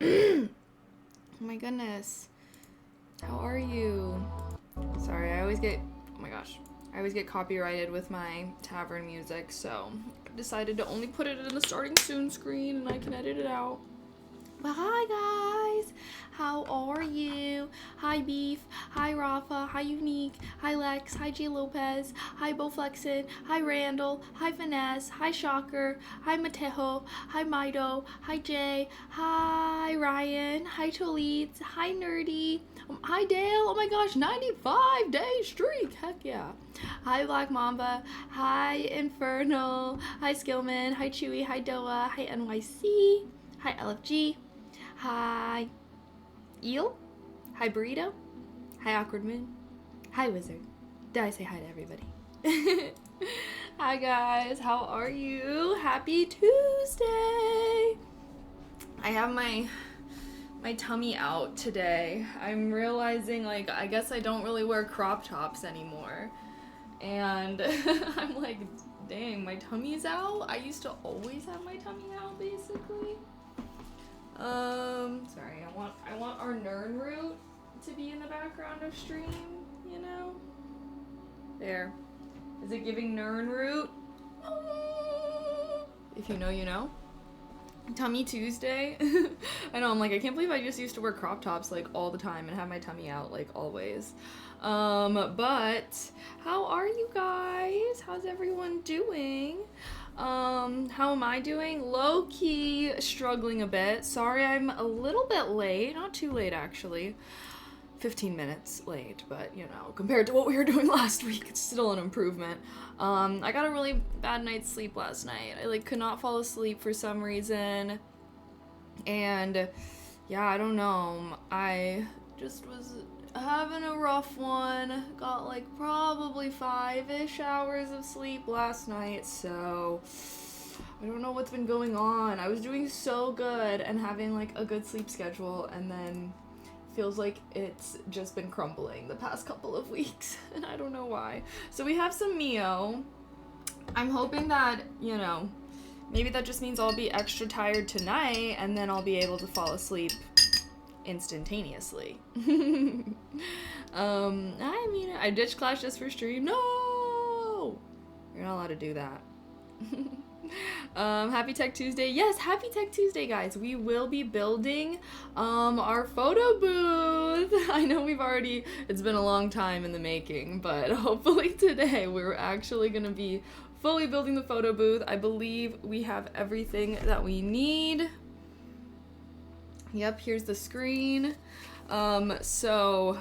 Oh my goodness. How are you? Sorry, oh my gosh. I always get copyrighted with my tavern music, so I decided to only put it in the starting soon screen and I can edit it out. But hi guys, how are you? Hi Beef, hi Rafa, hi Unique, hi Lex, hi J Lopez, hi Bowflexin, hi Randall, hi Finesse, hi Shocker, hi Matejo, hi Mido, hi Jay, hi Ryan, hi Tolitz, hi Nerdy, hi Dale, oh my gosh, 95-day streak, heck yeah. Hi Black Mamba, hi Infernal, hi Skillman, hi Chewy, hi Doa, hi NYC, hi LFG, hi Eel, hi Burrito, hi Awkward Moon, hi Wizard. Did I say hi to everybody? Hi guys, how are you? Happy Tuesday! I have my tummy out today. I'm realizing, like, I guess I don't really wear crop tops anymore. And I'm like, dang, my tummy's out? I used to always have my tummy out, basically. Sorry, I want our Nern root to be in the background of stream, you know? There. Is it giving Nern root? If you know, you know. Tummy Tuesday. I know, I'm like, I can't believe I just used to wear crop tops like all the time and have my tummy out like always. But how are you guys? How's everyone doing? How am I doing? Low-key struggling a bit. Sorry I'm a little bit late. Not too late, actually. 15 minutes late, but, you know, compared to what we were doing last week, it's still an improvement. I got a really bad night's sleep last night. I, like, could not fall asleep for some reason. And, yeah, I don't know. I just was having a rough one. Got like probably 5-ish hours of sleep last night, so I don't know what's been going on. I was doing so good and having like a good sleep schedule, and then feels like it's just been crumbling the past couple of weeks, and I don't know why. So we have some Mio. I'm hoping that, you know, maybe that just means I'll be extra tired tonight and then I'll be able to fall asleep instantaneously. I mean, I ditched Clash just for stream. No! You're not allowed to do that. Happy Tech Tuesday. Yes, happy Tech Tuesday, guys. We will be building our photo booth. I know it's been a long time in the making, but hopefully today we're actually gonna be fully building the photo booth. I believe we have everything that we need. Yep, here's the screen. So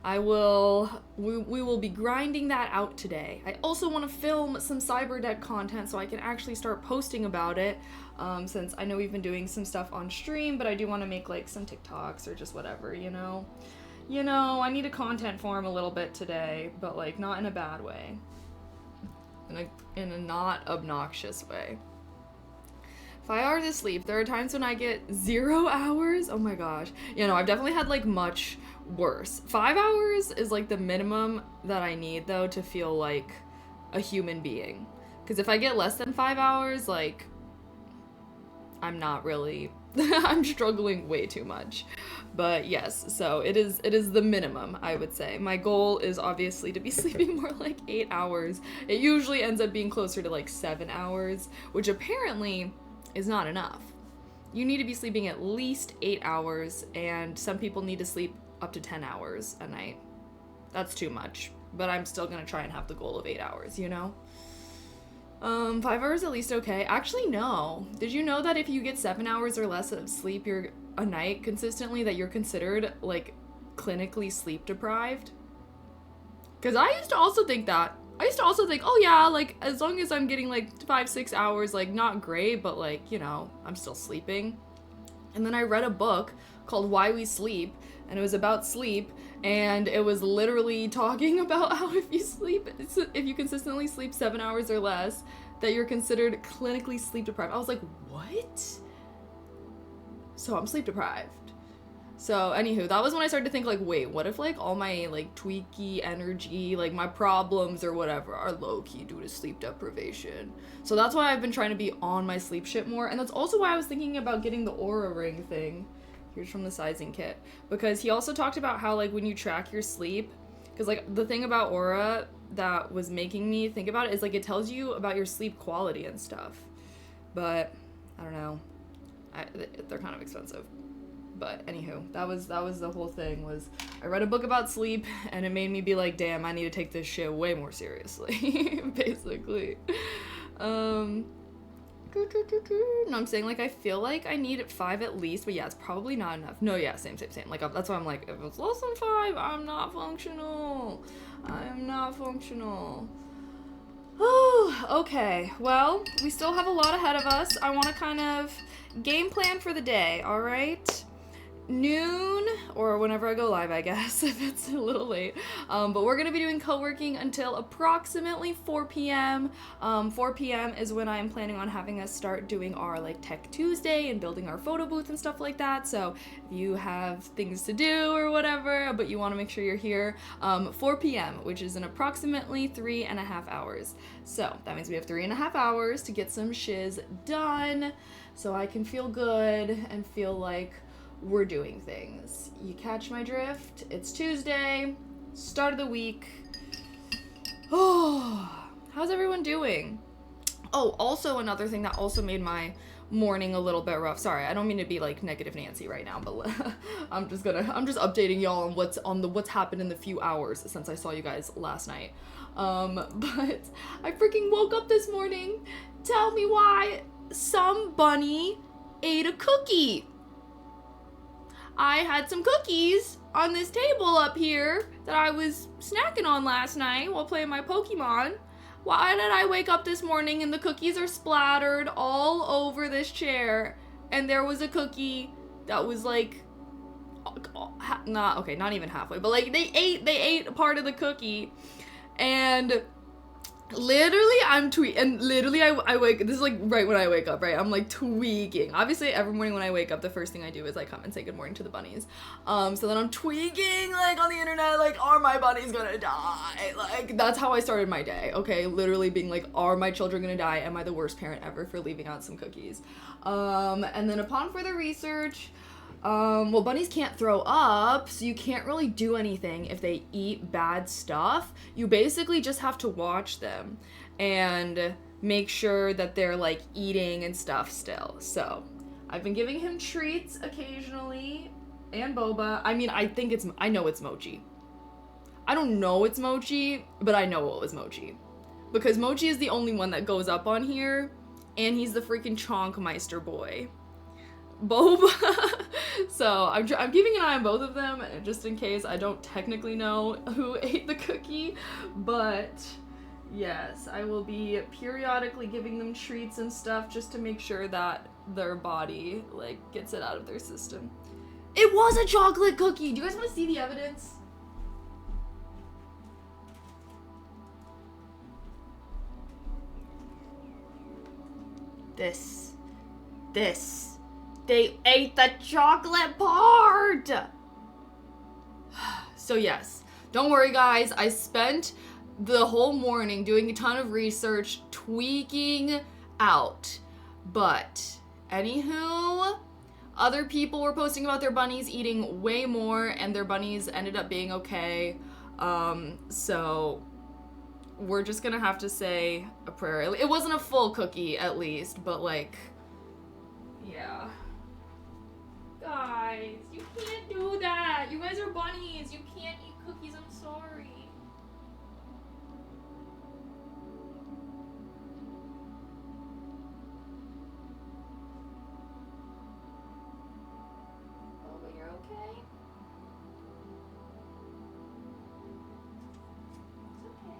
we will be grinding that out today. I also want to film some cyberdeck content so I can actually start posting about it, since I know we've been doing some stuff on stream, but I do want to make like some TikToks or just whatever, you know? I need a content form a little bit today, but like not in a bad way. In a not obnoxious way. 5 hours of sleep. There are times when I get 0 hours. Oh my gosh. I've definitely had like much worse. 5 hours is like the minimum that I need though to feel like a human being. Because if I get less than 5 hours, like I'm not really I'm struggling way too much. But yes, so it is the minimum, I would say. My goal is obviously to be sleeping more like 8 hours. It usually ends up being closer to like 7 hours, which apparently is not enough. You need to be sleeping at least 8 hours, and some people need to sleep up to 10 hours a night. That's too much, but I'm still gonna try and have the goal of 8 hours, 5 hours at least okay. Actually, no. Did you know that if you get 7 hours or less of sleep a night consistently, that you're considered like clinically sleep deprived? Because I used to also think that. Oh yeah, like, as long as I'm getting, like, 5-6 hours, like, not great, but, like, I'm still sleeping. And then I read a book called Why We Sleep, and it was about sleep, and it was literally talking about how if you consistently sleep 7 hours or less, that you're considered clinically sleep deprived. I was like, what? So I'm sleep deprived. So, anywho, that was when I started to think, like, wait, what if, like, all my, like, tweaky energy, like, my problems or whatever are low-key due to sleep deprivation? So that's why I've been trying to be on my sleep shit more, and that's also why I was thinking about getting the Aura Ring thing, Here's from the sizing kit. Because he also talked about how, like, when you track your sleep, because, like, the thing about Aura that was making me think about it is, like, it tells you about your sleep quality and stuff. But, I don't know. They're kind of expensive. But, anywho, that was the whole thing, was I read a book about sleep, and it made me be like, damn, I need to take this shit way more seriously, basically. No, I'm saying, like, I feel like I need 5 at least, but yeah, it's probably not enough. No, yeah, same. Like, that's why I'm like, if it's less than 5, I'm not functional. Oh, okay. Well, we still have a lot ahead of us. I want to kind of game plan for the day, all right? Noon, or whenever I go live, I guess, if it's a little late. But we're going to be doing co-working until approximately 4 p.m. 4 p.m. is when I'm planning on having us start doing our, like, Tech Tuesday and building our photo booth and stuff like that. So if you have things to do or whatever, but you want to make sure you're here, 4 p.m., which is in approximately 3.5 hours. So that means we have 3.5 hours to get some shiz done so I can feel good and feel like we're doing things. You catch my drift? It's Tuesday, start of the week. Oh, how's everyone doing? Oh, also another thing that also made my morning a little bit rough. Sorry, I don't mean to be like negative Nancy right now, but I'm just updating y'all on what's happened in the few hours since I saw you guys last night. But I freaking woke up this morning. Tell me why some bunny ate a cookie. I had some cookies on this table up here that I was snacking on last night while playing my Pokemon. Why did I wake up this morning and the cookies are splattered all over this chair? And there was a cookie that was like, not even halfway, but like they ate a part of the cookie. And literally, I wake, this is like right when I wake up, right? I'm like tweaking. Obviously, every morning when I wake up, the first thing I do is I come and say good morning to the bunnies. So then I'm tweaking, like, on the internet, like, are my bunnies gonna die? Like, that's how I started my day, okay? Literally being like, are my children gonna die? Am I the worst parent ever for leaving out some cookies? And then upon further research, well, bunnies can't throw up, so you can't really do anything if they eat bad stuff. You basically just have to watch them and make sure that they're, like, eating and stuff still. So, I've been giving him treats occasionally, and boba. I mean, I know it's mochi. I don't know it's mochi, but I know it was mochi. Because mochi is the only one that goes up on here, and he's the freaking Chonkmeister boy. Boba. So I'm keeping an eye on both of them just in case. I don't technically know who ate the cookie, but yes, I will be periodically giving them treats and stuff just to make sure that their body, like, gets it out of their system. It was a chocolate cookie. Do you guys want to see the evidence? This. They ate the chocolate part! So yes, don't worry guys, I spent the whole morning doing a ton of research, tweaking out. But, anywho, other people were posting about their bunnies eating way more, and their bunnies ended up being okay. So we're just gonna have to say a prayer. It wasn't a full cookie, at least, but, like, yeah. Guys, you can't do that. You guys are bunnies. You can't eat cookies. I'm sorry. Oh, but you're okay? It's okay.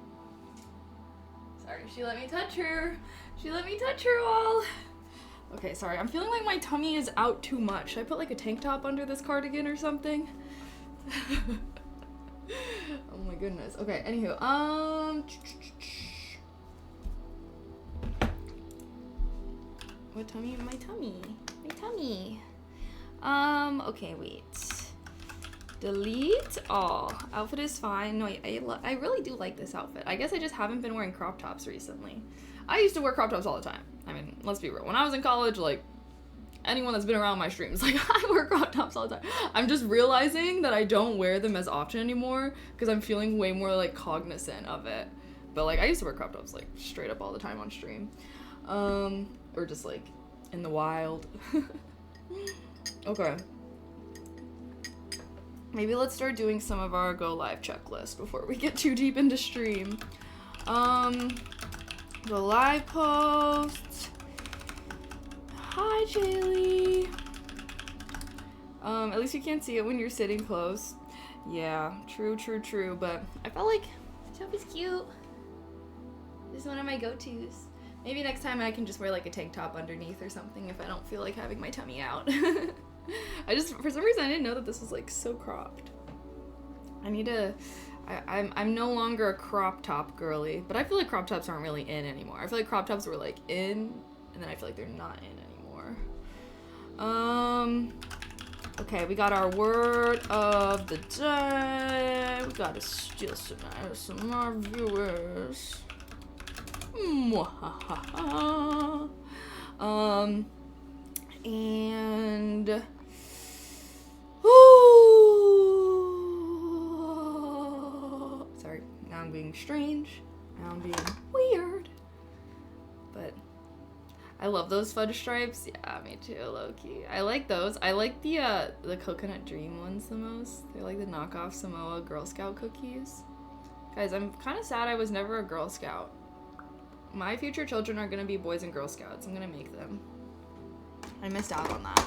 Sorry, she let me touch her. She let me touch her all. Okay, sorry. I'm feeling like my tummy is out too much. Should I put, like, a tank top under this cardigan or something? Oh my goodness. Okay, anywho, what tummy? My tummy. Okay, wait. Delete all. Outfit is fine. No, I really do like this outfit. I guess I just haven't been wearing crop tops recently. I used to wear crop tops all the time. I mean, let's be real. When I was in college, like, anyone that's been around my streams, like, I wear crop tops all the time. I'm just realizing that I don't wear them as often anymore because I'm feeling way more, like, cognizant of it. But, like, I used to wear crop tops, like, straight up all the time on stream. Or just, like, in the wild. Okay. Maybe let's start doing some of our go live checklist before we get too deep into stream. Go live posts. Hi, Jaylee. At least you can't see it when you're sitting close. Yeah, true. But I felt like the top is cute. This is one of my go-tos. Maybe next time I can just wear like a tank top underneath or something if I don't feel like having my tummy out. For some reason, I didn't know that this was like so cropped. I'm no longer a crop top girly, but I feel like crop tops aren't really in anymore. I feel like crop tops were like in, and then I feel like they're not in anymore. Okay, we got our word of the day. We gotta steal some of our viewers. And sorry, now I'm being strange. Now I'm being weird. But I love those fudge stripes. Yeah, me too, low-key. I like those. I like the Coconut Dream ones the most. They're like the knockoff Samoa Girl Scout cookies. Guys, I'm kind of sad I was never a Girl Scout. My future children are gonna be Boys and Girl Scouts. I'm gonna make them. I missed out on that.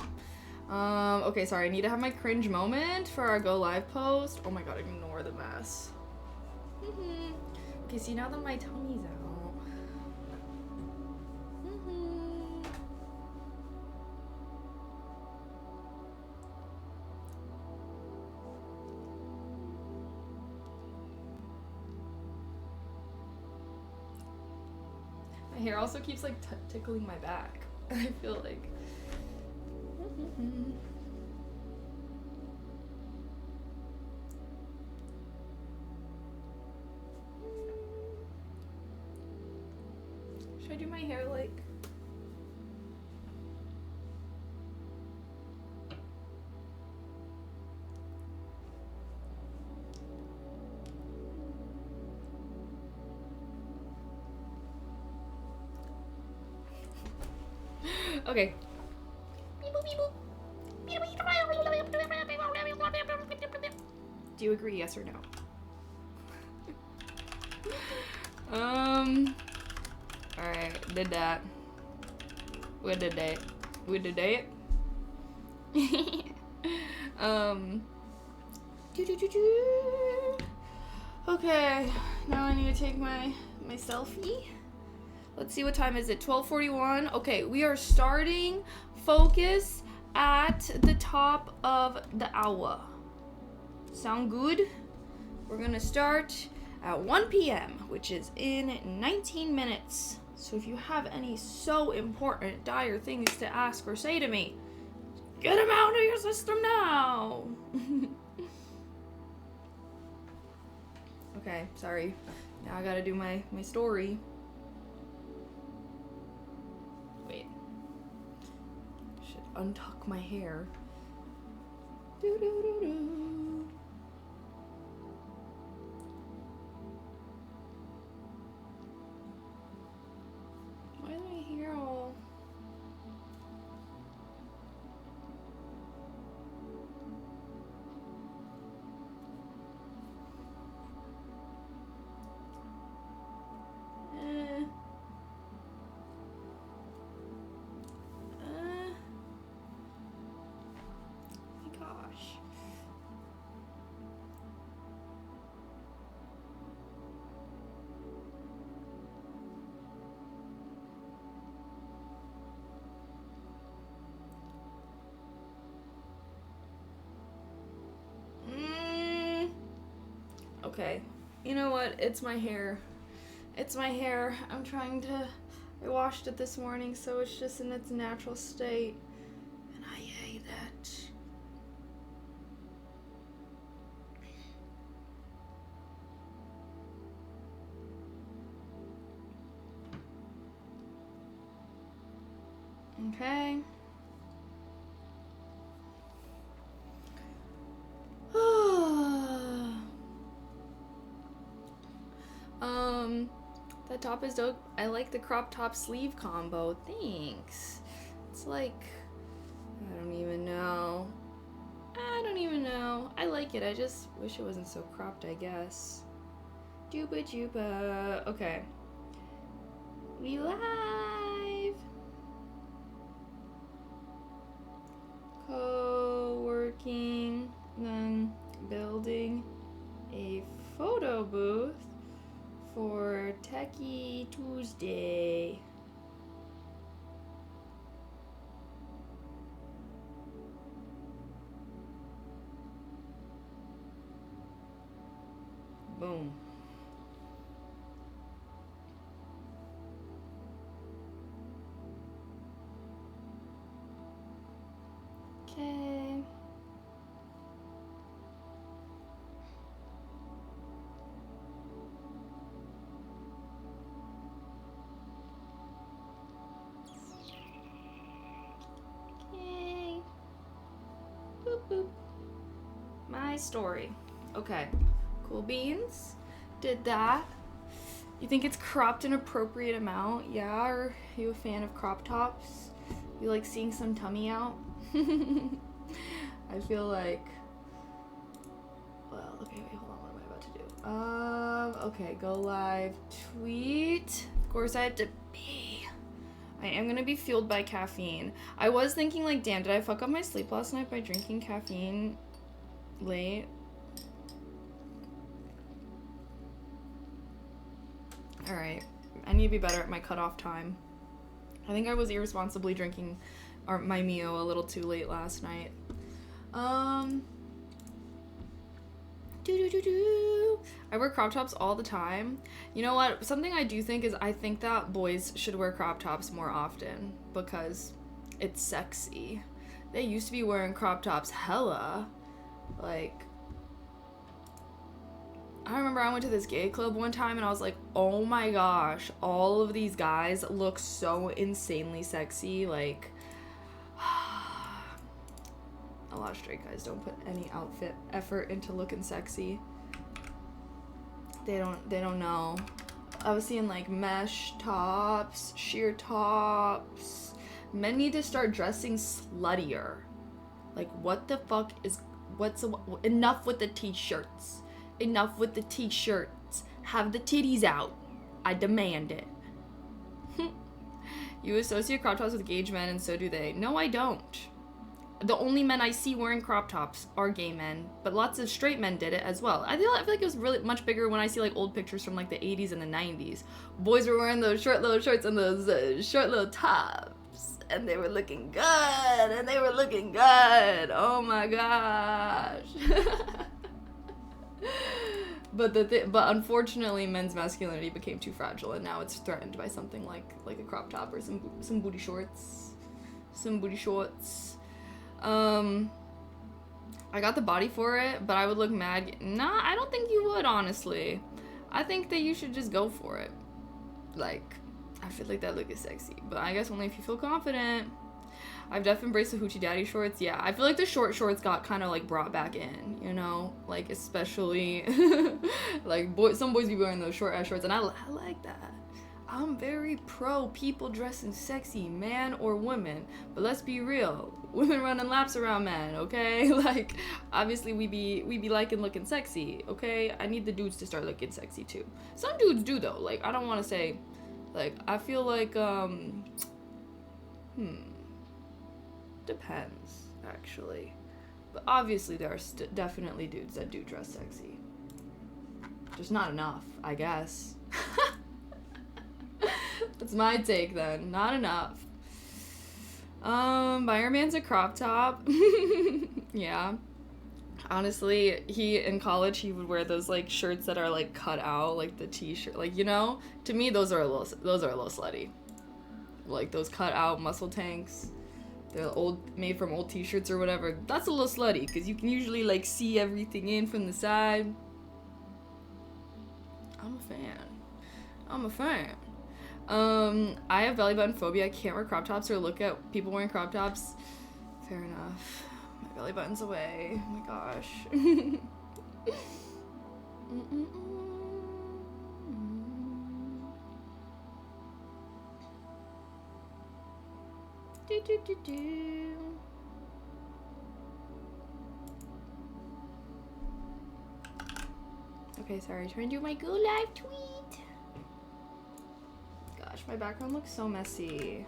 Okay, sorry. I need to have my cringe moment for our go live post. Oh my god, ignore the mess. Okay, see, now that my tummy's out. My hair also keeps like tickling my back. I feel like. Should I do my hair like? Okay. Do you agree, yes or no? Alright, did that. We did that. Okay, now I need to take my selfie. Let's see, what time is it? 12:41. Okay, we are starting focus at the top of the hour. Sound good? We're gonna start at 1 p.m., which is in 19 minutes. So if you have any so important, dire things to ask or say to me, get them out of your system now. Okay, sorry. Now I gotta do my story. Wait. Should untuck my hair. Do-do-do-do. Why is my hair all... my gosh. Okay, you know what? It's my hair. It's my hair. I washed it this morning, so it's just in its natural state. And I hate it. Okay. top is dope. I like the crop top sleeve combo. Thanks. It's like, I don't even know. I like it. I just wish it wasn't so cropped, I guess. Juba juba. Okay. We live. Co-working, then building a photo booth for Techie Tuesday. Boom. Okay. Okay. Boop boop. My story. Okay. Cool beans. Did that. You think it's cropped an appropriate amount? Yeah, are you a fan of crop tops? You like seeing some tummy out? I feel like, well, okay, wait, hold on, what am I about to do? Okay, go live, tweet. Of course I have to pee. I am gonna be fueled by caffeine. I was thinking like, damn, did I fuck up my sleep last night by drinking caffeine late? Alright, I need to be better at my cutoff time. I think I was irresponsibly drinking my Mio a little too late last night. I wear crop tops all the time. You know what? Something I do think is I think that boys should wear crop tops more often because it's sexy. They used to be wearing crop tops hella. Like, I remember I went to this gay club one time and I was like, oh my gosh, all of these guys look so insanely sexy. Like, a lot of straight guys don't put any outfit effort into looking sexy. They don't know. I was seeing like mesh tops, sheer tops. Men need to start dressing sluttier. Like, what the fuck is, enough with the t-shirts. Enough with the t-shirts. Have the titties out. I demand it. You associate crop tops with gay men and so do they. No, I don't. The only men I see wearing crop tops are gay men, but lots of straight men did it as well. I feel like it was really much bigger when I see like old pictures from like the 80s and the 90s. Boys were wearing those short little shorts and those short little tops, and they were looking good, Oh my gosh. But unfortunately, men's masculinity became too fragile, and now it's threatened by something like a crop top or some booty shorts. I got the body for it, but I would look mad. Nah, I don't think you would, honestly. I think that you should just go for it. Like, I feel like that look is sexy, but I guess only if you feel confident. I've definitely embraced the hoochie daddy shorts. Yeah, I feel like the short shorts got kind of like brought back in, you know, like especially like some boys be wearing those short ass shorts, and I like that. I'm very pro people dressing sexy, man or woman, but let's be real, women running laps around men, okay? Like, obviously we be liking looking sexy, okay? I need the dudes to start looking sexy too. Some dudes do though. Like, I don't want to say, like, I feel like depends, actually. But obviously there are definitely dudes that do dress sexy. Just not enough, I guess. That's my take then. Not enough. Iron Man's a crop top. Yeah. Honestly, in college, he would wear those, like, shirts that are, like, cut out, like, the t-shirt. Like, you know? To me, those are a little slutty. Like, those cut out muscle tanks. They're made from old t-shirts or whatever. That's a little slutty, because you can usually, like, see everything in from the side. I'm a fan. I have belly button phobia. I can't wear crop tops or look at people wearing crop tops. Fair enough. My belly button's away. Oh my gosh. Do, do, do, do. Okay, sorry, trying to do my go live tweet. Gosh, my background looks so messy.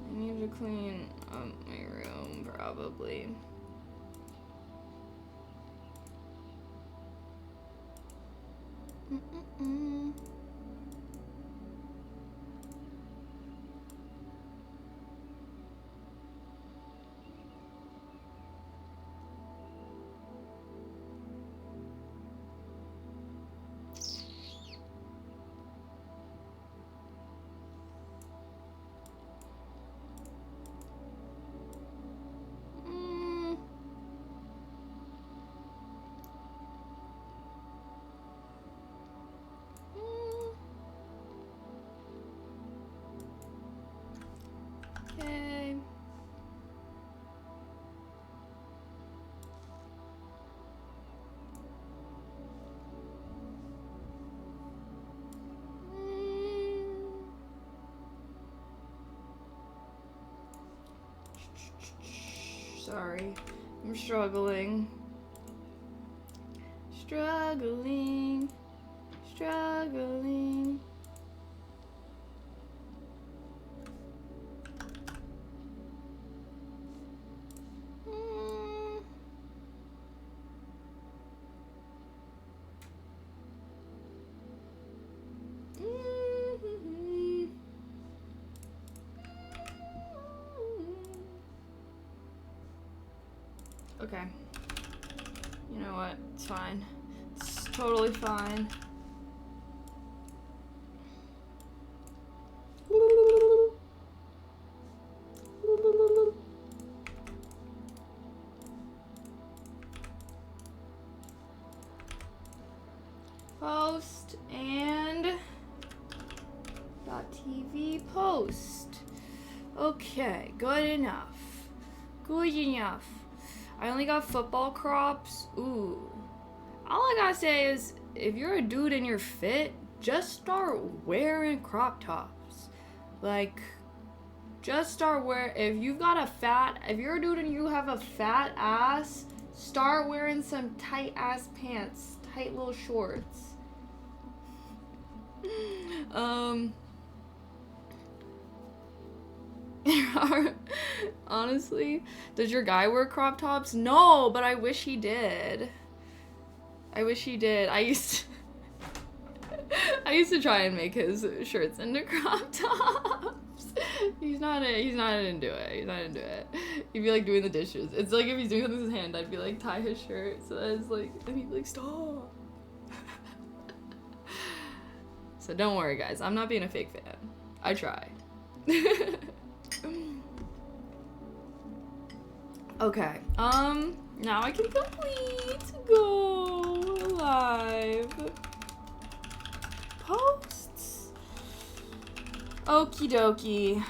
I need to clean up my room, probably. Mm-mm-mm. Okay. Sorry, I'm struggling. Struggling. Okay. You know what? It's fine. It's totally fine. Post and .tv post. Okay, good enough. Good enough. I only got football crops. Ooh. All I gotta say is, if you're a dude and you're fit, just start wearing crop tops. Like, just start wearing, if you're a dude and you have a fat ass, start wearing some tight ass pants, tight little shorts. Honestly, does your guy wear crop tops? No, but I wish he did. I used to try and make his shirts into crop tops. He's not into it. He'd be like doing the dishes. It's like if he's doing something with his hand, I'd be like, tie his shirt. So that's like, and he'd be like, stop. So don't worry, guys. I'm not being a fake fan. I try. Okay. Now I can complete go live posts. Okie dokie.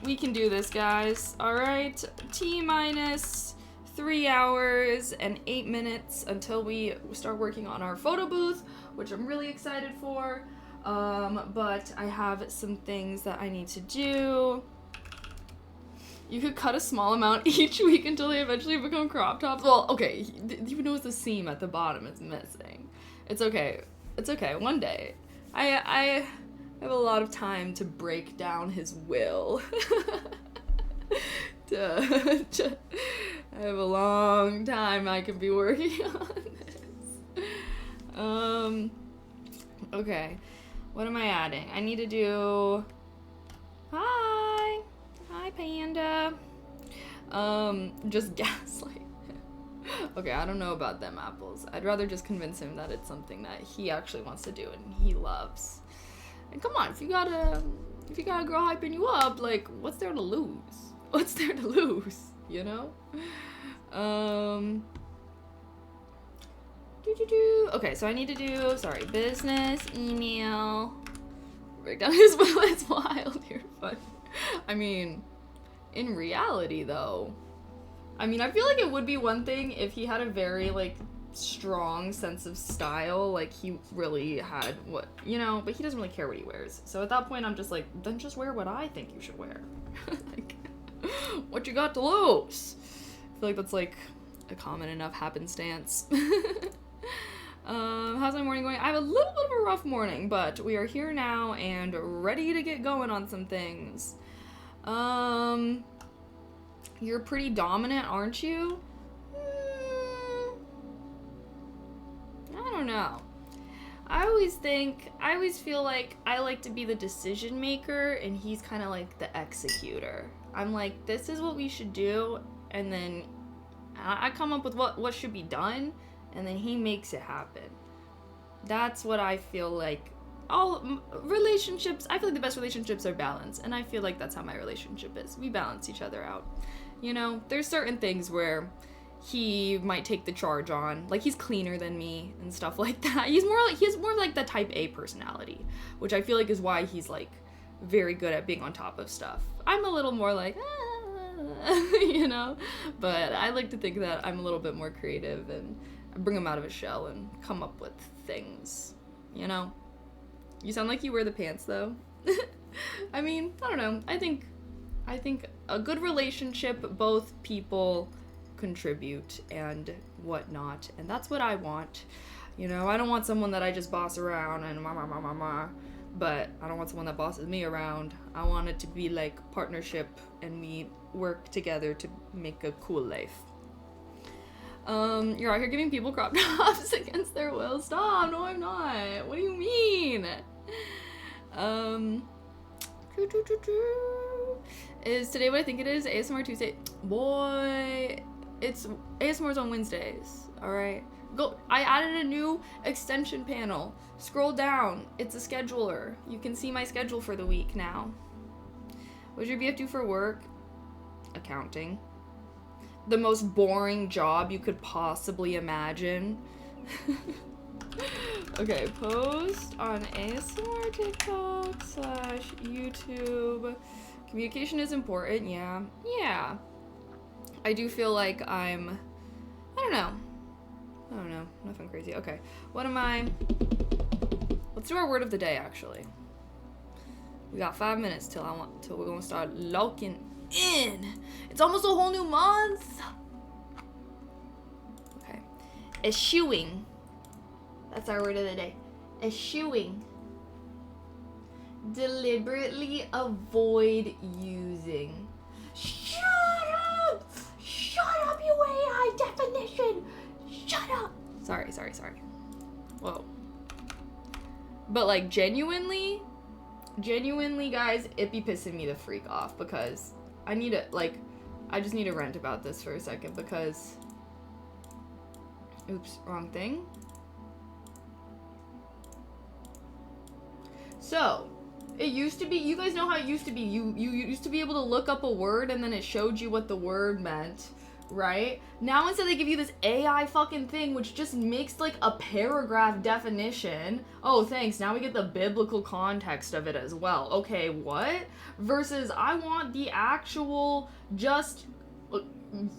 We can do this, guys. All right. T-minus 3 hours and 8 minutes until we start working on our photo booth, which I'm really excited for. But I have some things that I need to do. You could cut a small amount each week until they eventually become crop tops. Well, okay, even though it's the seam at the bottom is missing. It's okay. It's okay. One day. I have a lot of time to break down his will. I have a long time I can be working on this. Okay. What am I adding? I need to do... Hi, Panda. Just gaslight. Okay, I don't know about them apples. I'd rather just convince him that it's something that he actually wants to do and he loves. And come on, if you got a girl hyping you up, like, what's there to lose? What's there to lose? You know? Okay, so I need to do, business, email, break down his will. It's wild here, but I mean, in reality though, I mean, I feel like it would be one thing if he had a very, like, strong sense of style. Like, he really had what, you know, but he doesn't really care what he wears. So at that point, I'm just like, then just wear what I think you should wear. Like, what you got to lose? I feel like that's like a common enough happenstance. How's my morning going? I have a little bit of a rough morning, but we are here now and ready to get going on some things. You're pretty dominant, aren't you? I don't know. I always feel like I like to be the decision maker and he's kind of like the executor. I'm like, this is what we should do, and then I come up with what should be done, and then he makes it happen. That's what I feel like. All relationships, I feel like the best relationships are balanced, and I feel like that's how my relationship is. We balance each other out. You know, there's certain things where he might take the charge on, like he's cleaner than me and stuff like that. He has more like the type A personality, which I feel like is why he's like very good at being on top of stuff. I'm a little more like, you know, but I like to think that I'm a little bit more creative and I bring him out of his shell and come up with things, you know. You sound like you wear the pants though. I mean, I don't know. I think a good relationship, both people contribute and whatnot, and that's what I want. You know, I don't want someone that I just boss around and but I don't want someone that bosses me around. I want it to be like partnership and we work together to make a cool life. You're out here giving people crop tops against their will. Stop. No, I'm not. What do you mean? Is today what I think it is? ASMR Tuesday. Boy, it's ASMR's on Wednesdays. Alright. Go. I added a new extension panel. Scroll down. It's a scheduler. You can see my schedule for the week now. What's your BF do for work? Accounting. The most boring job you could possibly imagine. Okay, post on ASMR TikTok / YouTube. Communication is important, yeah. Yeah. I do feel like I don't know, nothing crazy. Okay, what am I? Let's do our word of the day, actually. We got 5 minutes till we're gonna start locking in. It's almost a whole new month. Okay. Eschewing. That's our word of the day. Eschewing. Deliberately avoid using. Shut up! Shut up, you AI definition! Shut up! Sorry. Whoa. But like genuinely, guys, it be pissing me the freak off because I just need to rant about this for a second because, oops, wrong thing. So, it used to be, you guys know how it used to be, you used to be able to look up a word and then it showed you what the word meant, right? Now instead they give you this AI fucking thing which just makes like a paragraph definition. Oh, thanks, now we get the biblical context of it as well. Okay, what? Versus I want the actual just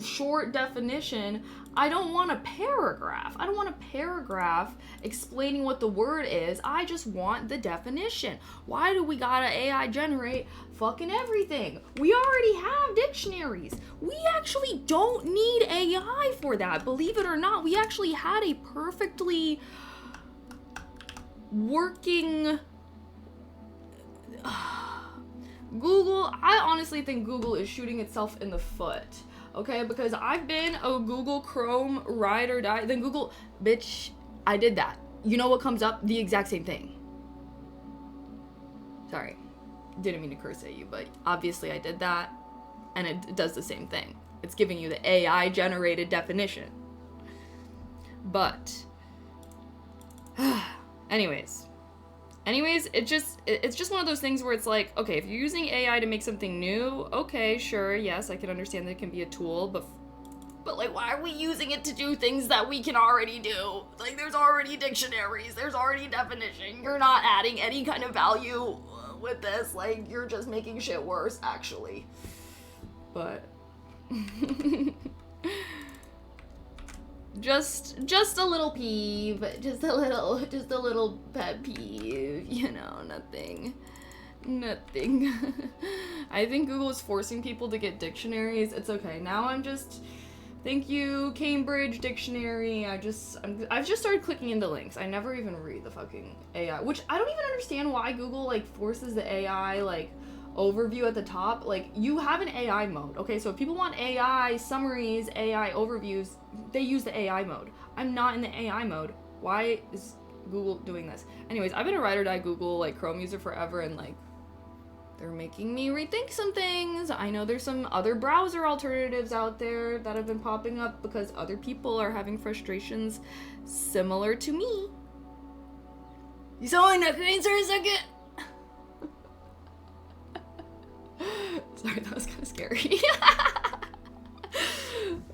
short definition. I don't want a paragraph. I don't want a paragraph explaining what the word is. I just want the definition. Why do we gotta AI generate fucking everything? We already have dictionaries. We actually don't need AI for that. Believe it or not, we actually had a perfectly working Google. I honestly think Google is shooting itself in the foot. Okay, because I've been a Google Chrome ride or die. Then Google, bitch, I did that. You know what comes up? The exact same thing. Sorry, didn't mean to curse at you, but obviously I did that, and it does the same thing. It's giving you the AI generated definition. But, anyways, it's just one of those things where it's like, okay, if you're using AI to make something new, okay, sure, yes, I can understand that it can be a tool, but like, why are we using it to do things that we can already do? Like, there's already dictionaries, there's already definition, you're not adding any kind of value with this, like, you're just making shit worse, actually. But, just a little peeve, just a little pet peeve, you know, nothing. I think Google is forcing people to get dictionaries. It's okay. Now I'm just, thank you, Cambridge Dictionary. I've just started clicking into links. I never even read the fucking AI, which I don't even understand why Google like forces the AI like overview at the top. Like, you have an AI mode, okay? So if people want AI summaries, AI overviews, they use the AI mode. I'm not in the AI mode. Why is Google doing this? Anyways, I've been a ride or die Google like Chrome user forever, and like they're making me rethink some things. I know there's some other browser alternatives out there that have been popping up because other people are having frustrations similar to me. You saw my neck for a second? Sorry, that was kind of scary.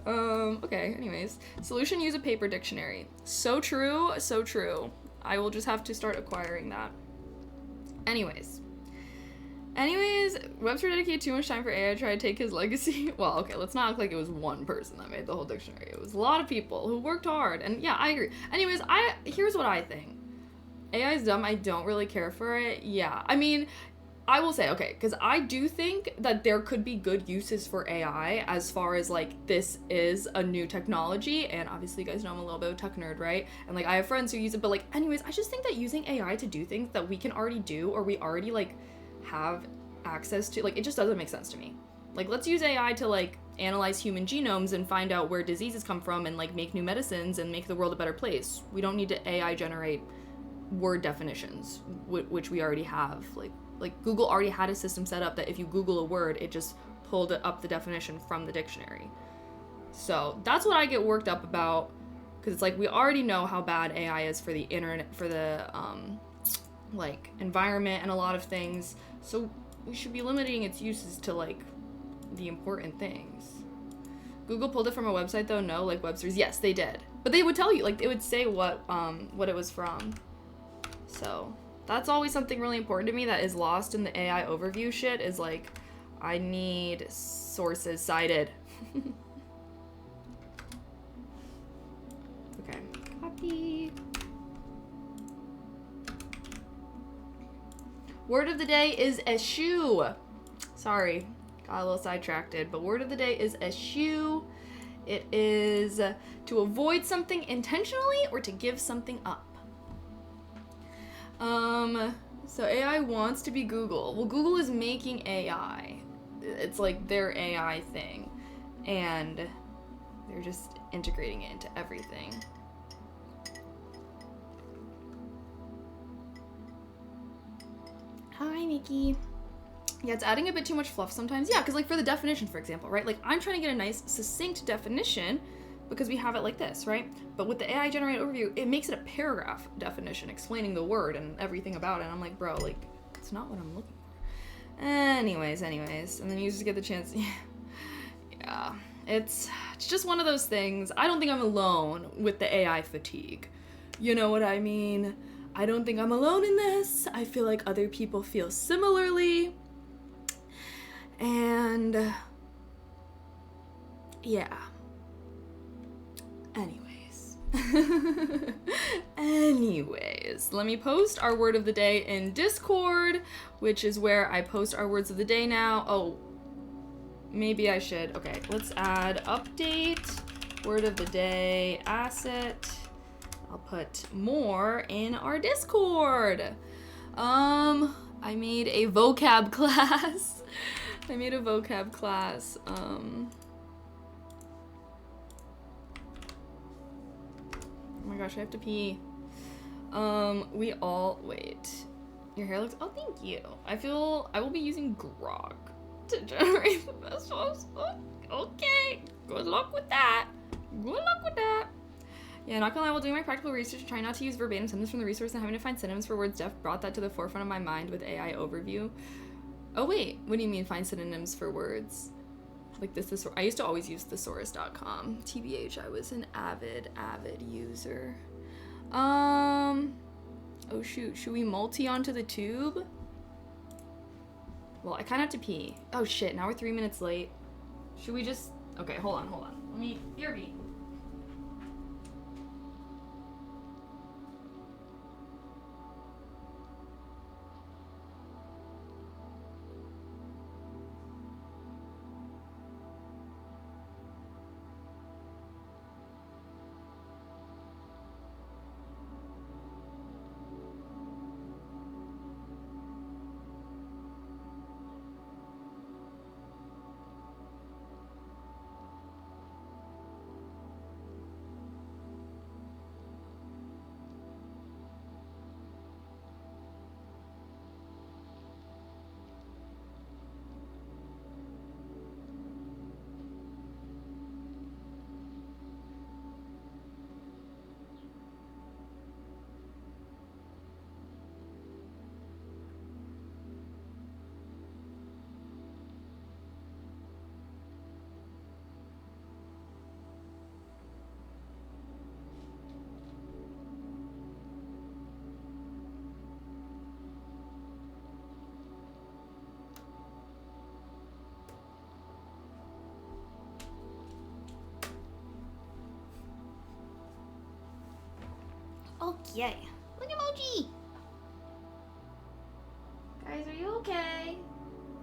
Okay, anyways. Solution, use a paper dictionary. So true, so true. I will just have to start acquiring that. Anyways, Webster dedicated too much time for AI to try to take his legacy. Well, okay, let's not act like it was one person that made the whole dictionary. It was a lot of people who worked hard, and yeah, I agree. Anyways, here's what I think. AI is dumb. I don't really care for it. Yeah, I mean, I will say, okay, because I do think that there could be good uses for AI as far as, like, this is a new technology, and obviously you guys know I'm a little bit of a tech nerd, right? And, like, I have friends who use it, but, like, anyways, I just think that using AI to do things that we can already do, or we already, like, have access to, like, it just doesn't make sense to me. Like, let's use AI to, like, analyze human genomes and find out where diseases come from and, like, make new medicines and make the world a better place. We don't need to AI generate word definitions, which we already have. Like Google already had a system set up that if you Google a word, it just pulled up the definition from the dictionary. So that's what I get worked up about, because it's like we already know how bad AI is for the internet, for the like environment and a lot of things. So we should be limiting its uses to like the important things. Google pulled it from a website though? No, like Webster's. Yes, they did. But they would tell you, like, they would say what it was from. So that's always something really important to me that is lost in the AI overview shit, is like, I need sources cited. Okay, copy. Word of the day is eschew. Sorry, got a little sidetracked, but word of the day is eschew. It is to avoid something intentionally or to give something up. So AI wants to be Google. Well, Google is making AI. It's like their AI thing. And they're just integrating it into everything. Hi, Nikki. Yeah, it's adding a bit too much fluff sometimes. Yeah, because like for the definition, for example, right? Like I'm trying to get a nice, succinct definition because we have it like this, right? But with the AI generated overview, it makes it a paragraph definition explaining the word and everything about it. And I'm like, bro, like, it's not what I'm looking for. Anyways. And then you just get the chance. Yeah, it's just one of those things. I don't think I'm alone with the AI fatigue. You know what I mean? I don't think I'm alone in this. I feel like other people feel similarly. And yeah. Anyways, let me post our word of the day in Discord, which is where I post our words of the day now. Oh, maybe I should. Okay, let's add update, word of the day, asset. I'll put more in our Discord. I made a vocab class. Oh my gosh, I have to pee. Wait. Your hair looks, oh, thank you. I will be using Grok to generate the best ones. Okay, good luck with that. Yeah, not gonna lie, while doing my practical research, trying not to use verbatim sentences from the resource and having to find synonyms for words def brought that to the forefront of my mind with AI overview. Oh wait, what do you mean find synonyms for words? Like this, I used to always use thesaurus.com. TBH, I was an avid user. Oh shoot, should we multi onto the tube? Well, I kind of have to pee. Oh shit, now we're 3 minutes late. Should we just, okay, hold on. Let me, BRB. Yay. Look at Mochi. Guys, are you okay?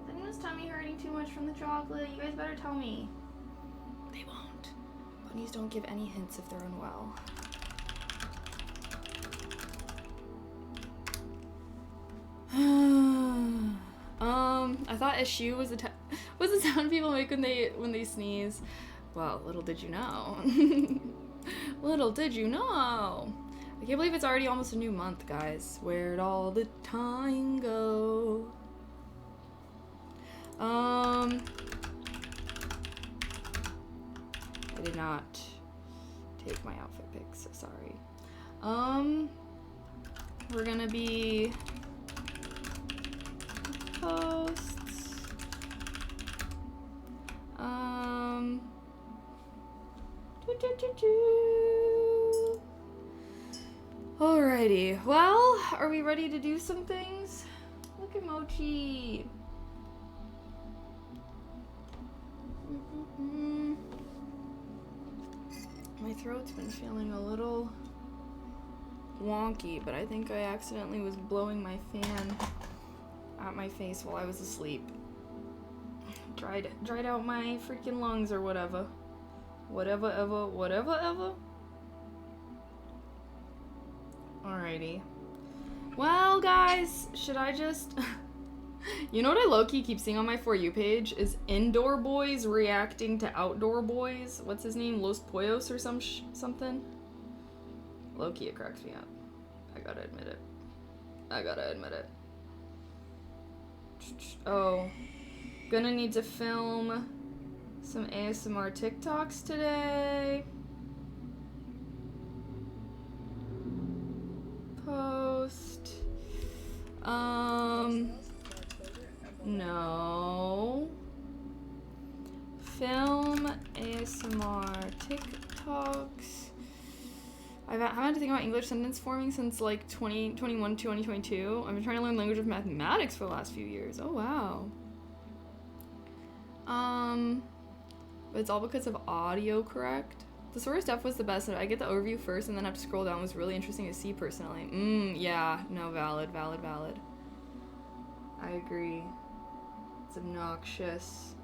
Is anyone's tummy hurting too much from the chocolate? You guys better tell me. They won't. Bunnies don't give any hints if they're unwell. I thought eschew was the sound people make when they sneeze. Well, little did you know. Little did you know. I can't believe it's already almost a new month, guys. Where'd all the time go? I did not take my outfit pics, so sorry. We're gonna be posts. Alrighty, well, are we ready to do some things? Look at Mochi. My throat's been feeling a little wonky, but I think I accidentally was blowing my fan at my face while I was asleep. Dried out my freaking lungs or whatever. Whatever ever. Alrighty. Well, guys, should I just... You know what I low-key keep seeing on my For You page is indoor boys reacting to outdoor boys. What's his name? Los Pollos or something? Low-key, it cracks me up. I gotta admit it. Oh. Gonna need to film some ASMR TikToks today. Post. No. Film ASMR TikToks. I haven't had to think about English sentence forming since like 2021, 2022. I've been trying to learn language of mathematics for the last few years. Oh wow. But it's all because of audio correct. The sort of stuff was the best. I get the overview first and then have to scroll down. It was really interesting to see personally. Yeah, no, valid. I agree. It's obnoxious.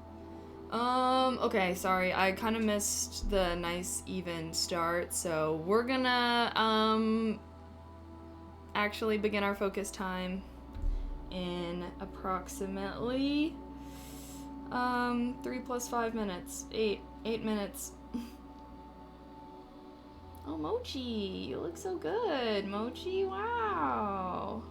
Okay, sorry. I kind of missed the nice even start, so we're gonna, actually begin our focus time in approximately, 3 plus 5 minutes. 8 minutes. Oh, Mochi, you look so good. Mochi, wow.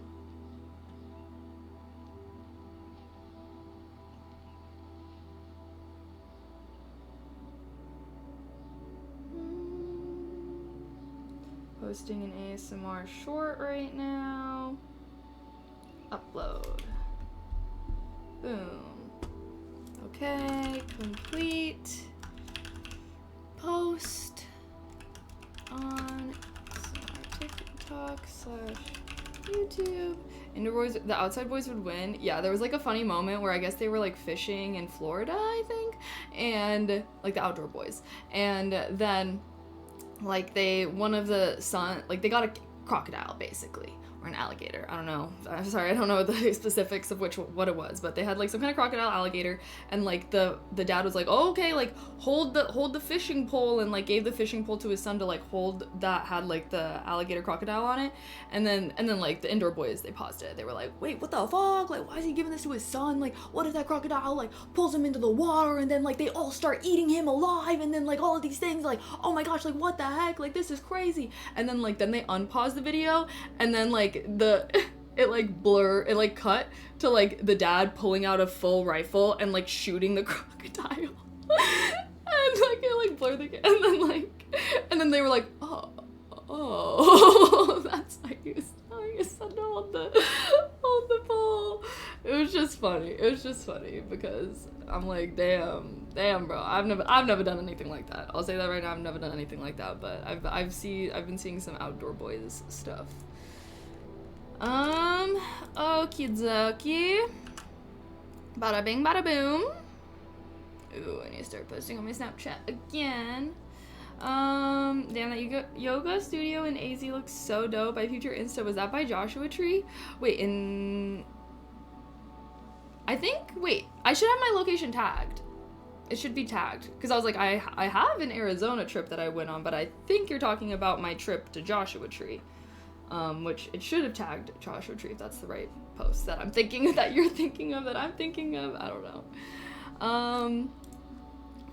Posting an ASMR short right now. Upload. Boom. Okay, complete. Post on TikTok/YouTube. Indoor boys, the outside boys would win. Yeah, there was like a funny moment where I guess they were like fishing in Florida, I think, and like the outdoor boys, and then like one of the son, like they got a crocodile basically, or an alligator. I don't know. I'm sorry, I don't know the specifics of what it was, but they had like some kind of crocodile alligator, and like the dad was like, oh, okay, like hold the fishing pole, and like gave the fishing pole to his son to like hold that had like the alligator crocodile on it, and then like the indoor boys, they paused it. They were like, wait, what the fuck? Like, why is he giving this to his son? Like, what if that crocodile like pulls him into the water, and then like they all start eating him alive, and then like all of these things, like, oh my gosh, like what the heck? Like this is crazy. And then they unpaused the video, and then like it cut to like the dad pulling out a full rifle and like shooting the crocodile. And like it like blurred the and then they were like, oh that's how you said to hold the pole. It was just funny because I'm like, damn bro, I've never done anything like that. I'll say that right now, I've never done anything like that, but I've been seeing some outdoor boys stuff. Okie dokie. Bada bing, bada boom. Ooh, I need to start posting on my Snapchat again. Damn, that yoga studio in AZ looks so dope. By Future Insta, was that by Joshua Tree? Wait, wait, I should have my location tagged. It should be tagged. Because I was like, I have an Arizona trip that I went on, but I think you're talking about my trip to Joshua Tree. Which it should have tagged Joshua Tree if that's the right post that I'm thinking, that you're thinking of, that I'm thinking of. I don't know.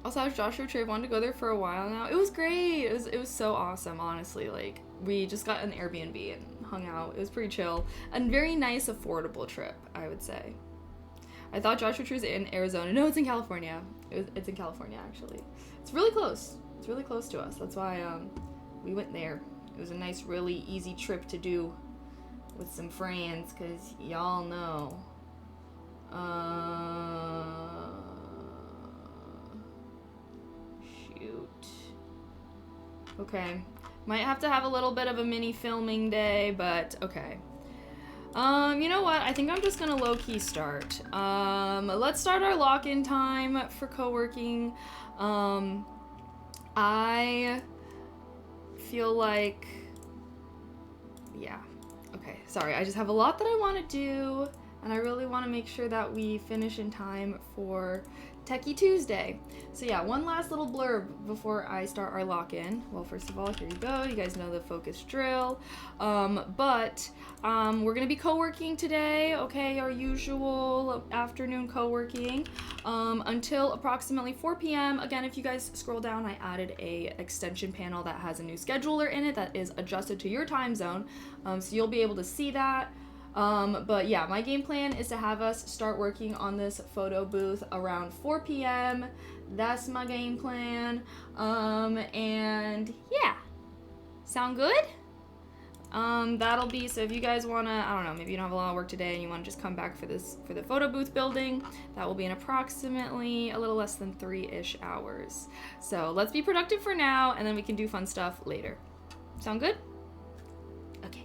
Also, I was Joshua Tree. I wanted to go there for a while now. It was great. It was so awesome, honestly. Like, we just got an Airbnb and hung out. It was pretty chill. A very nice, affordable trip, I would say. I thought Joshua Tree was in Arizona. No, it's in California. It's in California, actually. It's really close. It's really close to us. That's why we went there. It was a nice, really easy trip to do with some friends, because y'all know. Shoot. Okay. Might have to have a little bit of a mini filming day, but okay. You know what? I think I'm just gonna low-key start. Let's start our lock-in time for co-working. I feel like, yeah. Okay, sorry. I just have a lot that I want to do, and I really want to make sure that we finish in time for Techie Tuesday. So yeah, one last little blurb before I start our lock-in. Well, first of all, here you go. You guys know the focus drill. We're gonna be co-working today, okay? Our usual afternoon co-working until approximately 4 p.m. Again, if you guys scroll down, I added a extension panel that has a new scheduler in it that is adjusted to your time zone. So you'll be able to see that. But yeah, my game plan is to have us start working on this photo booth around 4 p.m. That's my game plan. And yeah, sound good? That'll be, so if you guys wanna, I don't know, maybe you don't have a lot of work today and you wanna just come back for the photo booth building, that will be in approximately a little less than 3-ish hours. So let's be productive for now, and then we can do fun stuff later. Sound good? Okay.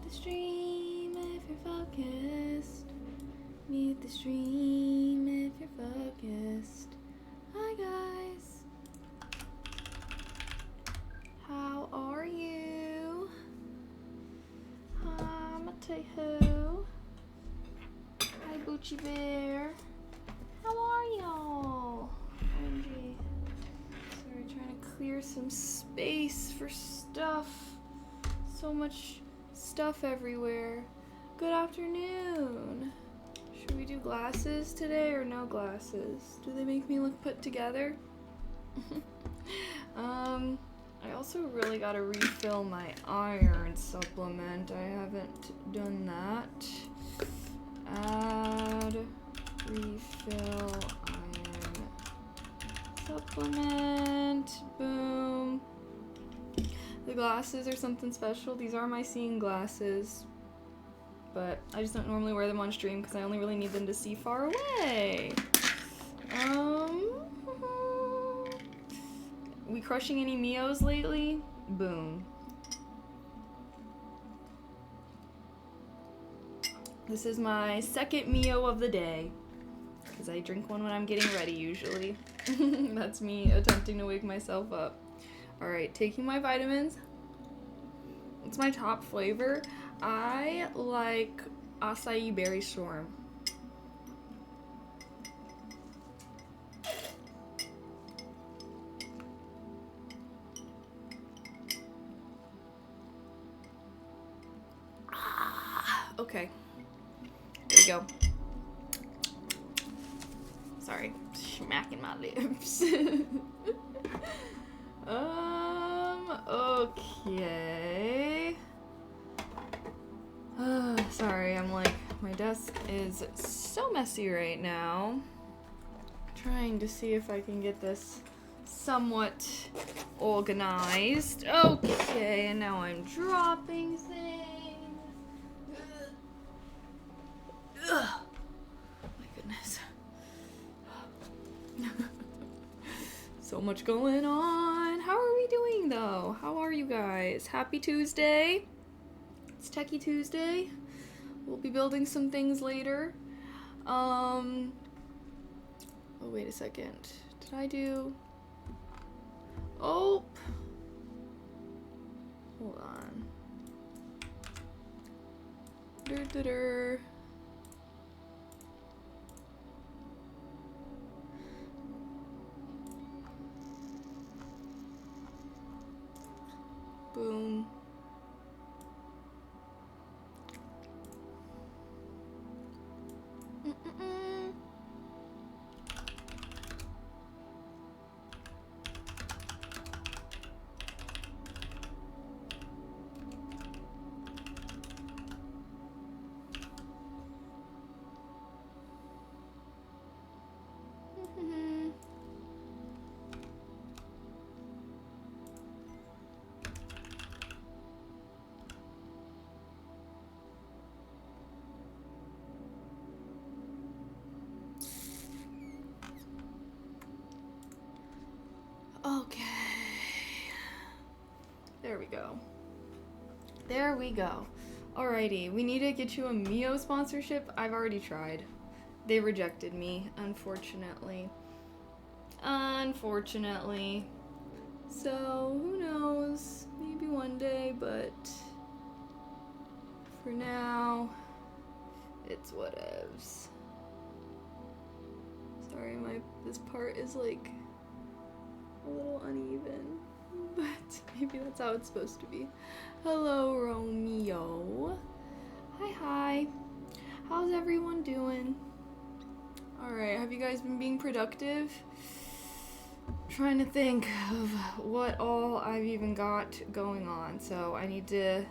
the stream if you're focused. Mute the stream if you're focused. Hi guys. How are you? Hi Mateo. Hi Boochie Bear. How are y'all? OMG. Sorry, trying to clear some space for stuff. So much stuff everywhere. Good afternoon. Should we do glasses today or no glasses? Do they make me look put together? I also really gotta refill my iron supplement. I haven't done that. Add refill iron supplement. Boom. The glasses are something special. These are my seeing glasses, but I just don't normally wear them on stream because I only really need them to see far away. We crushing any Mios lately? Boom. This is my second Mio of the day because I drink one when I'm getting ready usually. That's me attempting to wake myself up. Alright, taking my vitamins. What's my top flavor? I like acai berry storm. Okay. There we go. Sorry, smacking my lips. Okay. Sorry, I'm like, my desk is so messy right now. Trying to see if I can get this somewhat organized. Okay, and now I'm dropping things. Ugh. My goodness. So much going on. How are we doing though? How are you guys? Happy Tuesday. It's Techie Tuesday. We'll be building some things later. Oh, wait a second. Did I do? Oh. Hold on. Dur-dur-dur. Boom. Okay. There we go. There we go. Alrighty, we need to get you a Mio sponsorship. I've already tried. They rejected me, unfortunately. Unfortunately. So, who knows? Maybe one day, but for now, it's whatevs. Sorry, this part is like a little uneven, but maybe that's how it's supposed to be. Hello, Romeo. Hi. How's everyone doing? Alright, have you guys been being productive? I'm trying to think of what all I've even got going on. So I need to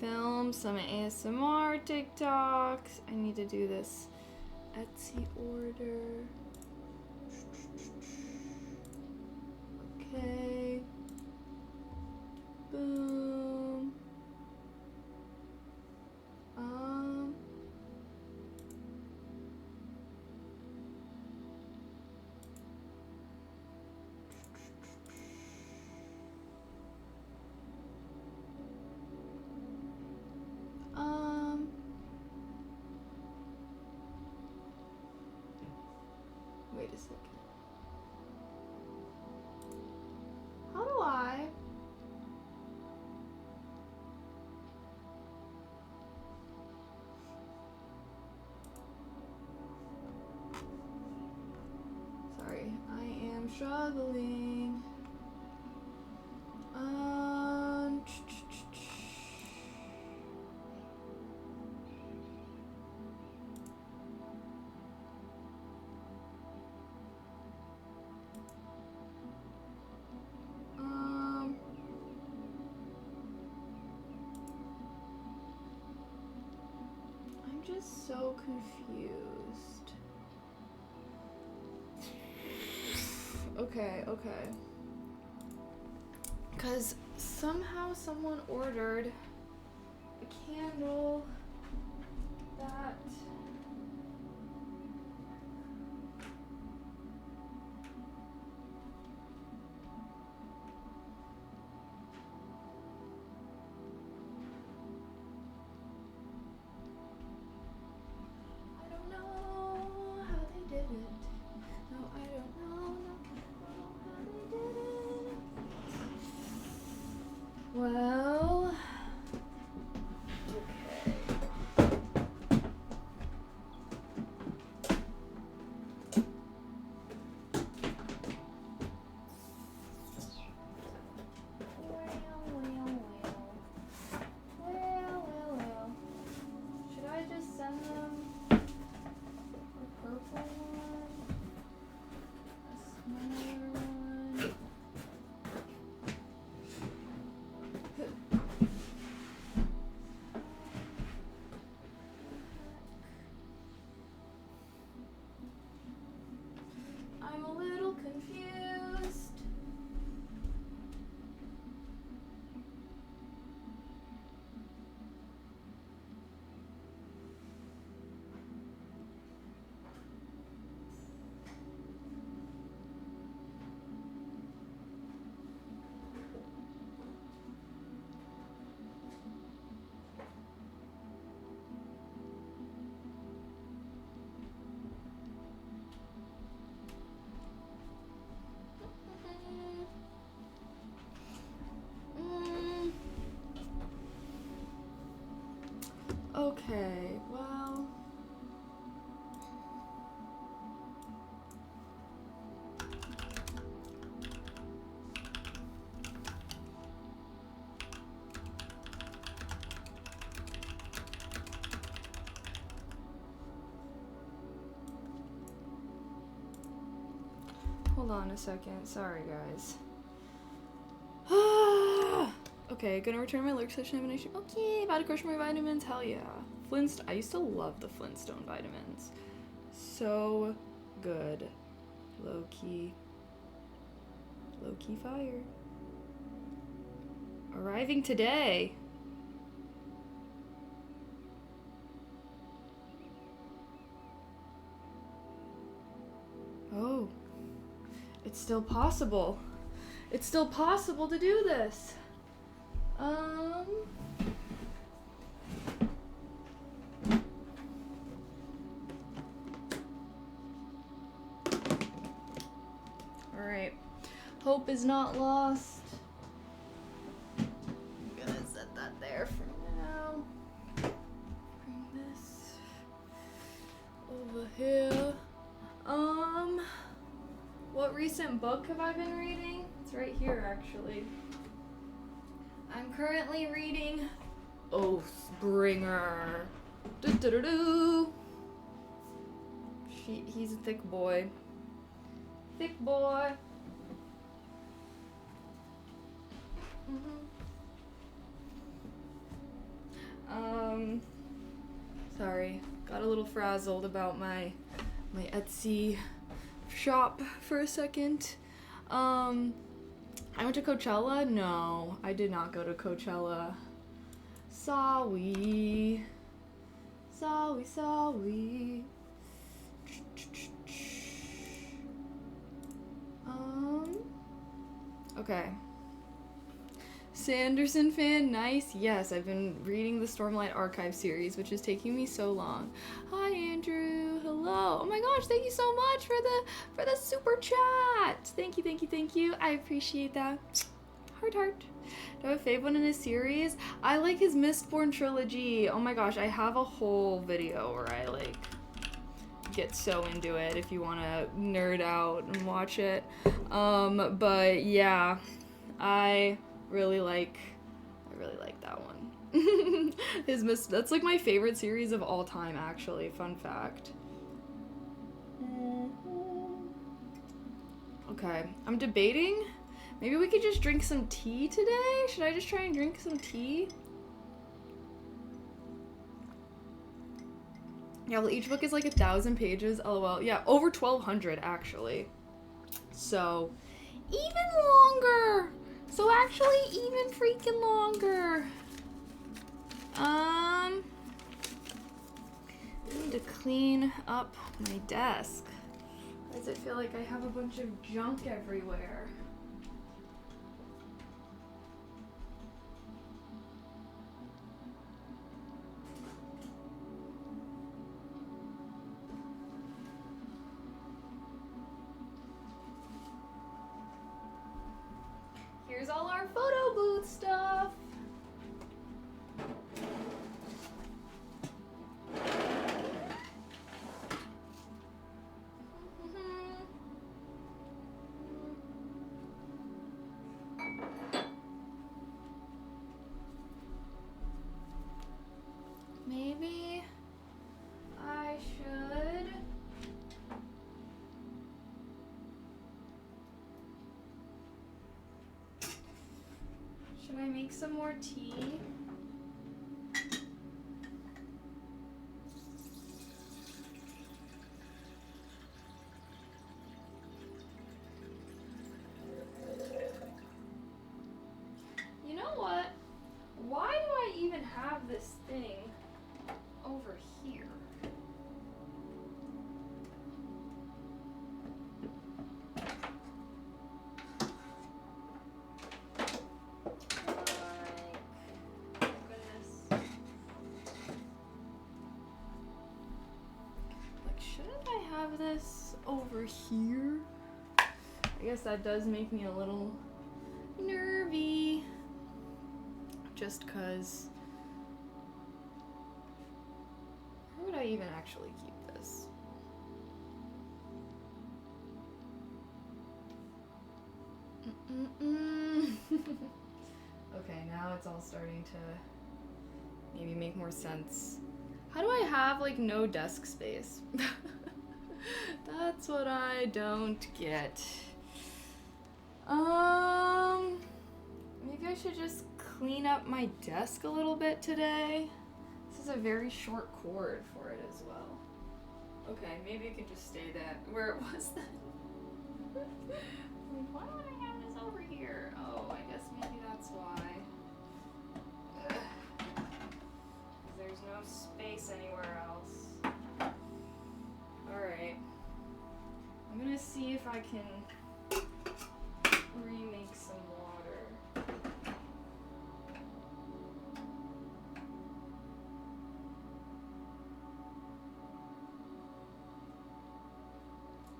film some ASMR TikToks. I need to do this Etsy order. Okay. Boom. struggling. I'm just so confused. Okay. Because somehow someone ordered a candle that I don't know how they did it. No, I don't know how they did it. Well, okay. Well. Should I just send them a purple one? A smaller one? I'm a little confused. Okay, well. Hold on a second. Sorry, guys. Okay, gonna return my lurk session elimination. Okay, about to crush my vitamins. Hell yeah. I used to love the Flintstone vitamins. So good. Low key fire. Arriving today. Oh, it's still possible. It's still possible to do this. Alright. Hope is not lost. I'm gonna set that there for now. Bring this over here. What recent book have I been reading? It's right here, actually. I'm currently reading Oathbringer. He's a thick boy. Thick boy. Sorry, got a little frazzled about my Etsy shop for a second. I went to Coachella? No, I did not go to Coachella. Sorry. Okay. Sanderson fan, nice. Yes, I've been reading the Stormlight Archive series, which is taking me so long. Hi, Andrew. Hello. Oh my gosh, thank you so much for the super chat. Thank you. I appreciate that. Heart. Do I have a fave one in his series? I like his Mistborn trilogy. Oh my gosh, I have a whole video where I get so into it if you want to nerd out and watch it. But yeah, I really like that one. That's like my favorite series of all time, actually. Fun fact. Okay, I'm debating. Maybe we could just drink some tea today? Should I just try and drink some tea? Yeah, well, each book is like 1,000 pages. LOL. Yeah, over 1,200 actually. So, even longer. So actually, even freaking longer. I need to clean up my desk. Why does it feel like I have a bunch of junk everywhere? Here's all our photo booth stuff. Maybe I should. Should I make some more tea? You know what? Why do I even have this thing over here? This over here. I guess that does make me a little nervy. Just cause where would I even actually keep this? Okay, now it's all starting to maybe make more sense. How do I have like no desk space? That's what I don't get. Maybe I should just clean up my desk a little bit today. This is a very short cord for it as well. Okay, maybe it can just stay that where it was then. Why would I have this over here? Oh, I guess maybe that's why. There's no space anywhere else. Alright. I'm gonna see if I can remake some water.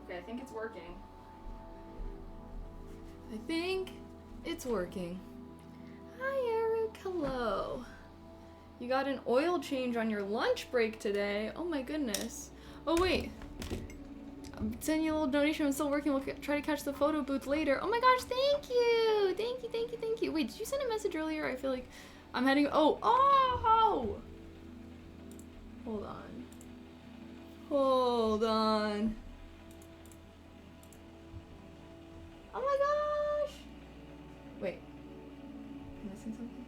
Okay, I think it's working. I think it's working. Hi, Eric. Hello. You got an oil change on your lunch break today. Oh my goodness. Oh wait. I'm sending you a little donation. I'm still working. We'll try to catch the photo booth later. Oh my gosh, thank you. Thank you, thank you, thank you. Wait, did you send a message earlier? I feel like I'm heading. Oh. Hold on. Hold on. Oh my gosh. Wait. Am I missing something?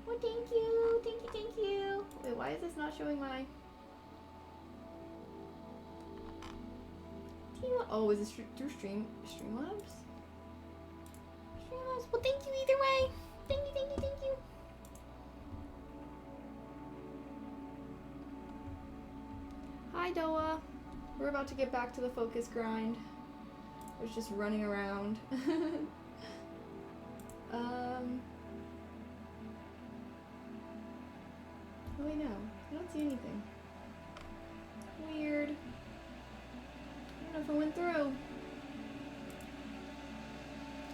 Oh, thank you. Thank you, thank you. Wait, why is this not showing my... Oh, is this through Streamlabs? Streamlabs. Well, thank you either way. Thank you, thank you, thank you. Hi, Doa. We're about to get back to the focus grind. I was just running around. Oh wait, no. I don't see anything. Weird. I don't know if it went through.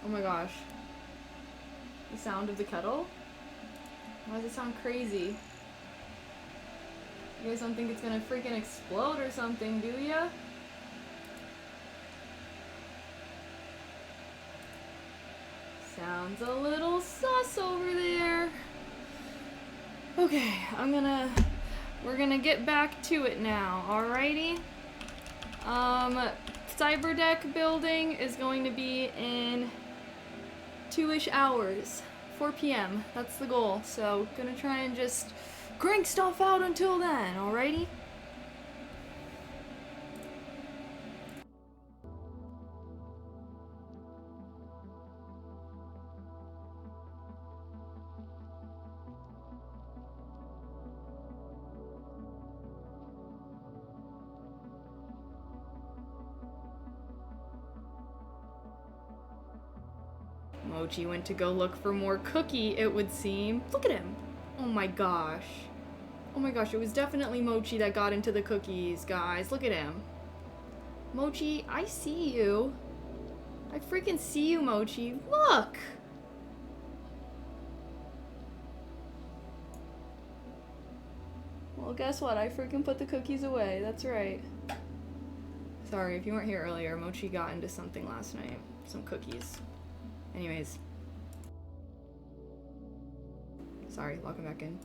Oh my gosh. The sound of the kettle? Why does it sound crazy? You guys don't think it's gonna freaking explode or something, do ya? Sounds a little sus over there. Okay, we're gonna get back to it now, alrighty? Cyberdeck building is going to be in 2-ish hours. 4 p.m. That's the goal. So, gonna try and just crank stuff out until then, alrighty? Mochi went to go look for more cookie, it would seem. Look at him! Oh my gosh. Oh my gosh, it was definitely Mochi that got into the cookies, guys. Look at him. Mochi, I see you. I freaking see you, Mochi. Look! Well, guess what? I freaking put the cookies away. That's right. Sorry, if you weren't here earlier, Mochi got into something last night. Some cookies. Anyways. Sorry, welcome back in.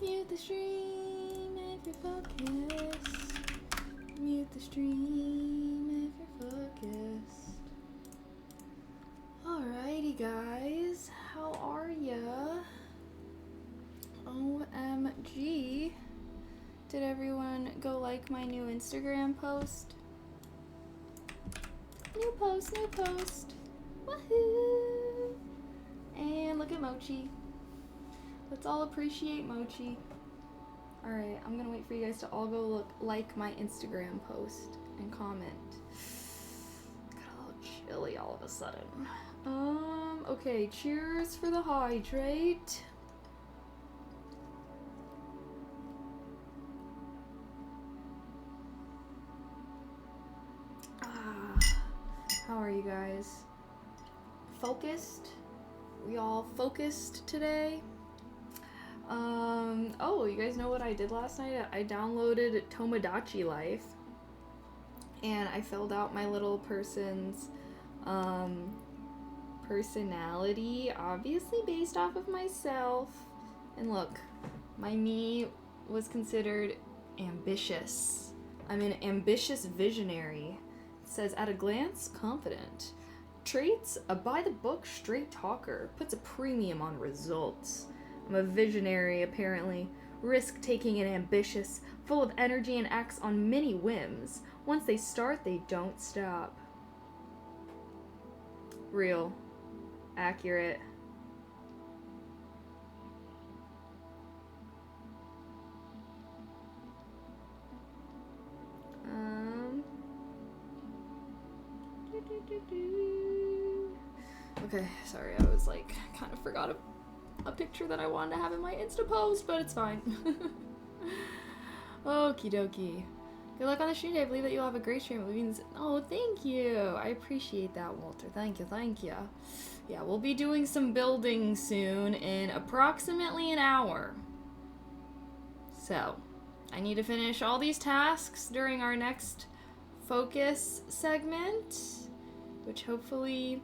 Mute the stream if you're focused. Mute the stream if you're focused. Alrighty guys, how are ya? OMG. Did everyone go like my new Instagram post? New post, new post. Woohoo! And look at Mochi. Let's all appreciate Mochi. Alright, I'm gonna wait for you guys to all go like my Instagram post and comment. Got a little chilly all of a sudden. Okay, cheers for the hydrate. How are you guys? Focused? We all focused today? Oh, you guys know what I did last night? I downloaded Tomodachi Life and I filled out my little person's personality, obviously based off of myself. And look, my me was considered ambitious. I'm an ambitious visionary. It says, at a glance, confident. Traits, a by-the-book straight talker. Puts a premium on results. I'm a visionary, apparently. Risk-taking and ambitious. Full of energy and acts on many whims. Once they start, they don't stop. Real. Accurate. Okay, sorry, I was like, kind of forgot a picture that I wanted to have in my Insta post, but it's fine. Okie dokie. Good luck on the stream day. I believe that you'll have a great stream. It means, oh, thank you. I appreciate that, Walter. Thank you, thank you. Yeah, we'll be doing some building soon in approximately an hour. So, I need to finish all these tasks during our next focus segment, which hopefully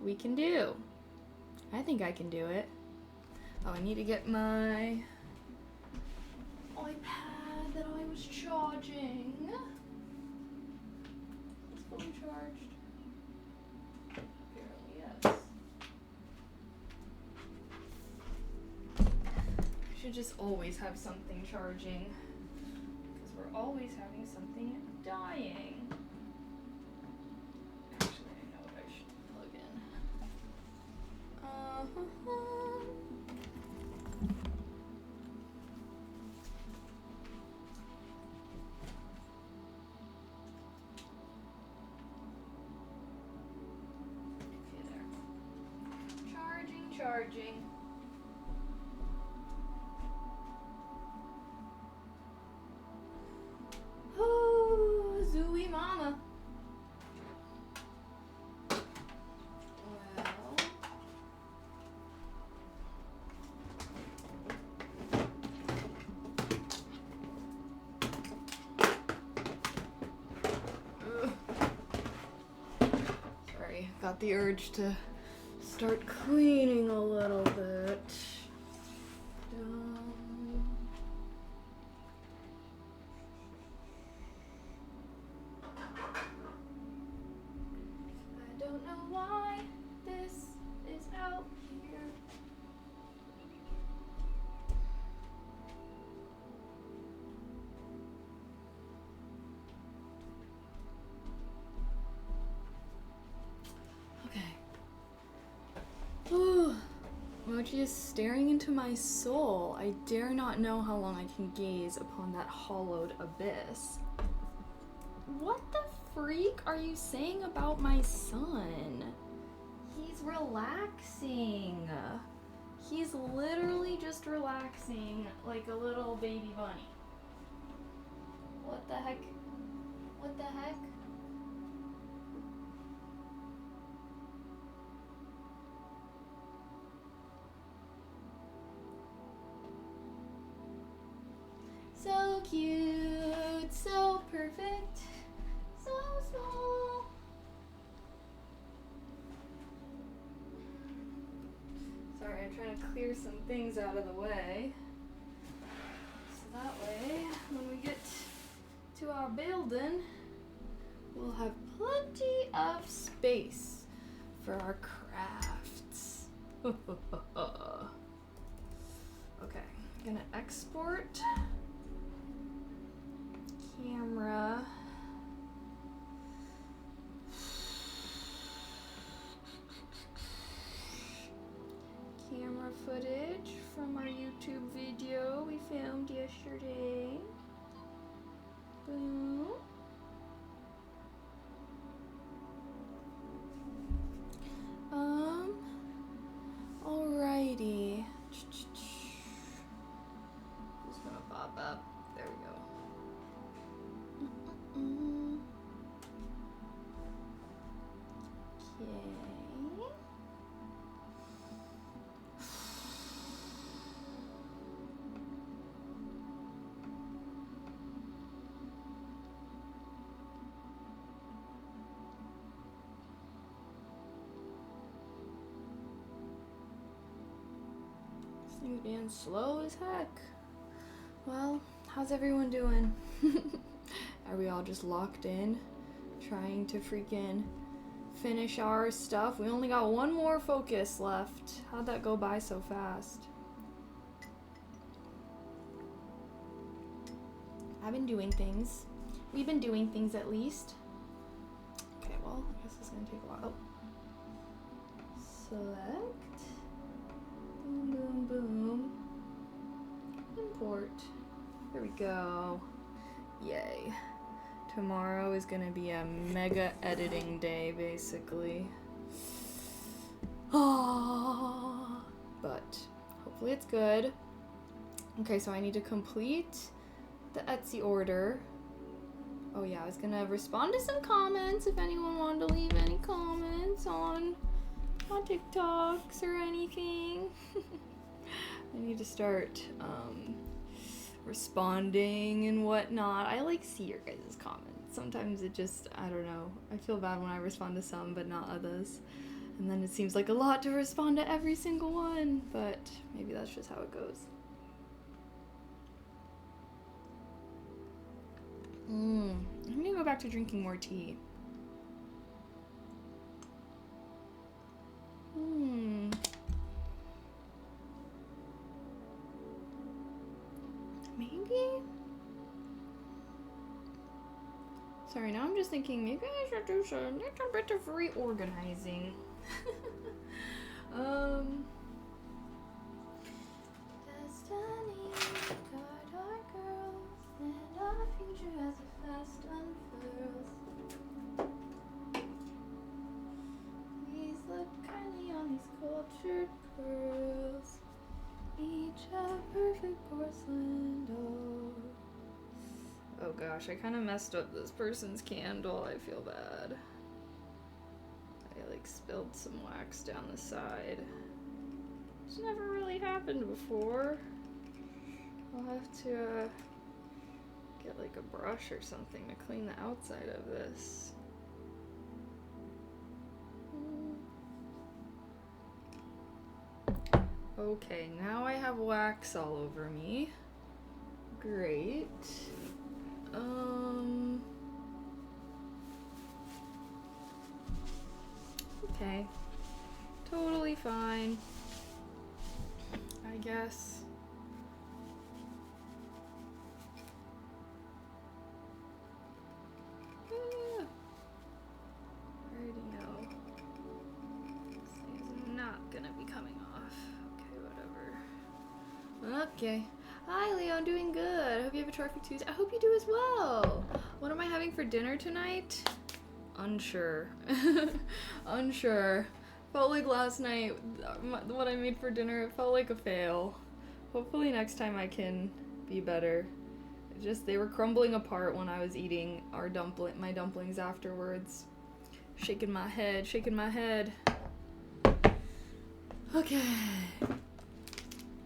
we can do. I think I can do it. Oh, I need to get my iPad that I was charging. It's fully charged. Apparently, yes. I should just always have something charging, because we're always having something dying. Actually, I know what I should plug in. Okay, there. Charging. Oh, Zooey Mama. Got the urge to start cleaning a little bit. I don't know why this is out here. Mochi is staring into my soul. I dare not know how long I can gaze upon that hollowed abyss. What the freak are you saying about my son? He's relaxing. He's literally just relaxing like a little baby bunny. What the heck? What the heck? So cute, so perfect, so small. Sorry, I'm trying to clear some things out of the way. That way, when we get to our building, we'll have plenty of space for our crafts. Okay, I'm gonna export camera. Camera footage from our YouTube video we filmed yesterday. Boom. Alrighty. Just gonna pop up. There we go. Okay. This thing's being slow as heck. Well, how's everyone doing? Are we all just locked in, trying to freaking finish our stuff? We only got one more focus left. How'd that go by so fast? I've been doing things. We've been doing things at least. Okay, well, I guess it's gonna take a while. Oh. Select. Boom, boom, boom. Import. There we go. Yay. Tomorrow is gonna be a mega editing day, basically. Ah, but hopefully it's good. Okay, so I need to complete the Etsy order. Oh yeah, I was gonna respond to some comments if anyone wanted to leave any comments on TikToks or anything. I need to start responding and whatnot. I like see your guys' comments. Sometimes it just, I don't know. I feel bad when I respond to some but not others. And then it seems like a lot to respond to every single one, but maybe that's just how it goes. I'm gonna go back to drinking more tea. Maybe? Sorry, now I'm just thinking maybe I should do a little bit of reorganizing. Destiny, guide our girls, and our future as it fast unfurls. Please look kindly on these cultured pearls, each a perfect porcelain doll. Oh gosh, I kind of messed up this person's candle. I feel bad. I like spilled some wax down the side. It's never really happened before. I'll have to get like a brush or something to clean the outside of this. Okay, now I have wax all over me. Great. Okay. Totally fine. I guess. I already know. This thing's not gonna be coming off. Okay, whatever. Okay. Hi, Leo. I'm doing good. I hope you have a terrific Tuesday. I hope you do as well. What am I having for dinner tonight? Unsure. Unsure. Felt like last night, what I made for dinner, it felt like a fail. Hopefully next time I can be better. They were crumbling apart when I was eating my dumplings afterwards. Shaking my head, shaking my head. Okay.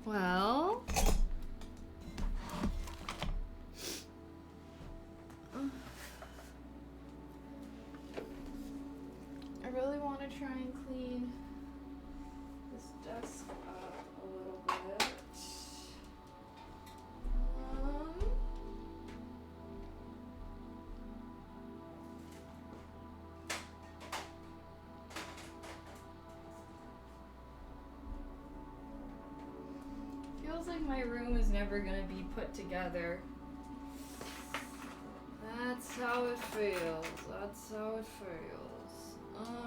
Well. I really want to try and clean this desk up a little bit. feels like my room is never gonna be put together. That's how it feels. That's how it feels. What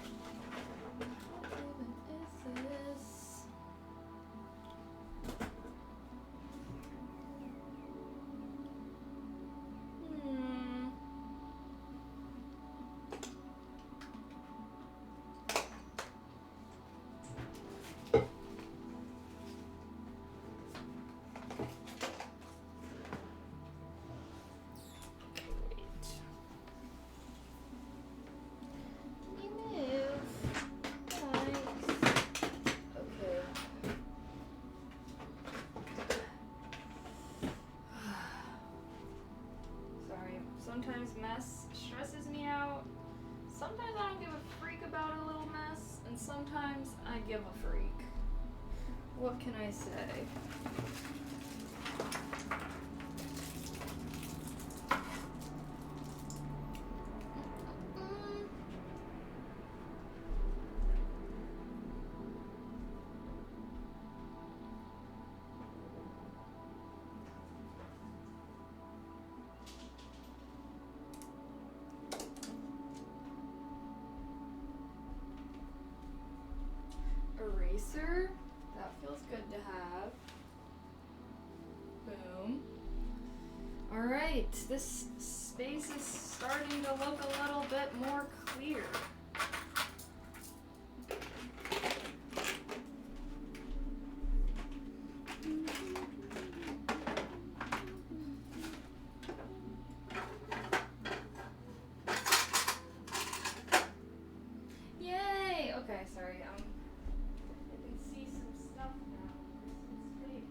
even is this? Sometimes mess stresses me out. Sometimes I don't give a freak about a little mess, and sometimes I give a freak. What can I say? Eraser, that feels good to have. Boom. Alright, this space is starting to look a little bit more clear. Yay! Okay, sorry, I can see some stuff now. There's some space.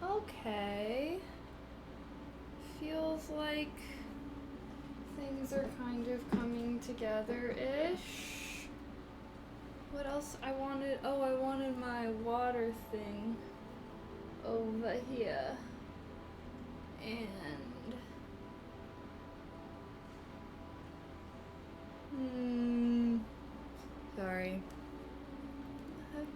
Okay. Feels like things are kind of coming together-ish. What else I wanted? Oh, I wanted my water thing over here. And sorry. Heck.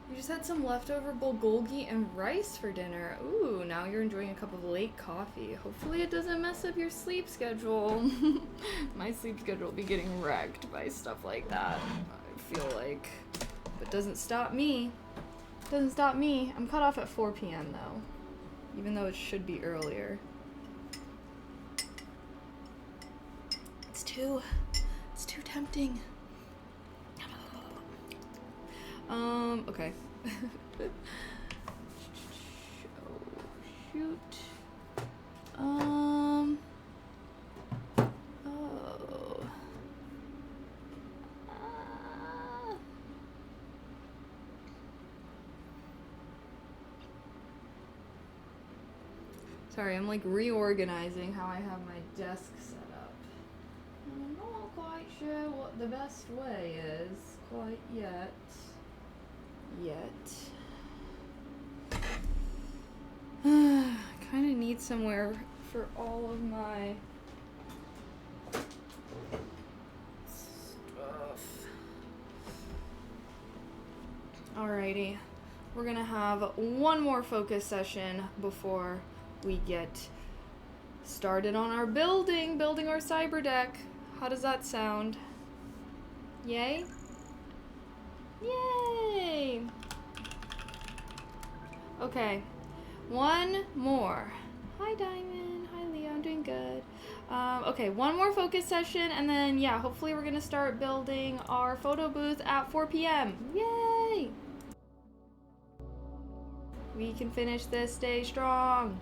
You just had some leftover bulgogi and rice for dinner. Ooh, now you're enjoying a cup of late coffee. Hopefully it doesn't mess up your sleep schedule. My sleep schedule will be getting wrecked by stuff like that, I feel like. But doesn't stop me. Doesn't stop me. I'm cut off at 4 p.m. though, even though it should be earlier. It's too tempting. Okay. Oh, shoot. Oh. Sorry, I'm like reorganizing how I have my desk set up. I'm not quite sure what the best way is quite yet. Kind of need somewhere for all of my stuff. Alrighty, we're gonna have one more focus session before we get started on our building our cyberdeck. How does that sound? Yay? Yay! Okay, one more. Hi, Diamond. Hi, Leo. I'm doing good. Okay, one more focus session, and then, yeah, hopefully we're going to start building our photo booth at 4 p.m. Yay! We can finish this day strong.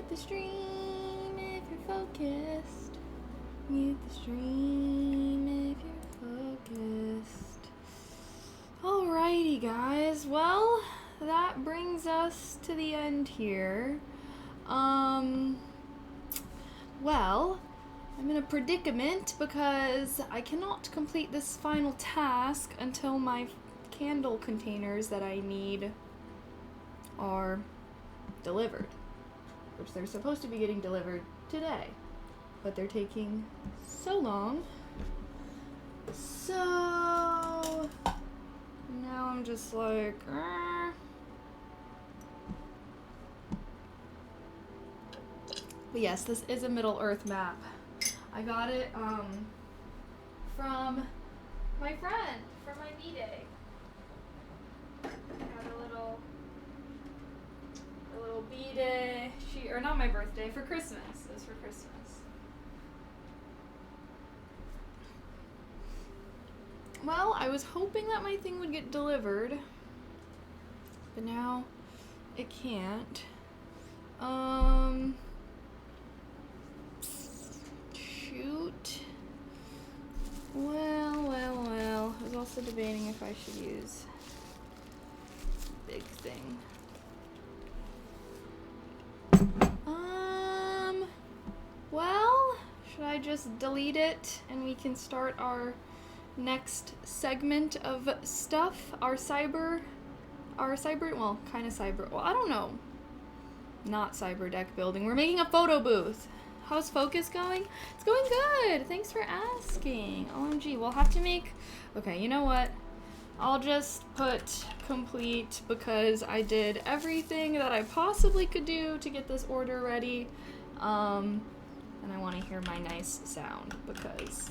Mute the stream if you're focused. Mute the stream if you're focused. Alrighty, guys. Well, that brings us to the end here. Well, I'm in a predicament because I cannot complete this final task until my candle containers that I need are delivered, which they're supposed to be getting delivered today, but they're taking so long. So now I'm just like, But yes, this is a Middle Earth map. I got it from my friend for my B-Day. Got a little B-Day, or not my birthday, for Christmas. It was for Christmas. Well, I was hoping that my thing would get delivered, but now it can't. Shoot. Well. I was also debating if I should use big thing. Well, should I just delete it and we can start our next segment of stuff? Our cyber, well, kind of cyber, well, I don't know. Not cyberdeck building. We're making a photo booth. How's focus going? It's going good. Thanks for asking. OMG, we'll have to make, okay, you know what? I'll just put complete because I did everything that I possibly could do to get this order ready. And I want to hear my nice sound because,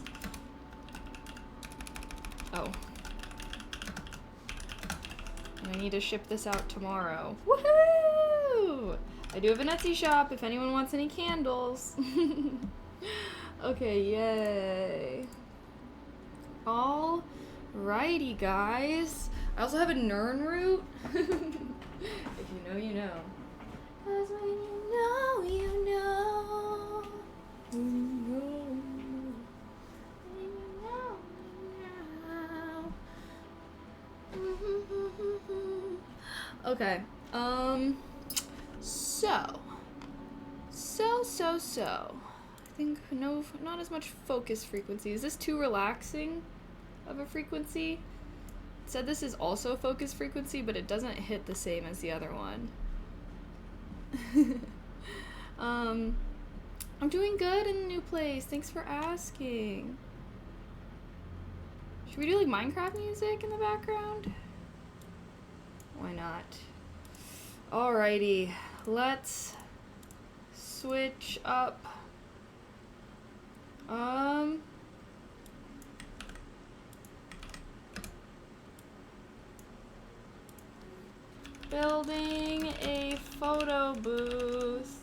oh. And I need to ship this out tomorrow. Woohoo! I do have an Etsy shop if anyone wants any candles. Okay, yay. Alrighty, guys. I also have a Nern root. If you know, you know. 'Cause when you know, you know. You know. When you know, you know. Okay. So. I think no, not as much focus frequency. Is this too relaxing of a frequency? It said this is also focus frequency, but it doesn't hit the same as the other one. I'm doing good in the new place. Thanks for asking. Should we do like Minecraft music in the background? Why not? Alrighty, let's switch up. Building a photo booth.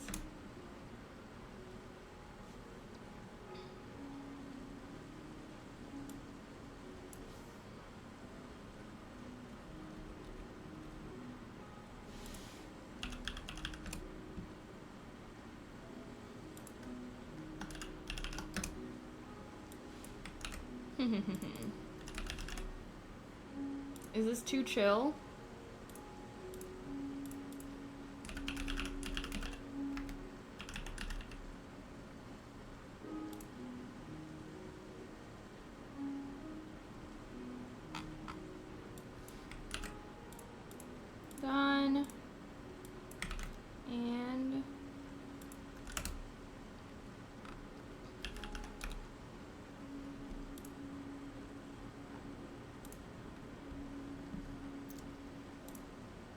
Is this too chill? Done. And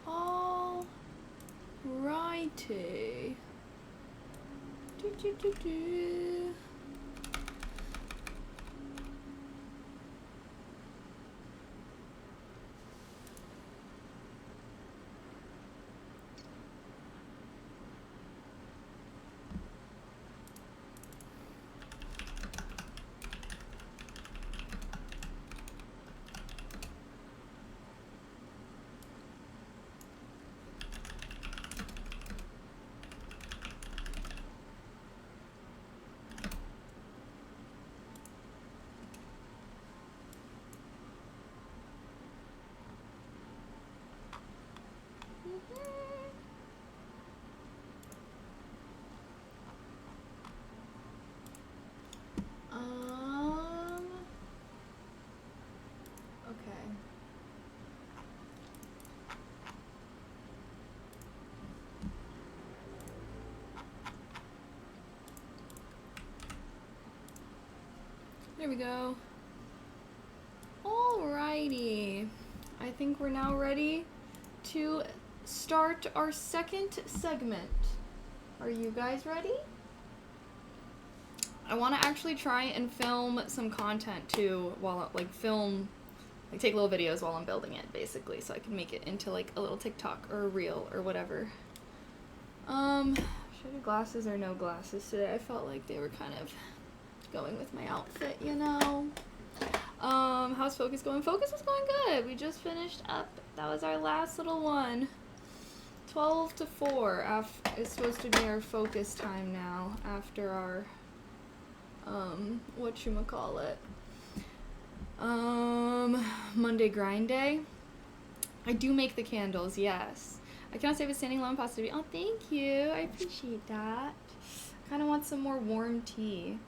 all righty. Do. There we go. Alrighty. I think we're now ready to start our second segment. Are you guys ready? I want to actually try and film some content too while take little videos while I'm building it, basically, so I can make it into like a little TikTok or a reel or whatever. Should I do glasses or no glasses today? I felt like they were kind of going with my outfit, you know. How's focus going? Focus is going good. We just finished up. That was our last little one. 12 to 4 is supposed to be our focus time now after our whatchamacallit, Monday grind day. I do make the candles, yes. I cannot say with standing alone positivity. Oh, thank you. I appreciate that. I kind of want some more warm tea.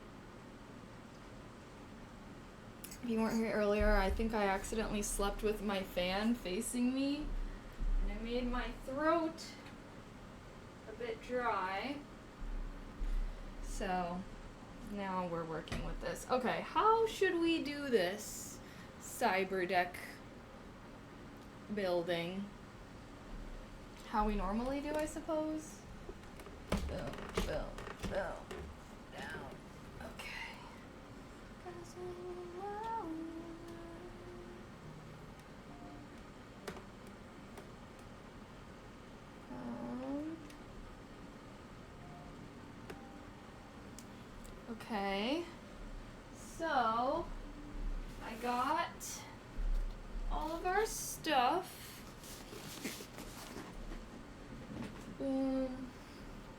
If you weren't here earlier, I think I accidentally slept with my fan facing me, and I made my throat a bit dry. So now we're working with this. Okay, how should we do this cyberdeck building? How we normally do, I suppose. Boom, boom, boom, down. Okay. Okay, so I got all of our stuff. Boom.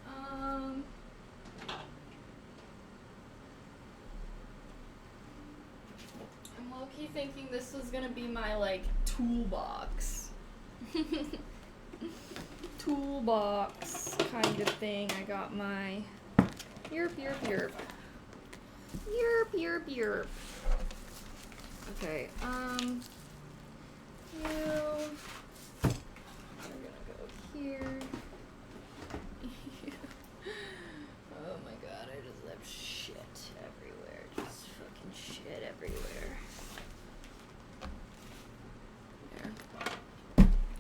I'm low-key thinking this was gonna be my like toolbox. Toolbox kind of thing. I got my yerp. Okay, you are gonna go here. Oh my god, I just have shit everywhere. Just fucking shit everywhere.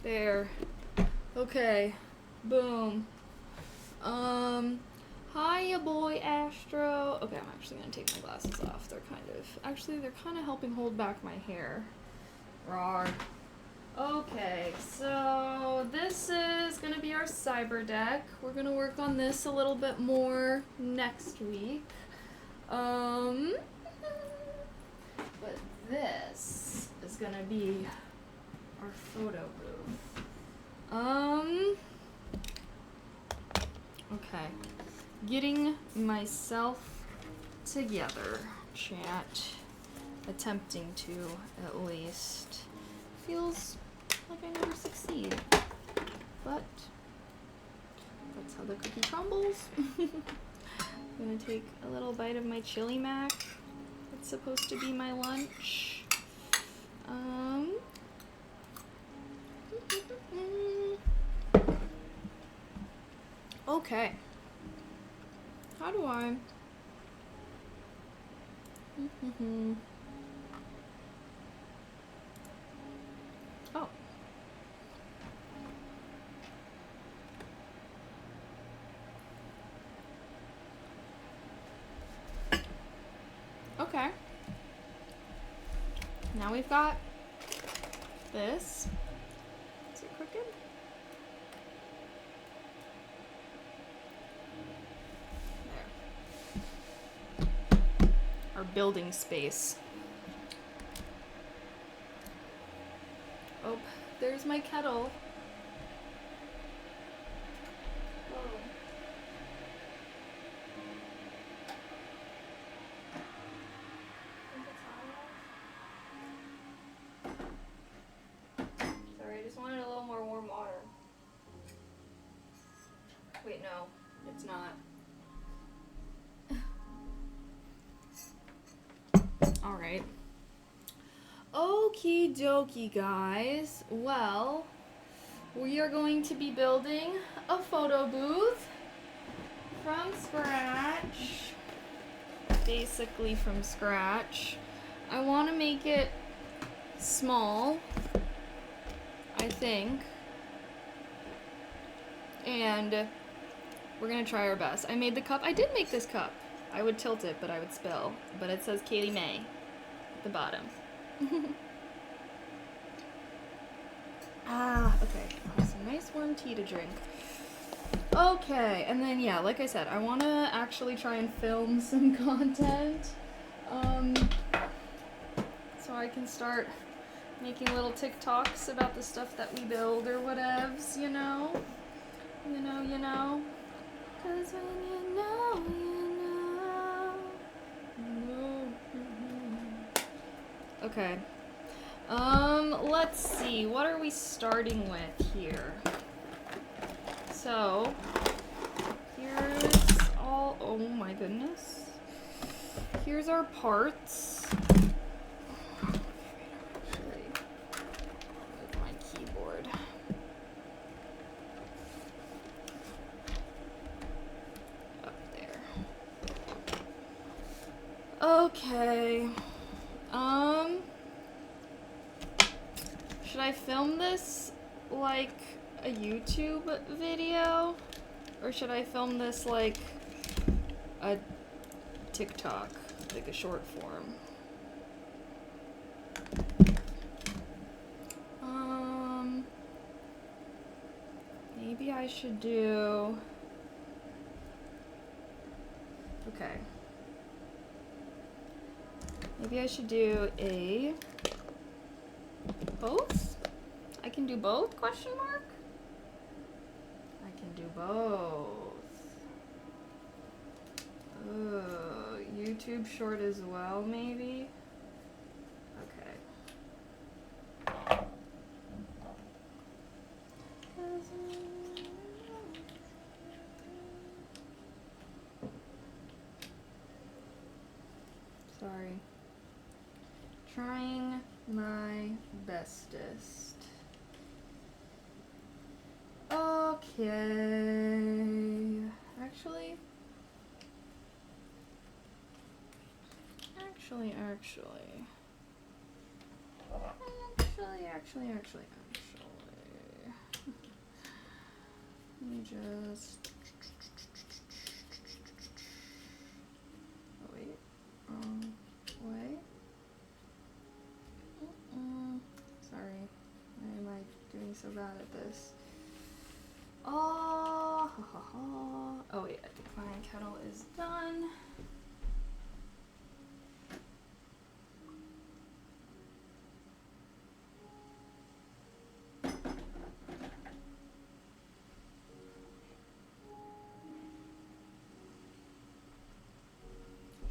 There. Okay. Boom. Hiya, boy, Astro. Okay, I'm actually gonna take my glasses off. They're kind of helping hold back my hair. Rawr. Okay, so this is gonna be our cyberdeck. We're gonna work on this a little bit more next week. But this is gonna be our photo booth. Okay. Getting myself together, chat. Attempting to, at least. Feels like I never succeed. But that's how the cookie crumbles. I'm gonna take a little bite of my chili mac. It's supposed to be my lunch. Okay. How do I? Oh. Okay. Now we've got this. Is it crooked? Our building space. Oh, there's my kettle. Whoa. Sorry, I just wanted a little more warm water. Wait, no, it's not. Alright. Okie dokie, guys. Well, we are going to be building a photo booth from scratch. basically from scratch. I want to make it small, I think. And we're gonna try our best. I made the cup. I did make this cup. I would tilt it, but I would spill. But it says Katie May at the bottom. Okay. Some nice warm tea to drink. Okay, and then yeah, like I said, I want to actually try and film some content. So I can start making little TikToks about the stuff that we build or whatevs, you know? You know. 'Cause when you know, you know. Okay. Let's see. What are we starting with here? So, here's all, oh my goodness. Here's our parts. Actually, move my keyboard. Up there. Okay. Should I film this like a YouTube video? Or should I film this like a TikTok, like a short form? Maybe I should do... Okay. Maybe I should do a... Both? I can do both, question mark? I can do both. YouTube short as well, maybe? Okay. Sorry. Trying my bestest. Okay. Actually. Let me just... Oh wait, wrong way. Sorry, why am I doing so bad at this? Oh, oh wait, my kettle is done.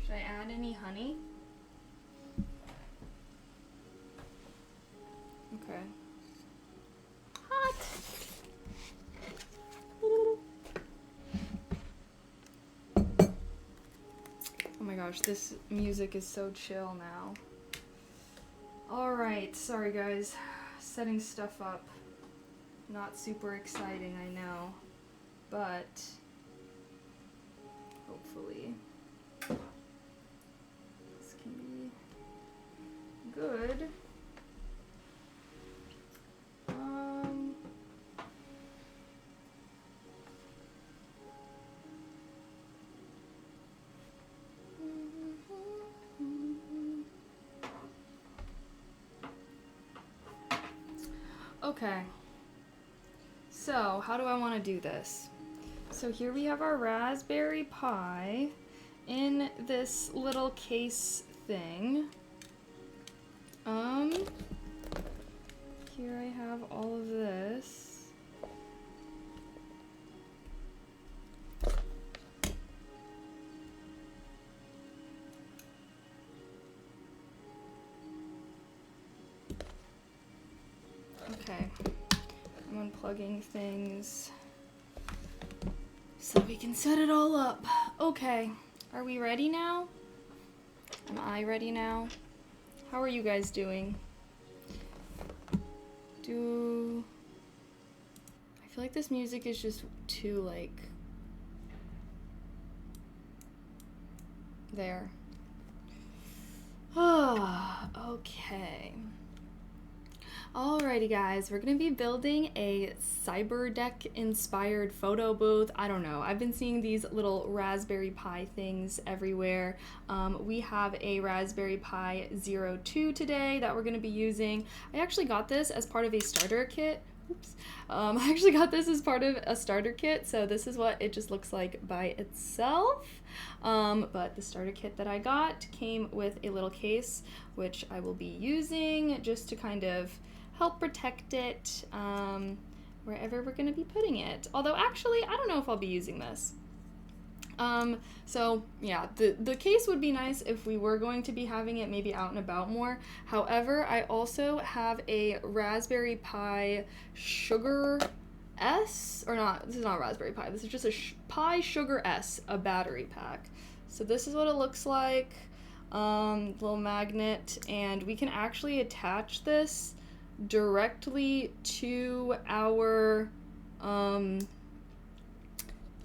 Should I add any honey? Okay. Hot! Oh my gosh, this music is so chill now. Alright, sorry guys. Setting stuff up. Not super exciting, I know. But hopefully this can be good. Okay, so how do I want to do this? So here we have our raspberry pie in this little case thing. Here I have all of this. Okay, I'm unplugging things so we can set it all up. Okay, are we ready now? Am I ready now? How are you guys doing? I feel like this music is just too, like... There. Okay. Alrighty guys, we're gonna be building a cyberdeck inspired photo booth. I don't know, I've been seeing these little Raspberry Pi things everywhere. We have a Raspberry Pi 02 today that we're gonna be using. I actually got this as part of a starter kit. Oops. I actually got this as part of a starter kit, so this is what it just looks like by itself. But the starter kit that I got came with a little case, which I will be using just to kind of help protect it wherever we're going to be putting it. Although actually, I don't know if I'll be using this. So yeah, the case would be nice if we were going to be having it maybe out and about more. However, I also have a Raspberry Pi Sugar S, or not, this is not Raspberry Pi, this is just a Pi Sugar S, a battery pack. So this is what it looks like, little magnet, and we can actually attach this directly to our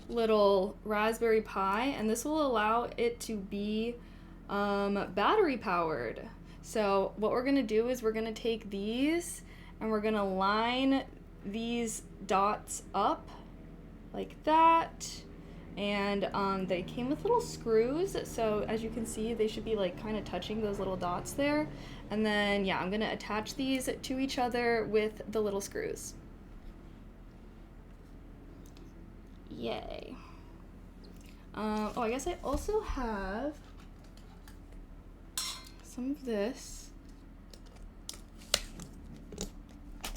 little Raspberry Pi, and this will allow it to be battery powered. So what we're gonna do is we're gonna take these and we're gonna line these dots up like that, and they came with little screws, so as you can see they should be like kind of touching those little dots there. And then yeah, I'm gonna attach these to each other with the little screws. Yay. Oh, I guess I also have some of this.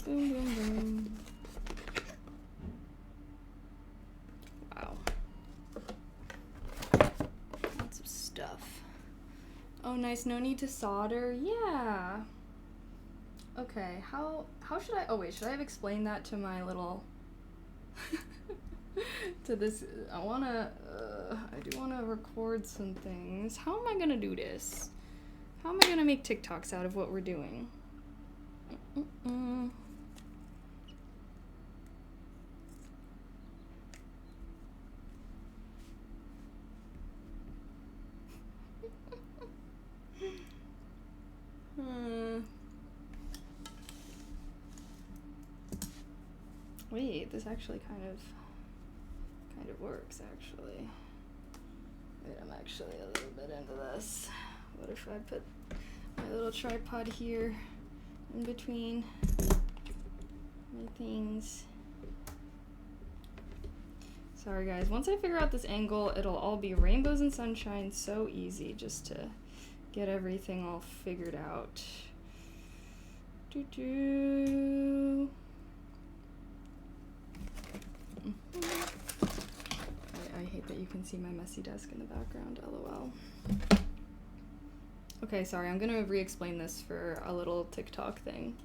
Boom, boom, boom. Wow. Lots of stuff. Oh, nice. No need to solder. Yeah. Okay. How should I? Oh wait, should I have explained that to my little? To this? I do wanna record some things. How am I gonna do this? How am I gonna make TikToks out of what we're doing? Wait, this actually kind of works, actually. Wait, I'm actually a little bit into this. What if I put my little tripod here in between my things? Sorry guys, once I figure out this angle, it'll all be rainbows and sunshine. So easy just to get everything all figured out. Doo-doo. I hate that you can see my messy desk in the background, lol. Okay, sorry, I'm gonna re-explain this for a little TikTok thing.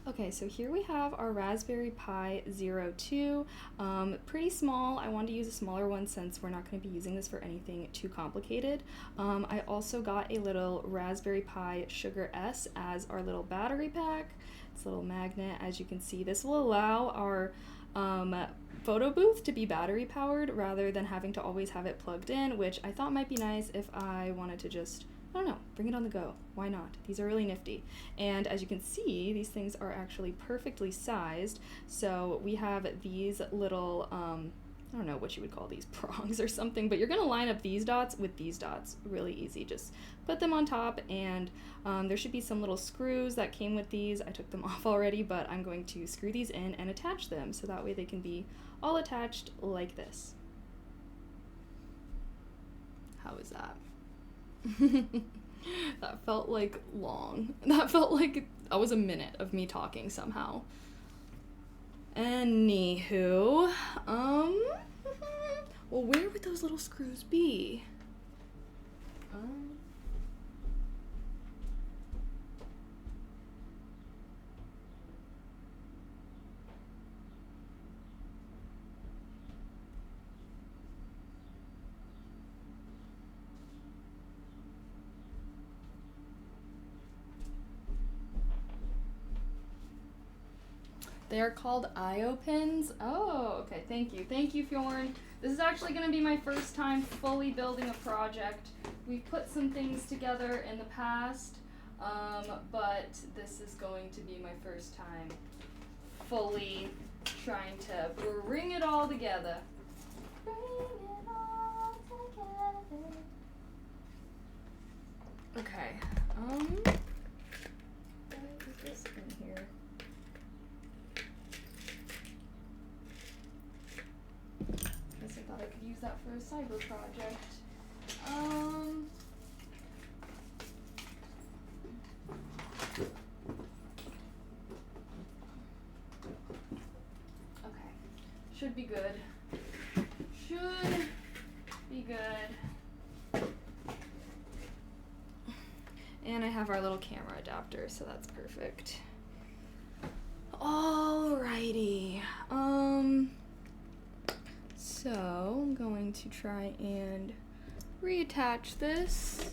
Okay, so here we have our Raspberry Pi 02. Pretty small. I wanted to use a smaller one since we're not going to be using this for anything too complicated. I also got a little Raspberry Pi Sugar S as our little battery pack. It's a little magnet, as you can see. This will allow our photo booth to be battery powered rather than having to always have it plugged in, which I thought might be nice if I wanted to just, I don't know, bring it on the go. Why not? These are really nifty. And as you can see, these things are actually perfectly sized. So we have these little, I don't know what you would call these, prongs or something, but you're gonna line up these dots with these dots. Really easy. Just put them on top, and there should be some little screws that came with these. I took them off already, but I'm going to screw these in and attach them so that way they can be all attached like this. How is that? That felt like long. That felt like that was a minute of me talking somehow. Anywho, well, where would those little screws be? They are called IO pins. Oh, okay, thank you. Thank you, Fjorn. This is actually gonna be my first time fully building a project we've put some things together in the past, but this is going to be my first time fully trying to bring it all together. Bring it all together. Okay, what is this in here? Guess I thought I could use that for a cyber project. Okay, should be good. Should be good. And I have our little camera adapter, so that's perfect. Alrighty. So I'm going to try and reattach this.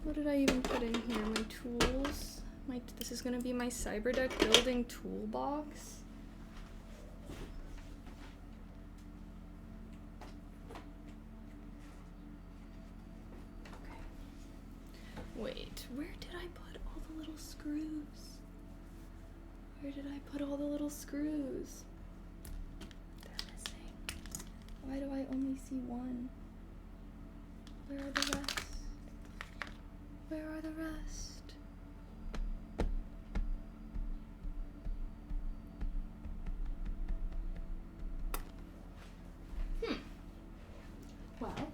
What did I even put in here? My tools. This is gonna be my cyberdeck building toolbox. Okay. Wait, where did I put all the little screws? Where did I put all the little screws? They're missing. Why do I only see one? Where are the rest? Where are the rest? Well.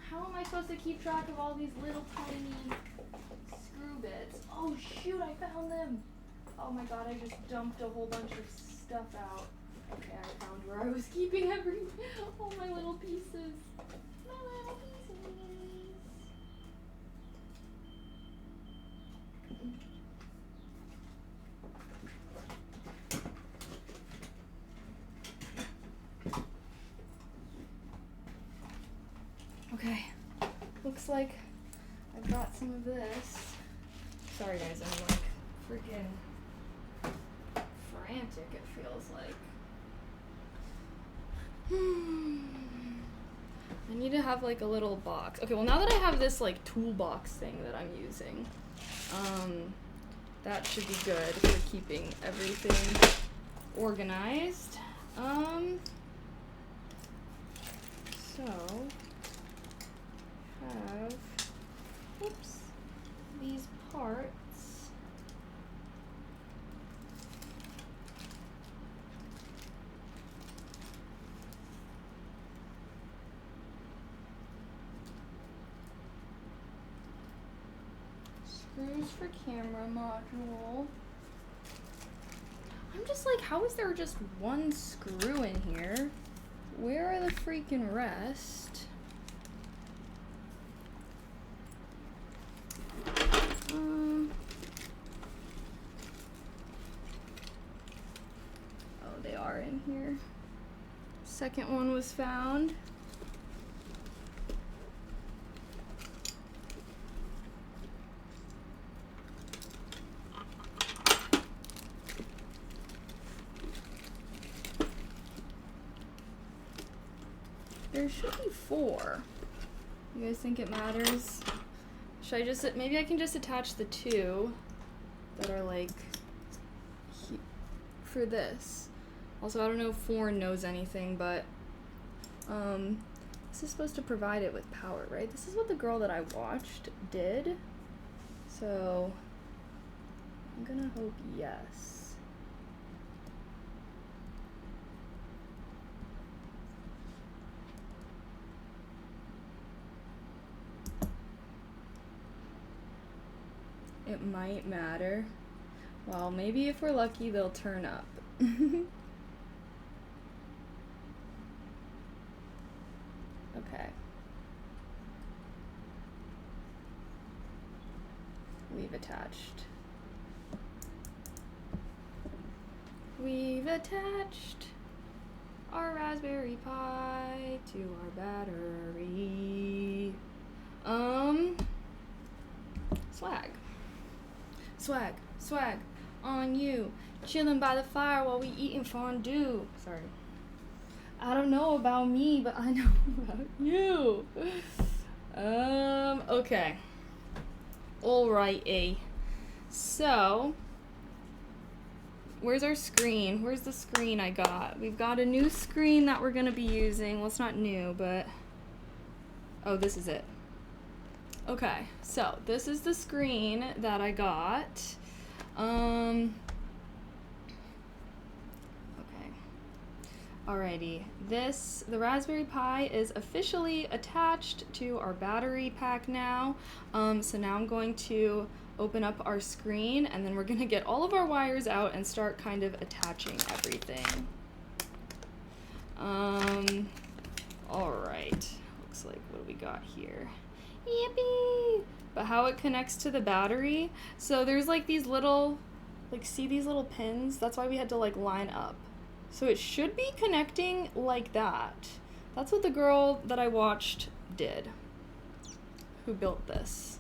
How am I supposed to keep track of all these little tiny screw bits? Oh shoot, I found them! Oh my god, I just dumped a whole bunch of stuff out. Okay, I found where I was keeping all my little pieces. My little pieces. Okay, looks like I've got some of this. Sorry guys, I'm like freaking frantic, it feels like. I need to have like a little box. Okay, well now that I have this like toolbox thing that I'm using, that should be good for keeping everything organized. So have, oops, these parts. Screws for camera module. I'm just like, how is there just one screw in here? Where are the freaking rest? Oh, they are in here. Second one was found. There should be 4. You guys think it matters? Should I just, maybe I can just attach the 2 that are like, for this. Also, I don't know if Foreign knows anything, but, this is supposed to provide it with power, right? This is what the girl that I watched did. So, I'm gonna hope yes. It might matter. Well, maybe if we're lucky, they'll turn up. Okay. We've attached. We've attached our Raspberry Pi to our battery. Swag. Swag, swag, on you. Chilling by the fire while we eating fondue. Sorry. I don't know about me, but I know about you. Okay. Alrighty. So, where's our screen? Where's the screen I got? We've got a new screen that we're gonna be using. Well, it's not new, but... Oh, this is it. Okay, so this is the screen that I got. Okay. Alrighty. The Raspberry Pi is officially attached to our battery pack now. So now I'm going to open up our screen, and then we're gonna get all of our wires out and start kind of attaching everything. Alright. Looks like, what do we got here? Yippee! But how it connects to the battery, so there's like these little, like, see these little pins? That's why we had to like line up. So it should be connecting like that. That's what the girl that I watched did, who built this.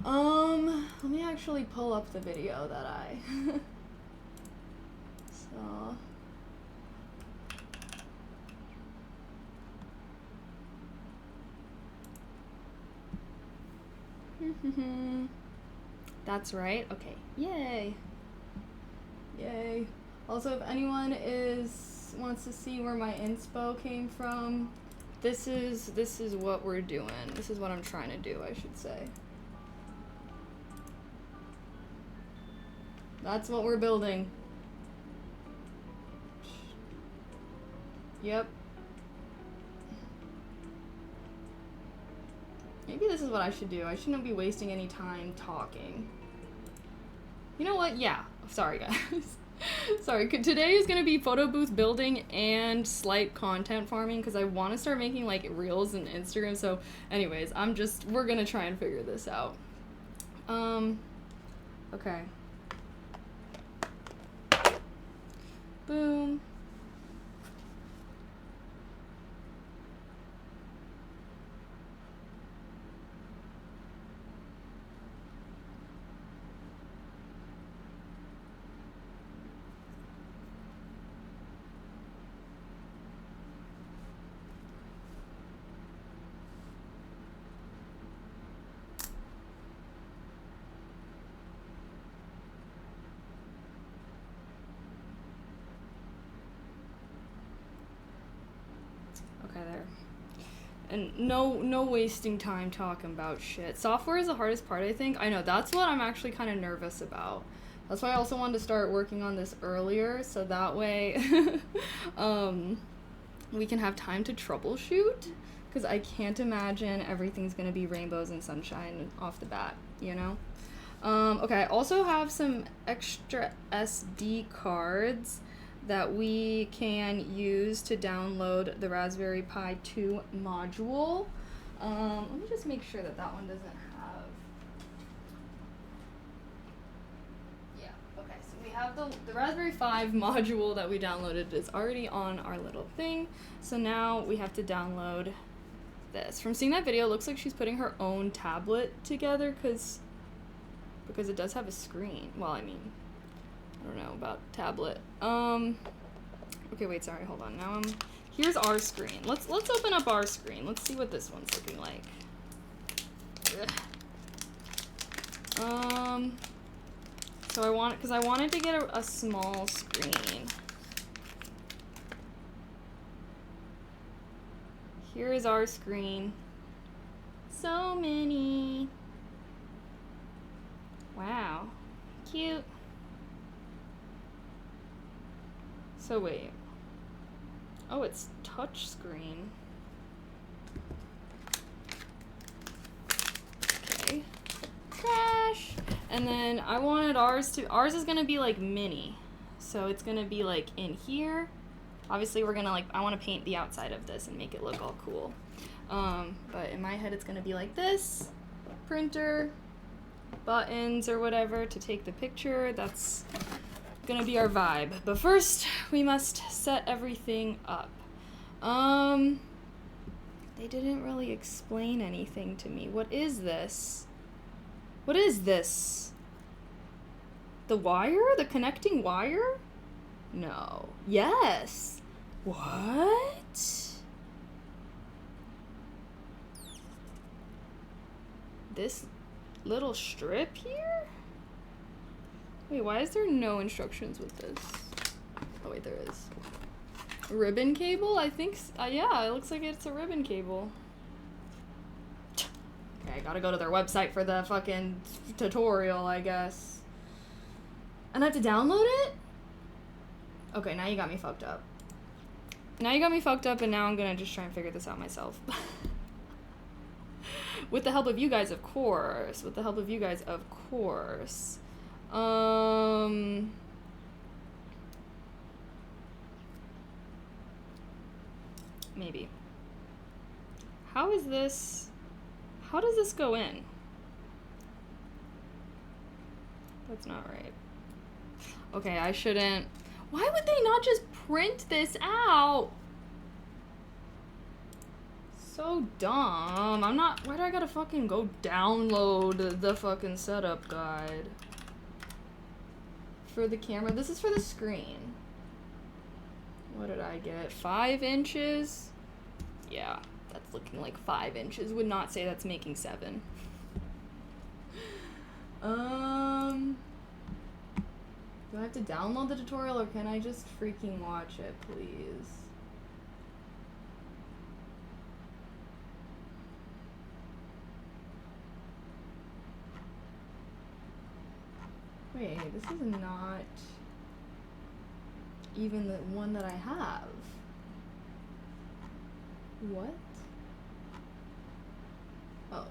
Let me actually pull up the video that I saw. That's right. Okay. Yay. Yay. Also, if anyone wants to see where my inspo came from, this is what we're doing. This is what I'm trying to do, I should say. That's what we're building. Yep. Maybe this is what I should do. I shouldn't be wasting any time talking. You know what? Yeah. Sorry, guys. Sorry. Today is going to be photo booth building and slight content farming because I want to start making like reels and Instagram. So anyways, we're going to try and figure this out. Okay. Boom. Okay, there. And no wasting time talking about shit. Software is the hardest part, I think. I know, that's what I'm actually kind of nervous about. That's why I also wanted to start working on this earlier, so that way we can have time to troubleshoot, because I can't imagine everything's going to be rainbows and sunshine off the bat, you know? Okay, I also have some extra SD cards that we can use to download the Raspberry Pi 2 module. Let me just make sure that one doesn't have... Yeah, okay, so we have the Raspberry 5 module that we downloaded is already on our little thing. So now we have to download this. From seeing that video, it looks like she's putting her own tablet together because it does have a screen. Well, I mean, I don't know about tablet. Okay, wait, sorry, hold on. Now here's our screen. Let's open up our screen. Let's see what this one's looking like. Ugh. So I wanted to get a small screen. Here is our screen. So many. Wow. Cute. So wait. Oh, it's touch screen. Okay. Trash. And then I wanted ours is gonna be like mini. So it's gonna be like in here. Obviously we're gonna I wanna paint the outside of this and make it look all cool. But in my head it's gonna be like this. Printer, buttons or whatever to take the picture. That's gonna be our vibe. But first we must set everything up. They didn't really explain anything to me. What is this? What is this? The wire? The connecting wire? No. Yes. What? This little strip here? Wait, why is there no instructions with this? Oh wait, there is. Ribbon cable? I think, yeah, it looks like it's a ribbon cable. Okay, I gotta go to their website for the fucking tutorial, I guess. And I have to download it? Okay, now you got me fucked up. Now you got me fucked up, and now I'm gonna just try and figure this out myself. With the help of you guys, of course. With the help of you guys, of course. Maybe. How is this? How does this go in? That's not right. Okay, I shouldn't. Why would they not just print this out? So dumb. I'm not. Why do I gotta fucking go download the fucking setup guide? For the camera. This is for the screen. What did I get? 5 inches? Yeah, that's looking like 5 inches. Would not say that's making 7. Do I have to download the tutorial, or can I just freaking watch it, please? Wait, this is not even the one that I have. What? Oh.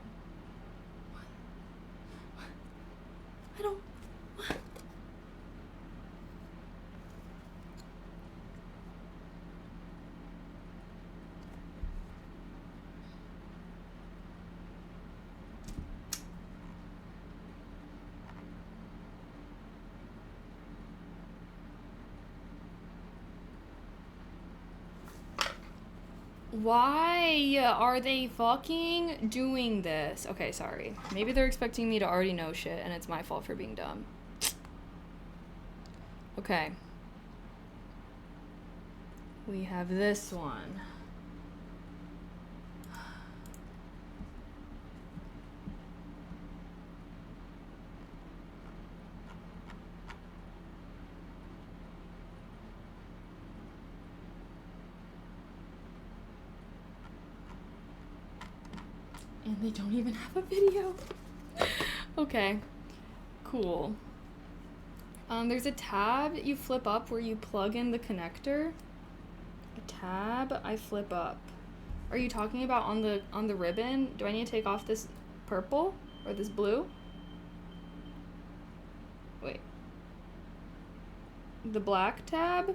What? I don't. What? Why are they fucking doing this? Okay, sorry. Maybe they're expecting me to already know shit, and it's my fault for being dumb. Okay. We have this one. And they don't even have a video. Okay, cool. There's a tab you flip up where you plug in the connector. A tab I flip up. Are you talking about on the ribbon? Do I need to take off this purple or this blue? Wait. The black tab?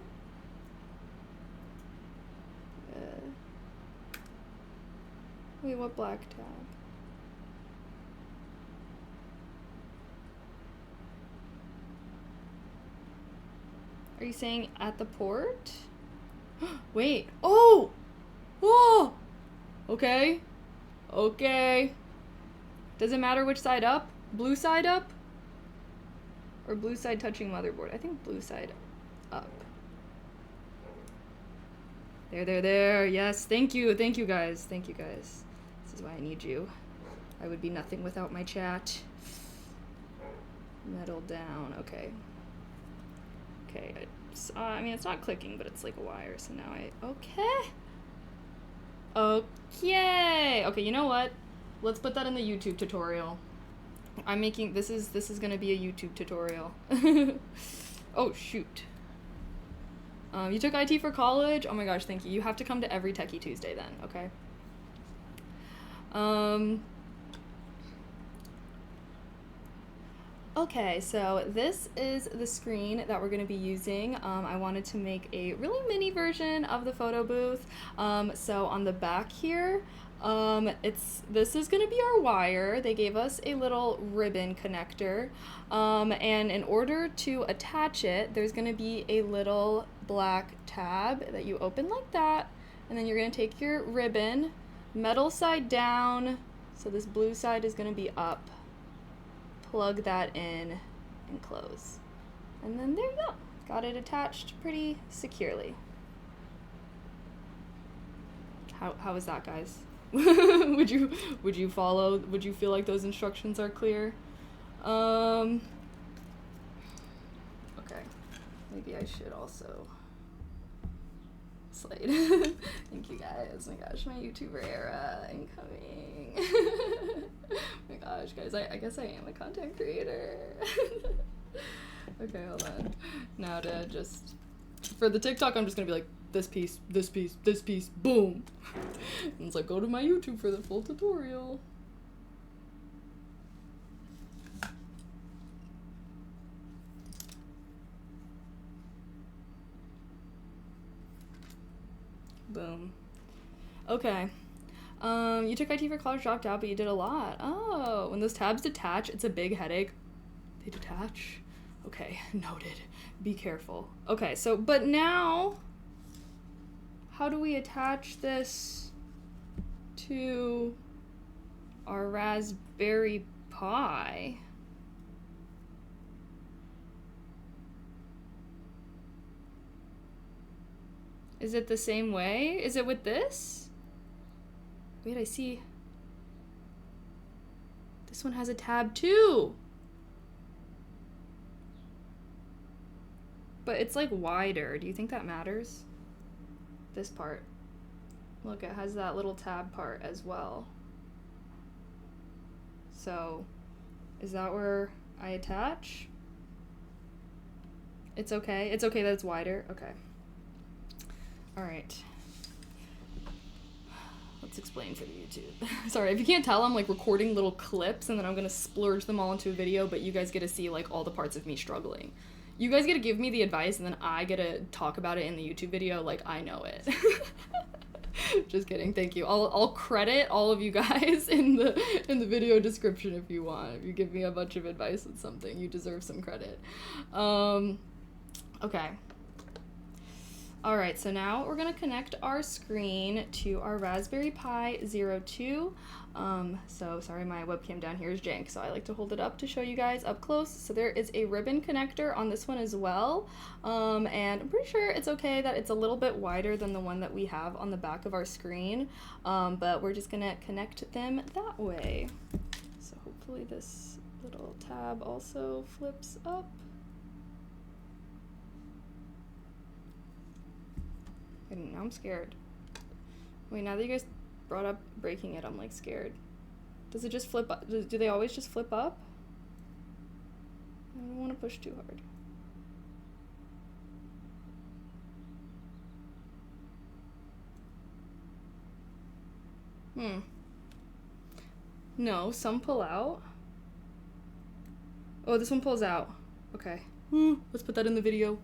Wait, what black tab? Are you saying at the port? Wait. Oh! Oh! Okay. Okay. Does it matter which side up? Blue side up? Or blue side touching motherboard? I think blue side up. There. Yes, thank you guys. Thank you guys. This is why I need you. I would be nothing without my chat. Metal down. Okay. Okay. I mean, it's not clicking, but it's like a wire. So now Okay, you know what? Let's put that in the YouTube tutorial. I'm making this is gonna be a YouTube tutorial. Oh shoot. You took IT for college? Oh my gosh, thank you. You have to come to every Techie Tuesday then, okay? Okay, so this is the screen that we're going to be using. I wanted to make a really mini version of the photo booth. So on the back here, this is going to be our wire. They gave us a little ribbon connector. And in order to attach it, there's going to be a little black tab that you open like that. And then you're going to take your ribbon, metal side down. So this blue side is going to be up. Plug that in and close. And then there you go. Got it attached pretty securely. How is that, guys? would you follow? Would you feel like those instructions are clear? Okay. Maybe I should also slide. Thank you guys. Oh my gosh, my YouTuber era incoming. Oh my gosh, guys, I guess I am a content creator. Okay, hold on. Now to just, for the TikTok, I'm just gonna be like, this piece, this piece, this piece, boom. And it's like, go to my YouTube for the full tutorial. Boom. Okay. You took IT for college, dropped out, but you did a lot. Oh, when those tabs detach, it's a big headache. They detach? Okay, noted. Be careful. Okay, so, but now, how do we attach this to our Raspberry Pi? Is it the same way? Is it with this? Wait, I see. This one has a tab too. But it's like wider. Do you think that matters? This part. Look, it has that little tab part as well. So, is that where I attach? It's okay. It's okay that it's wider. Okay. All right. Let's explain for the YouTube. Sorry, if you can't tell, I'm like recording little clips and then I'm gonna splurge them all into a video, but you guys get to see like all the parts of me struggling. You guys get to give me the advice and then I get to talk about it in the YouTube video like I know it. Just kidding. Thank you. I'll credit all of you guys in the video description if you want. If you give me a bunch of advice on something, you deserve some credit. Okay. All right, so now we're gonna connect our screen to our Raspberry Pi 02. So sorry, my webcam down here is jank, so I like to hold it up to show you guys up close. So there is a ribbon connector on this one as well. And I'm pretty sure it's okay that it's a little bit wider than the one that we have on the back of our screen. But we're just gonna connect them that way. So hopefully this little tab also flips up. And now I'm scared. Wait, now that you guys brought up breaking it, I'm like scared. Does it just flip up? Do they always just flip up? I don't want to push too hard. No, some pull out. Oh, this one pulls out. Okay. Let's put that in the video.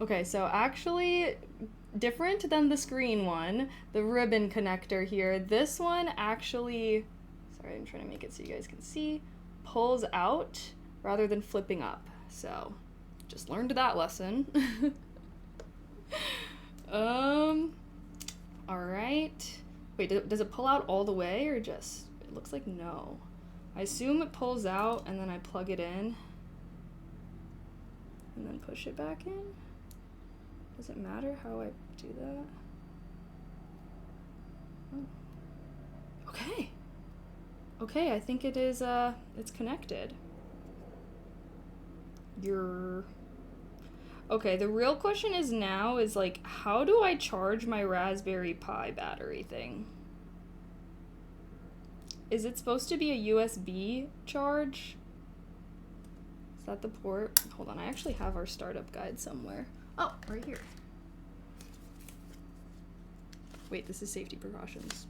Okay, so actually, different than the screen one, the ribbon connector here, this one actually, sorry, I'm trying to make it so you guys can see, pulls out rather than flipping up. So, just learned that lesson. All right. Wait, does it pull out all the way or just, it looks like no. I assume it pulls out and then I plug it in and then push it back in. Does it matter how I do that? Oh. Okay. Okay, I think it is, it's connected. Okay, the real question is now is like, how do I charge my Raspberry Pi battery thing? Is it supposed to be a USB charge? Is that the port? Hold on, I actually have our startup guide somewhere. Oh, right here. Wait, this is safety precautions.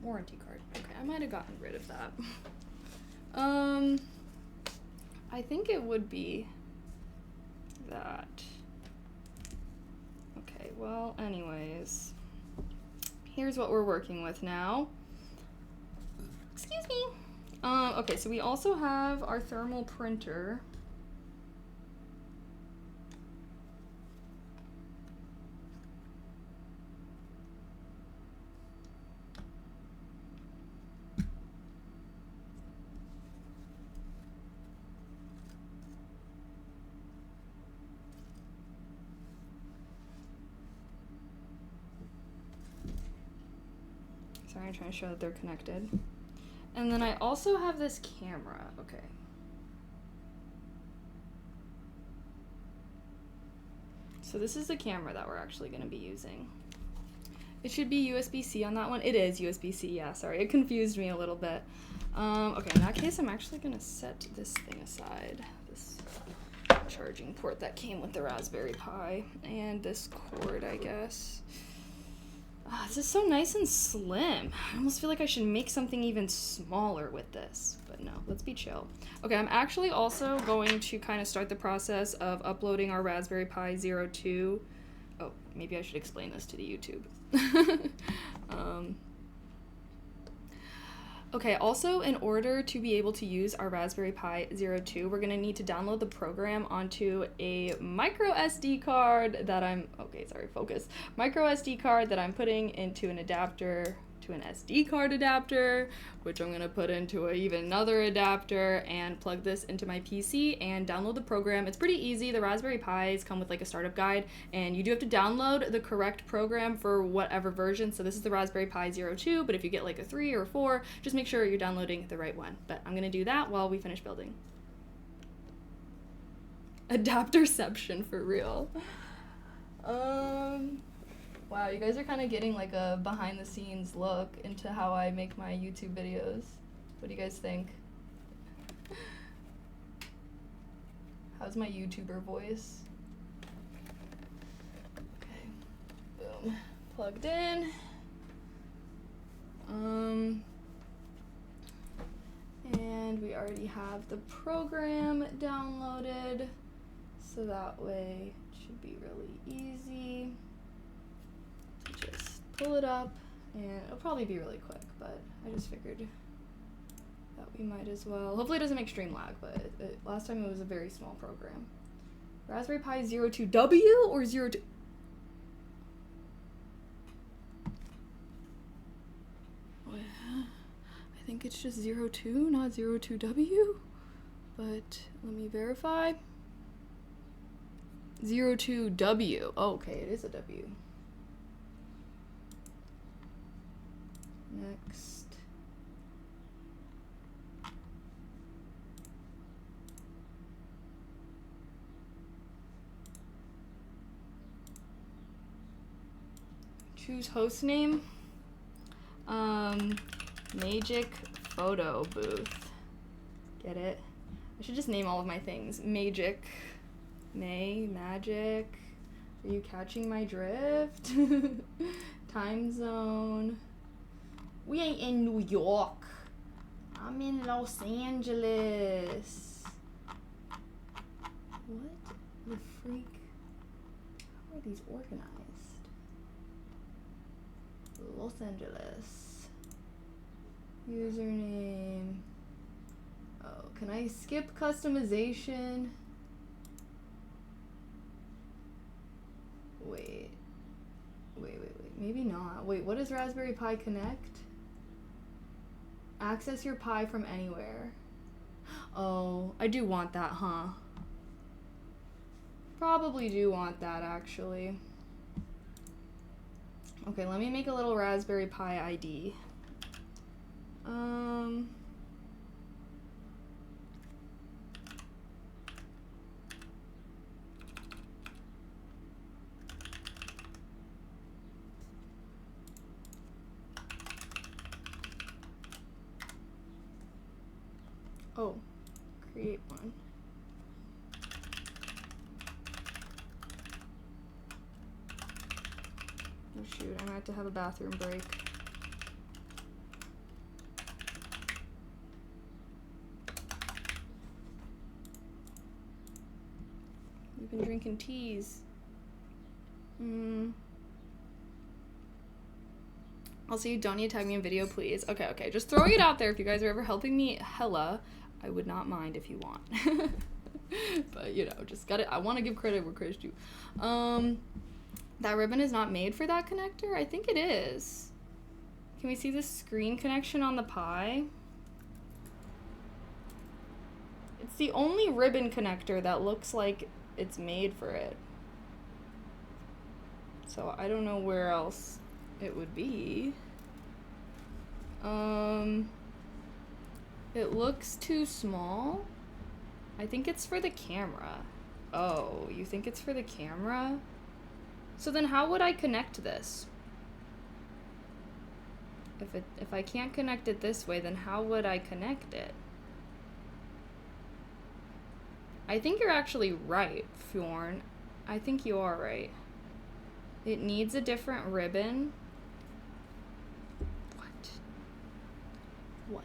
Warranty card. Okay, I might have gotten rid of that. I think it would be that. Okay, well, anyways, here's what we're working with now. Excuse me. Okay, so we also have our thermal printer. Sorry, I'm trying to show that they're connected. And then I also have this camera. Okay. So this is the camera that we're actually going to be using. It should be USB-C on that one. It is USB-C, yeah, sorry. It confused me a little bit. Okay, in that case, I'm actually going to set this thing aside. This charging port that came with the Raspberry Pi. And this cord, I guess. This is so nice and slim. I almost feel like I should make something even smaller with this. But no, let's be chill. Okay, I'm actually also going to kind of start the process of uploading our Raspberry Pi 02. Oh, maybe I should explain this to the YouTube. Okay, also in order to be able to use our Raspberry Pi 02, we're gonna need to download the program onto a micro SD card that micro SD card that I'm putting into an adapter to an SD card adapter, which I'm gonna put into even another adapter and plug this into my PC and download the program. It's pretty easy. The Raspberry Pis come with like a startup guide, and you do have to download the correct program for whatever version. So this is the Raspberry Pi 02, but if you get like a 3 or 4, just make sure you're downloading the right one. But I'm gonna do that while we finish building. Adapterception for real. Wow, you guys are kind of getting like a behind the scenes look into how I make my YouTube videos. What do you guys think? How's my YouTuber voice? Okay, boom, plugged in. And we already have the program downloaded, so that way it should be really easy. Just pull it up, and it'll probably be really quick, but I just figured that we might as well. Hopefully it doesn't make stream lag, but last time it was a very small program. Raspberry Pi 02W or 02? I think it's just 02, not 02W, but let me verify. 02W. Oh, okay, it is a W. Next. Choose host name. Magic Photo Booth. Get it? I should just name all of my things. Magic. Magic. Are you catching my drift? Time zone. We ain't in New York. I'm in Los Angeles. What the freak? How are these organized? Los Angeles. Username. Oh, can I skip customization? Wait. Maybe not. Wait, what is Raspberry Pi Connect? Access your Pi from anywhere. Oh, I do want that, huh? Probably do want that, actually. Okay, let me make a little Raspberry Pi ID. Oh, create one. Oh shoot, I might have to have a bathroom break. We've been drinking teas. Also, you don't need to tag me in video, please. Okay, just throwing it out there. If you guys are ever helping me, hella, I would not mind if you want. But, you know, just got it. I want to give credit where credit's due. That ribbon is not made for that connector? I think it is. Can we see the screen connection on the Pi? It's the only ribbon connector that looks like it's made for it. So I don't know where else it would be. It looks too small. I think it's for the camera. Oh, you think it's for the camera? So then how would I connect this? If I can't connect it this way, then how would I connect it? I think you're actually right, Fjorn. I think you are right. It needs a different ribbon. What? What?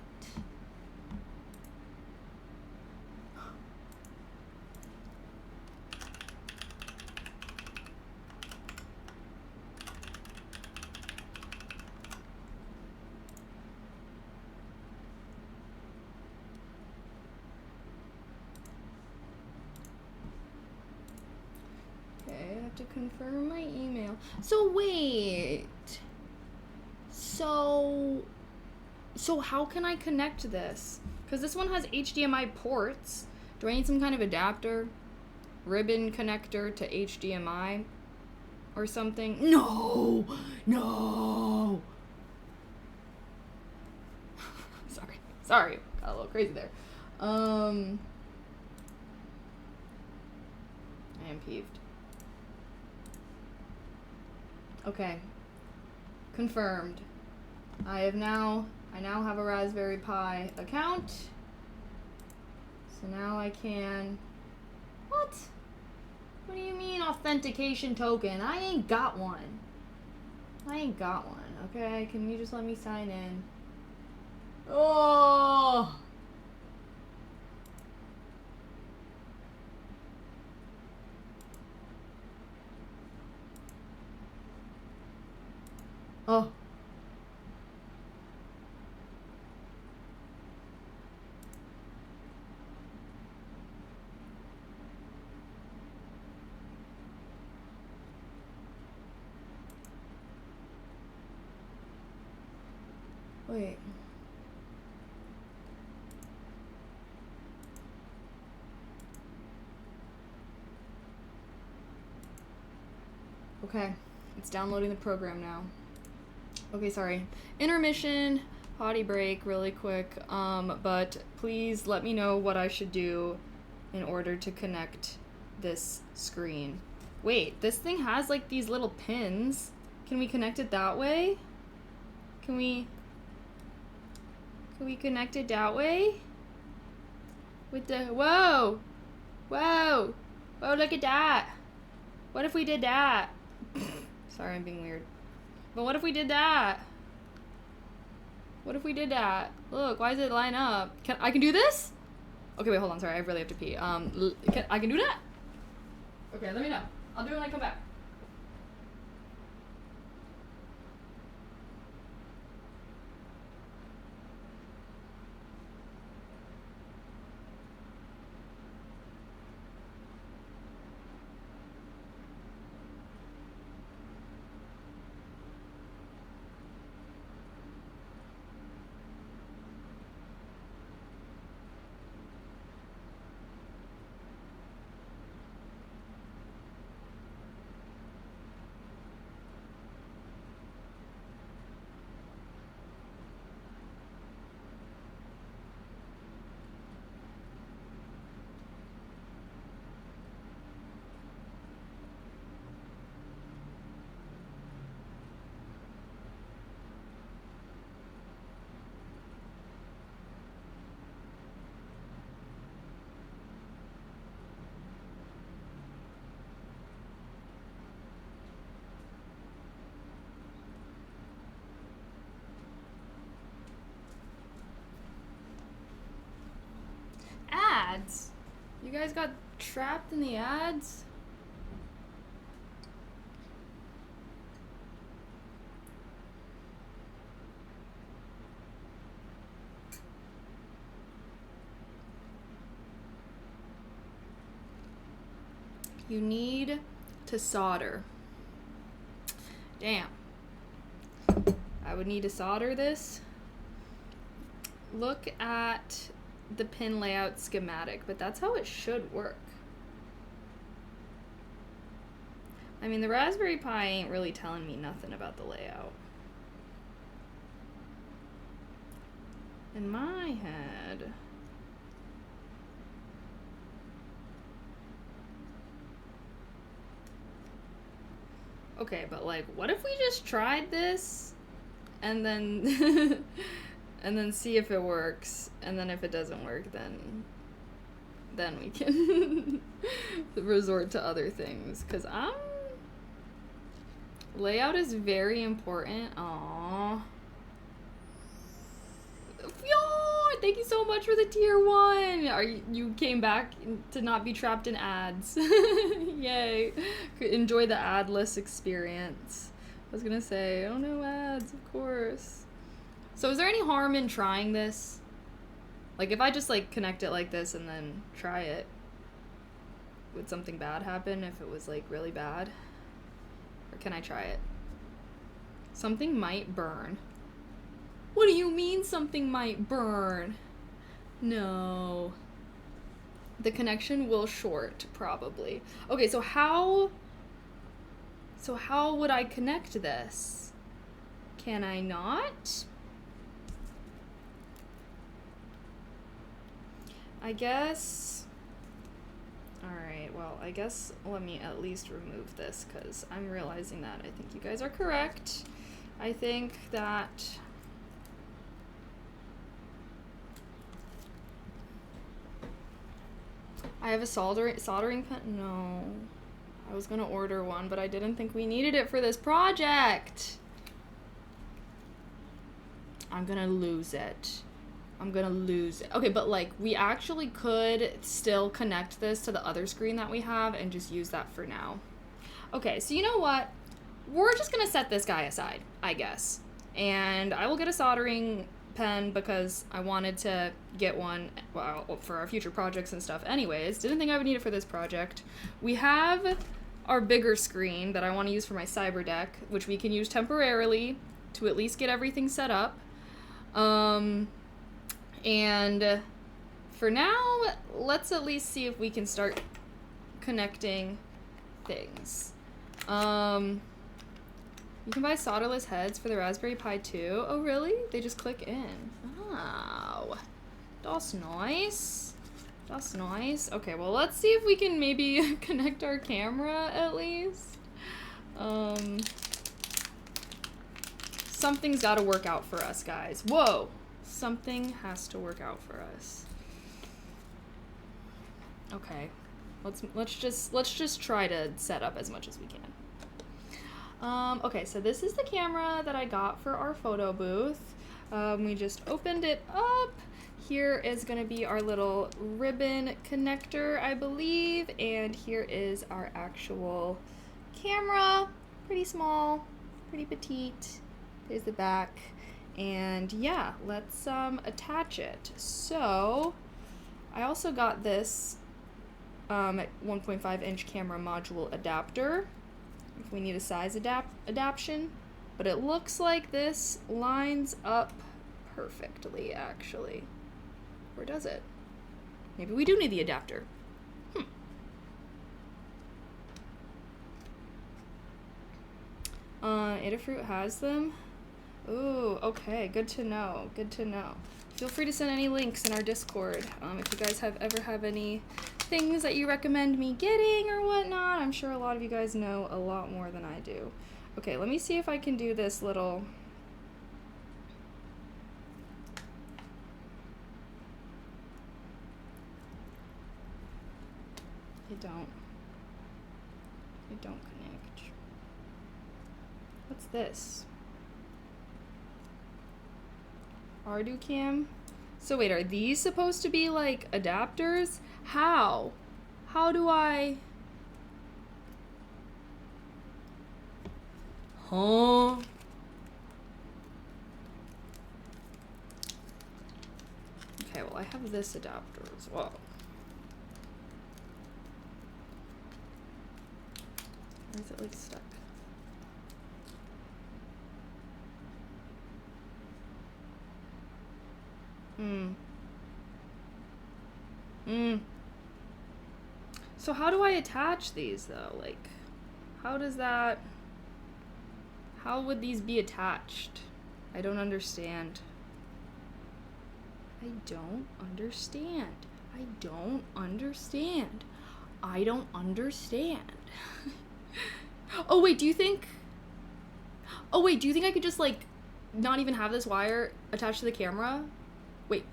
Okay, I have to confirm my email. So wait. So how can I connect this? Because this one has HDMI ports. Do I need some kind of adapter? Ribbon connector to HDMI? Or something? No! No! Sorry. Got a little crazy there. I am peeved. Okay. Confirmed. I now have a Raspberry Pi account. So now I can... What? What do you mean authentication token? I ain't got one. Okay? Can you just let me sign in? Oh! Oh. Wait. Okay, it's downloading the program now. Okay, sorry. Intermission, potty break really quick. But please let me know what I should do in order to connect this screen. Wait, this thing has like these little pins. Can we connect it that way? Can we connect it that way? With the, whoa, look at that. What if we did that? Sorry, I'm being weird. But what if we did that? Look, why does it line up? I can do this? Okay, wait, hold on, sorry, I really have to pee. I can do that? Okay, let me know. I'll do it when I come back. Ads? You guys got trapped in the ads? You need to solder. Damn. I would need to solder this. Look at the pin layout schematic, but that's how it should work. I mean, the Raspberry Pi ain't really telling me nothing about the layout. in my head. Okay, but like, what if we just tried this and then and then see if it works, and then if it doesn't work, then we can resort to other things, because layout is very important. Aww. Yo, thank you so much for the tier 1. You came back to not be trapped in ads. Yay. Enjoy the adless experience. I was gonna say, oh no ads, of course. So is there any harm in trying this? Like, if I just like connect it like this and then try it, would something bad happen if it was like really bad? Or can I try it? Something might burn. What do you mean something might burn? No. The connection will short, probably. Okay, so how would I connect this? Can I not? I guess... Alright, well, I guess let me at least remove this, because I'm realizing that I think you guys are correct. I think that... I have a soldering pen? No. I was gonna order one, but I didn't think we needed it for this project. I'm gonna lose it. I'm gonna lose it. Okay, but like, we actually could still connect this to the other screen that we have and just use that for now. Okay, so you know what? We're just gonna set this guy aside, I guess. And I will get a soldering pen because I wanted to get one, well, for our future projects and stuff anyways. Didn't think I would need it for this project. We have our bigger screen that I want to use for my cyberdeck, which we can use temporarily to at least get everything set up. And for now, let's at least see if we can start connecting things. You can buy solderless heads for the Raspberry Pi too. Oh, really? They just click in. Oh, that's nice. That's nice. Okay, well, let's see if we can maybe connect our camera at least. Something's got to work out for us, guys. Whoa. Something has to work out for us. Okay. Let's just try to set up as much as we can. Okay, so this is the camera that I got for our photo booth. We just opened it up. Here is going to be our little ribbon connector, I believe, and here is our actual camera. Pretty small, pretty petite. There's the back, and yeah, let's attach it. So I also got this 1.5-inch camera module adapter if we need a size adaptation, but it looks like this lines up perfectly, actually. Or does it? Maybe we do need the adapter. Adafruit has them. Ooh, okay, good to know, good to know. Feel free to send any links in our Discord. If you guys ever have any things that you recommend me getting or whatnot. I'm sure a lot of you guys know a lot more than I do. Okay, let me see if I can do this little... It don't connect. What's this? ArduCam? So wait, are these supposed to be like adapters? How? How do I... Huh? Okay, well I have this adapter as well. Or is it like stuck? So how do I attach these though? Like, how would these be attached? I don't understand. I don't understand. I don't understand. I don't understand. Oh wait, do you think I could just like not even have this wire attached to the camera? Wait.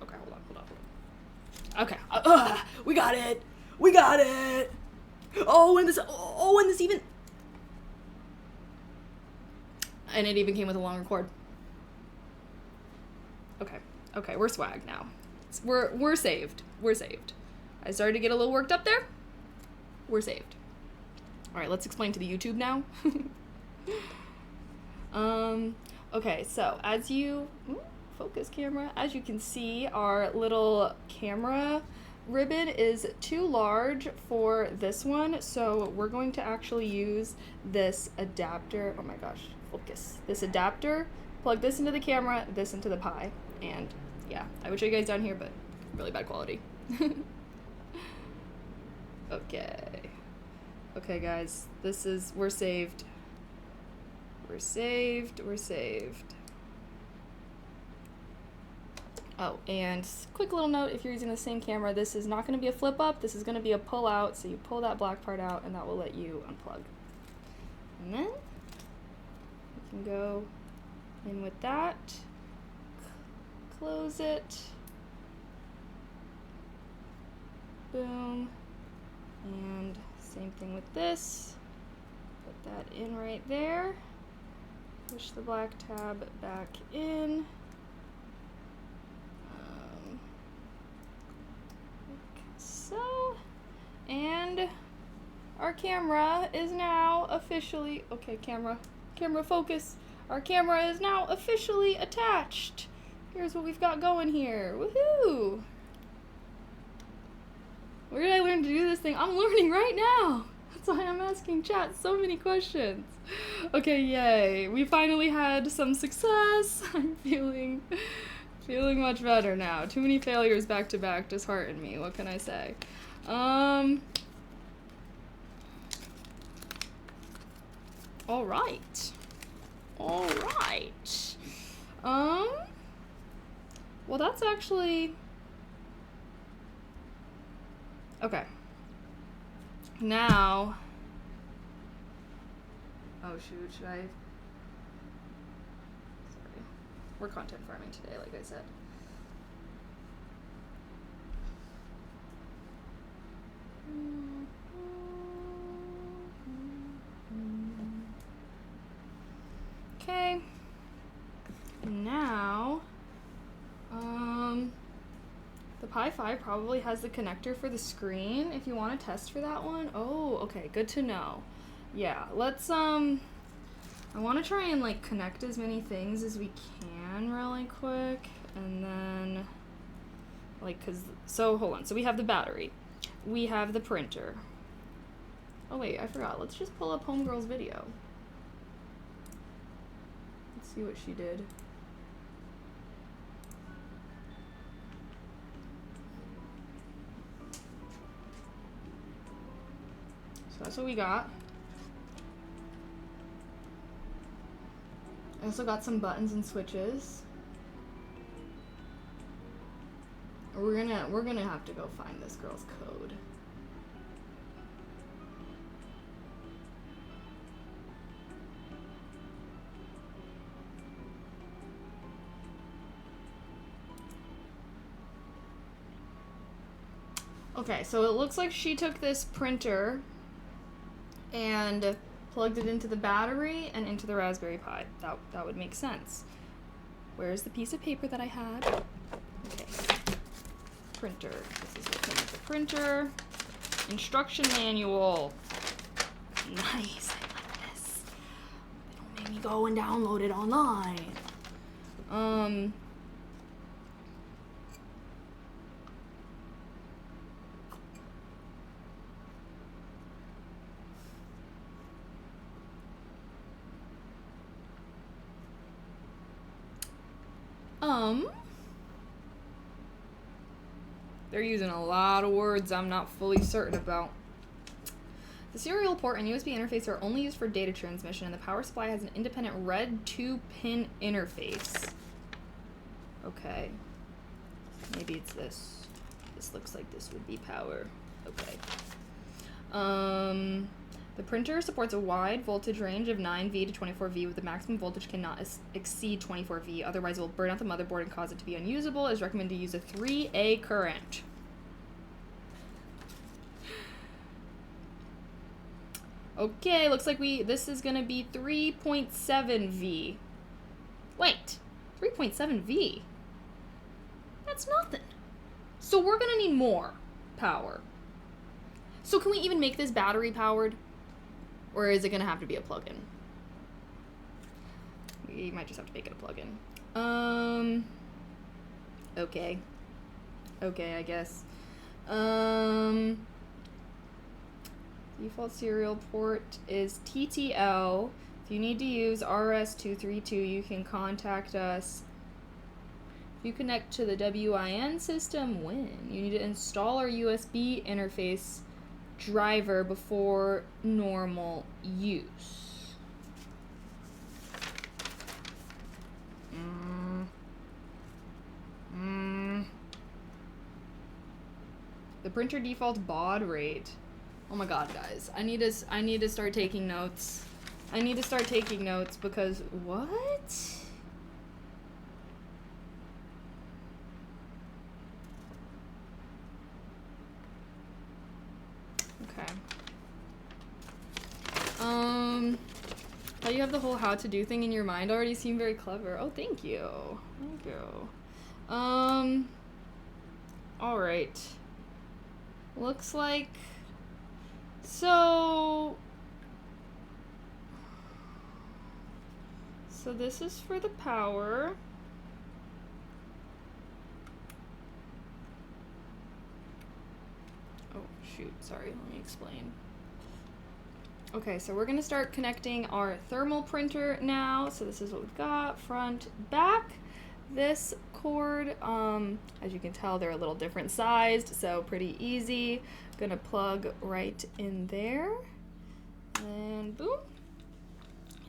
Okay, hold on. Okay. We got it. We got it. And this even, and it even came with a longer cord. Okay, we're swag now. We're saved. We're saved. I started to get a little worked up there. We're saved. All right, let's explain to the YouTube now. Okay, so as you focus camera, as you can see, our little camera ribbon is too large for this one, so we're going to actually use this adapter. Oh my gosh, focus. This adapter, plug this into the camera, this into the Pi, and yeah, I would show you guys down here, but really bad quality. Okay guys, we're saved. We're saved. Oh, and quick little note, if you're using the same camera, this is not going to be a flip up, this is going to be a pull out, so you pull that black part out and that will let you unplug. And then you can go in with that, close it, boom, and same thing with this, put that in right there, push the black tab back in, like so, and our camera is now officially, okay, camera focus, our camera is now officially attached. Here's what we've got going here, woohoo! Where did I learn to do this thing? I'm learning right now. That's why I'm asking chat so many questions. Okay, yay. We finally had some success. I'm feeling much better now. Too many failures back to back dishearten me. What can I say? All right. Well, that's actually... Okay. Now... Oh, shoot, should I... Sorry. We're content farming today, like I said. Okay. Now... the Pi 5 probably has the connector for the screen if you want to test for that one. Oh, okay, good to know. Yeah, let's, I want to try and, like, connect as many things as we can really quick, and then, like, so, hold on. So we have the battery. We have the printer. Oh, wait, I forgot. Let's just pull up Homegirl's video. Let's see what she did. So that's what we got. I also got some buttons and switches. We're gonna have to go find this girl's code. Okay, so it looks like she took this printer and plugged it into the battery and into the Raspberry Pi. That would make sense. Where's the piece of paper that I had? Okay. Printer. This is what came with the printer. Instruction manual. Nice. I like this. They don't make me go and download it online. They're using a lot of words I'm not fully certain about. The serial port and USB interface are only used for data transmission, and the power supply has an independent red 2-pin interface. Okay. Maybe it's this. This looks like this would be power. Okay. The printer supports a wide voltage range of 9V to 24V, with the maximum voltage cannot exceed 24V. Otherwise, it will burn out the motherboard and cause it to be unusable. It is recommended to use a 3A current. Okay, looks like this is gonna be 3.7V. Wait, 3.7V? That's nothing. So we're gonna need more power. So can we even make this battery powered? Or is it gonna have to be a plug-in? We might just have to make it a plug-in. Okay. Okay, I guess. Default serial port is TTL. If you need to use RS232, you can contact us. If you connect to the WIN system, when? You need to install our USB interface driver before normal use. The printer defaults baud rate. Oh my god, guys. I need to start taking notes. I need to start taking notes because what? Okay. You have the whole how to do thing in your mind already. You seem very clever. Oh, thank you. Thank you. Alright. Looks like... So this is for the power. Oh, shoot. Sorry. Let me explain. Okay, so we're going to start connecting our thermal printer now. So this is what we've got, front, back. This cord, as you can tell, they're a little different sized, so pretty easy. Gonna plug right in there. And boom.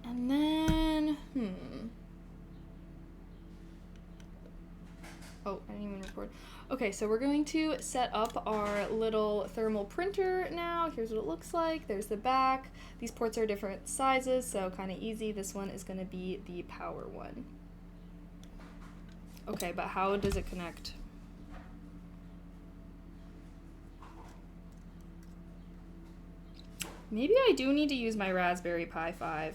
And then, oh, I didn't even record. Okay, so we're going to set up our little thermal printer now. Here's what it looks like. There's the back. These ports are different sizes, so kind of easy. This one is going to be the power one. Okay, but how does it connect? Maybe I do need to use my Raspberry Pi 5.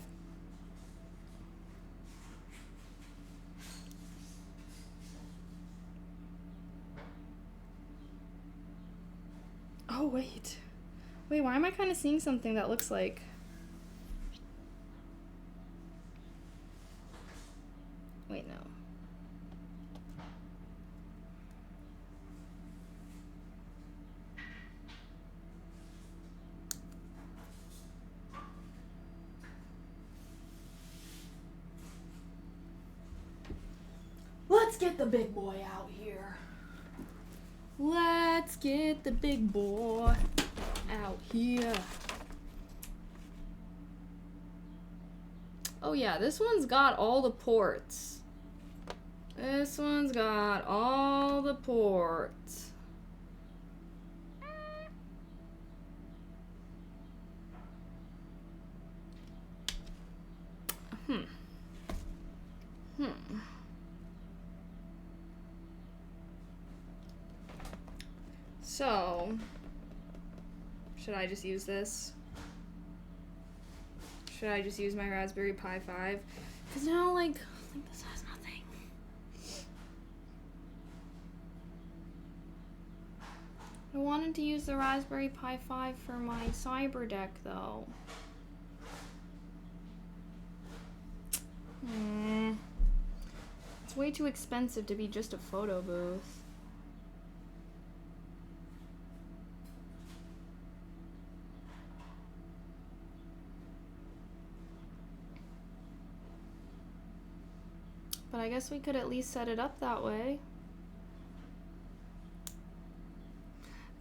Oh, wait. Wait, why am I kind of seeing something that looks like... Wait, no. Let's get the big boy out here. Let's get the big boy out here. Oh yeah, this one's got all the ports. This one's got all the ports. So, should I just use this? Should I just use my Raspberry Pi 5? Because now, like this has nothing. I wanted to use the Raspberry Pi 5 for my cyberdeck, though. It's way too expensive to be just a photo booth. But I guess we could at least set it up that way.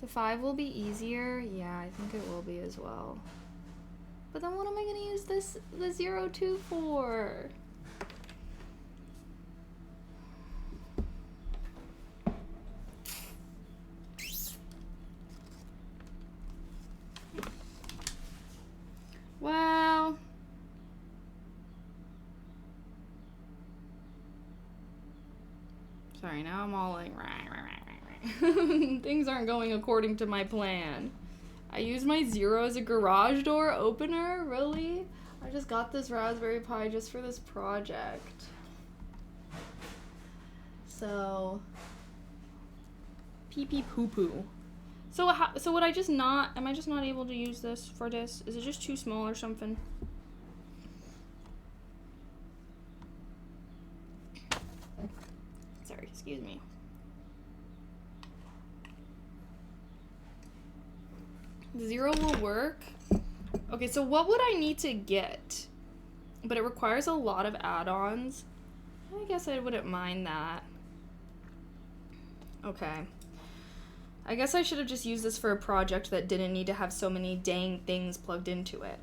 The 5 will be easier. Yeah, I think it will be as well. But then what am I gonna use the 02 for? Well, sorry, now I'm all like, things aren't going according to my plan. I use my 0 as a garage door opener? Really? I just got this Raspberry Pi just for this project. So, pee pee poo poo. So would I just not, am I just not able to use this for this? Is it just too small or something? Sorry, excuse me. The 0 will work. Okay, so what would I need to get? But it requires a lot of add-ons. I guess I wouldn't mind that. Okay. I guess I should have just used this for a project that didn't need to have so many dang things plugged into it.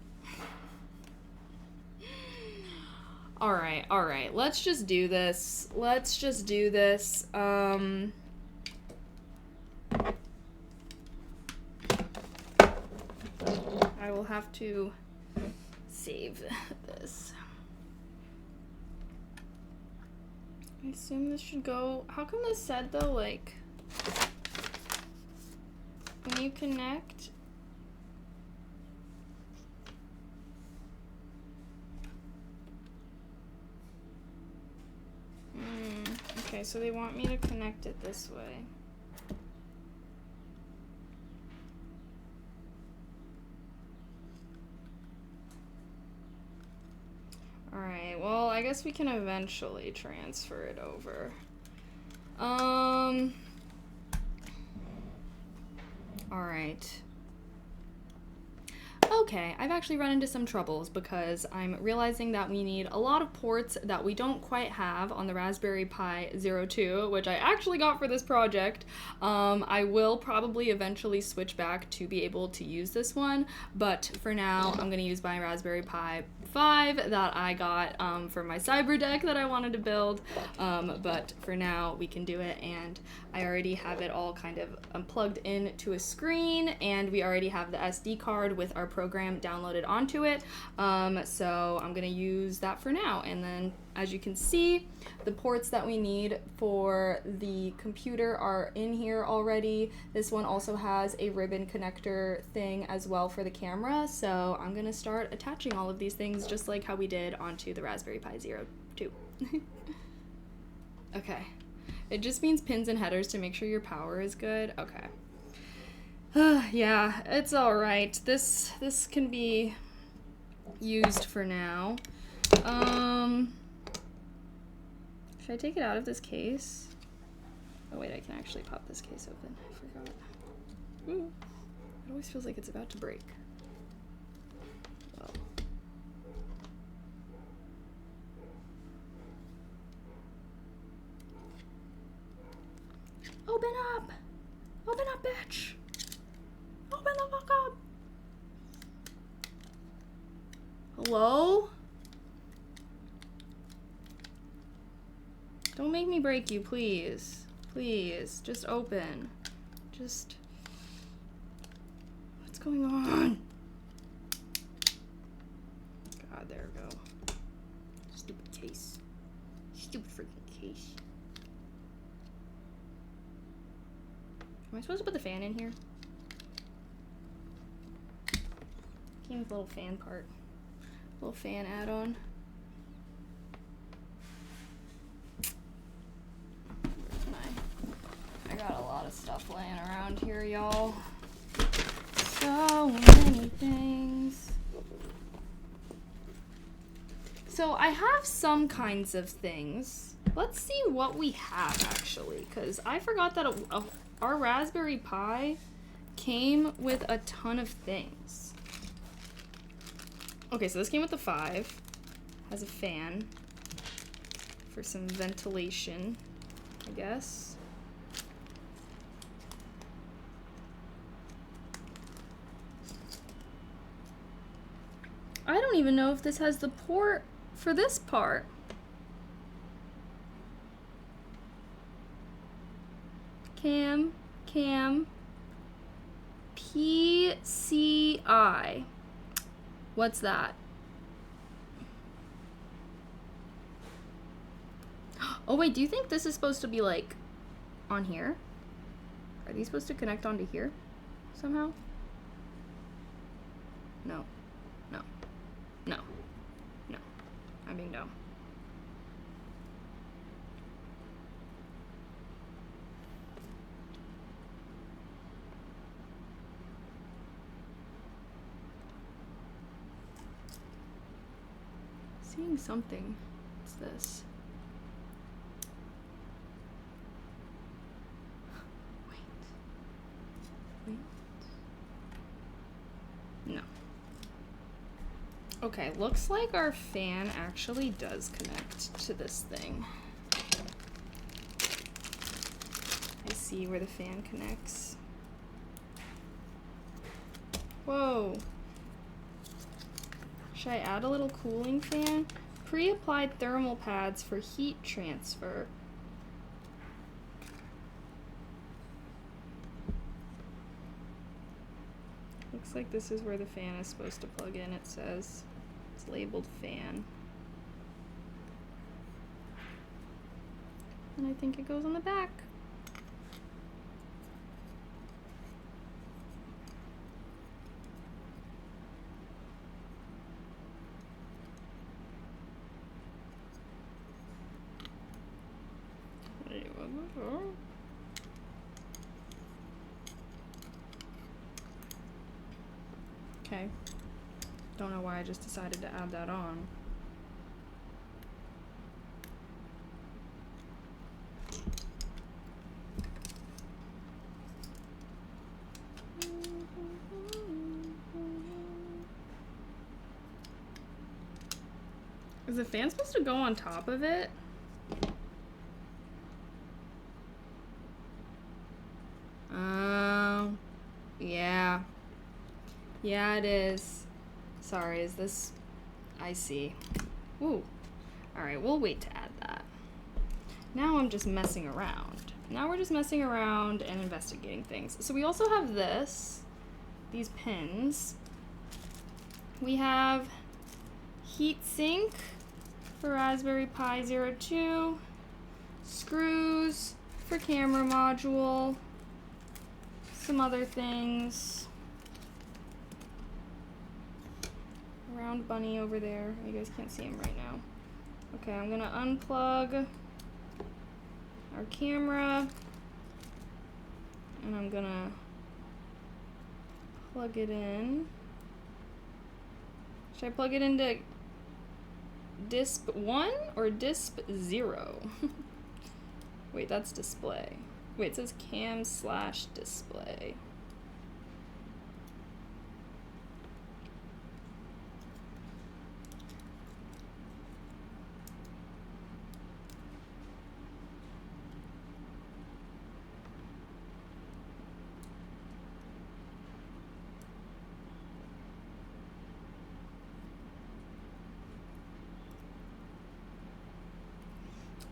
Alright. Let's just do this. I will have to save this. I assume this should go... How come this said, though, like... When you connect... Okay, so they want me to connect it this way. Alright, well, I guess we can eventually transfer it over. Alright. Okay, I've actually run into some troubles because I'm realizing that we need a lot of ports that we don't quite have on the Raspberry Pi 02, which I actually got for this project. I will probably eventually switch back to be able to use this one, but for now I'm going to use my Raspberry Pi 5 that I got for my cyberdeck that I wanted to build, but for now we can do it, and I already have it all kind of plugged in to a screen, and we already have the SD card with our program downloaded onto it, so I'm gonna use that for now. And then as you can see, the ports that we need for the computer are in here already. This one also has a ribbon connector thing as well for the camera, so I'm gonna start attaching all of these things just like how we did onto the Raspberry Pi 02. Okay, it just means pins and headers to make sure your power is good. Okay. Yeah, it's alright. This can be used for now. Should I take it out of this case? Oh wait, I can actually pop this case open. I forgot. Ooh. It always feels like it's about to break. Well. Open up! Open up, bitch! Open the fuck up! Hello? Don't make me break you, please. Please, just open. Just... What's going on? God, there we go. Stupid case. Stupid freaking case. Am I supposed to put the fan in here? Came with a little fan part. Little fan add-on. I got a lot of stuff laying around here, y'all. So many things. So I have some kinds of things. Let's see what we have, actually, because I forgot that our Raspberry Pi came with a ton of things. Okay, so this came with the 5. Has a fan for some ventilation, I guess. don't even know if this has the port for this part. Cam, PCI. What's that? Oh wait, do you think this is supposed to be like on here? Are these supposed to connect onto here somehow? No. No. No. No. I'm being dumb. Seeing something. What's this? Wait. No. Okay, looks like our fan actually does connect to this thing. I see where the fan connects. Whoa. Should I add a little cooling fan? Pre-applied thermal pads for heat transfer. Looks like this is where the fan is supposed to plug in, it says. It's labeled fan. And I think it goes on the back. Okay. Don't know why I just decided to add that on. Is the fan supposed to go on top of it? Yeah. Yeah, it is. Sorry, is this... I see. Ooh. Alright, we'll wait to add that. Now I'm just messing around. Now we're just messing around and investigating things. So we also have this. These pins. We have heatsink for Raspberry Pi 02. Screws for camera module. Some other things. Round bunny over there. You guys can't see him right now. Okay, I'm gonna unplug our camera and I'm gonna plug it in. Should I plug it into disp 1 or disp 0? Wait, that's display. Wait, it says cam/display.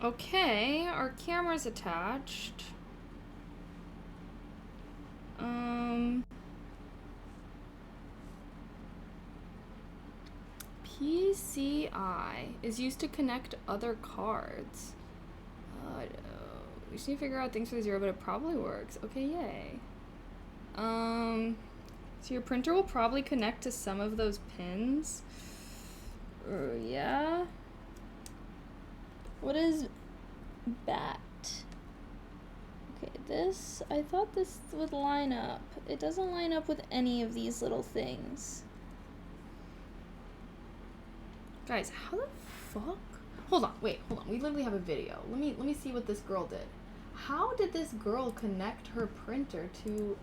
Okay, our camera's attached. PCI is used to connect other cards. We just need to figure out things for the 0, but it probably works. Okay, yay. So your printer will probably connect to some of those pins. Yeah. What is bat? Okay, this, I thought this would line up. It doesn't line up with any of these little things. Guys, how the fuck? Hold on, wait, hold on. We literally have a video. Let me see what this girl did. How did this girl connect her printer to...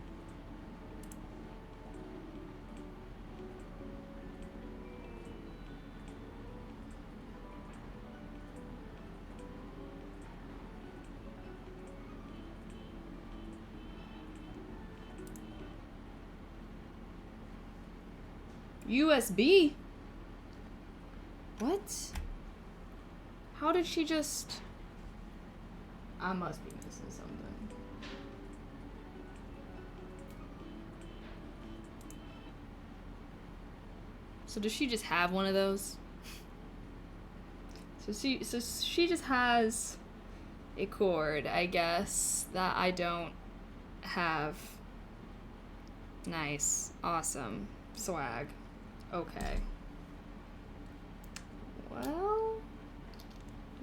USB? What? How did she just... I must be missing something. So does she just have one of those? So she just has a cord, I guess, that I don't have. Nice. Awesome. Swag. Okay. Well,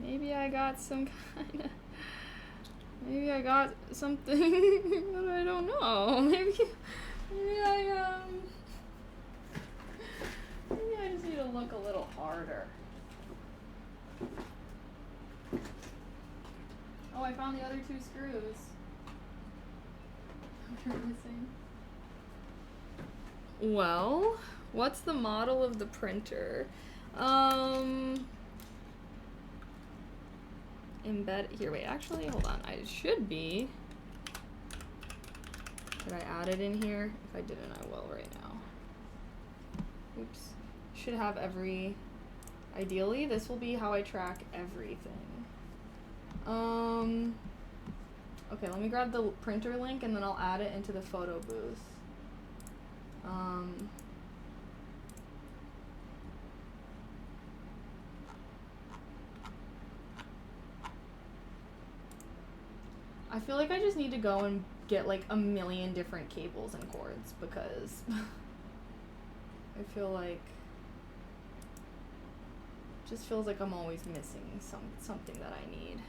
maybe I got some kind of... Maybe I got something that I don't know. Maybe I just need to look a little harder. Oh, I found the other 2 screws. They're missing. Well, what's the model of the printer? Embed here. Wait, actually, hold on. I should be. Did I add it in here? If I didn't, I will right now. Oops. Should have every. Ideally, this will be how I track everything. Okay, let me grab the printer link and then I'll add it into the photo booth. I feel like I just need to go and get like a million different cables and cords because I feel like just feels like I'm always missing something that I need.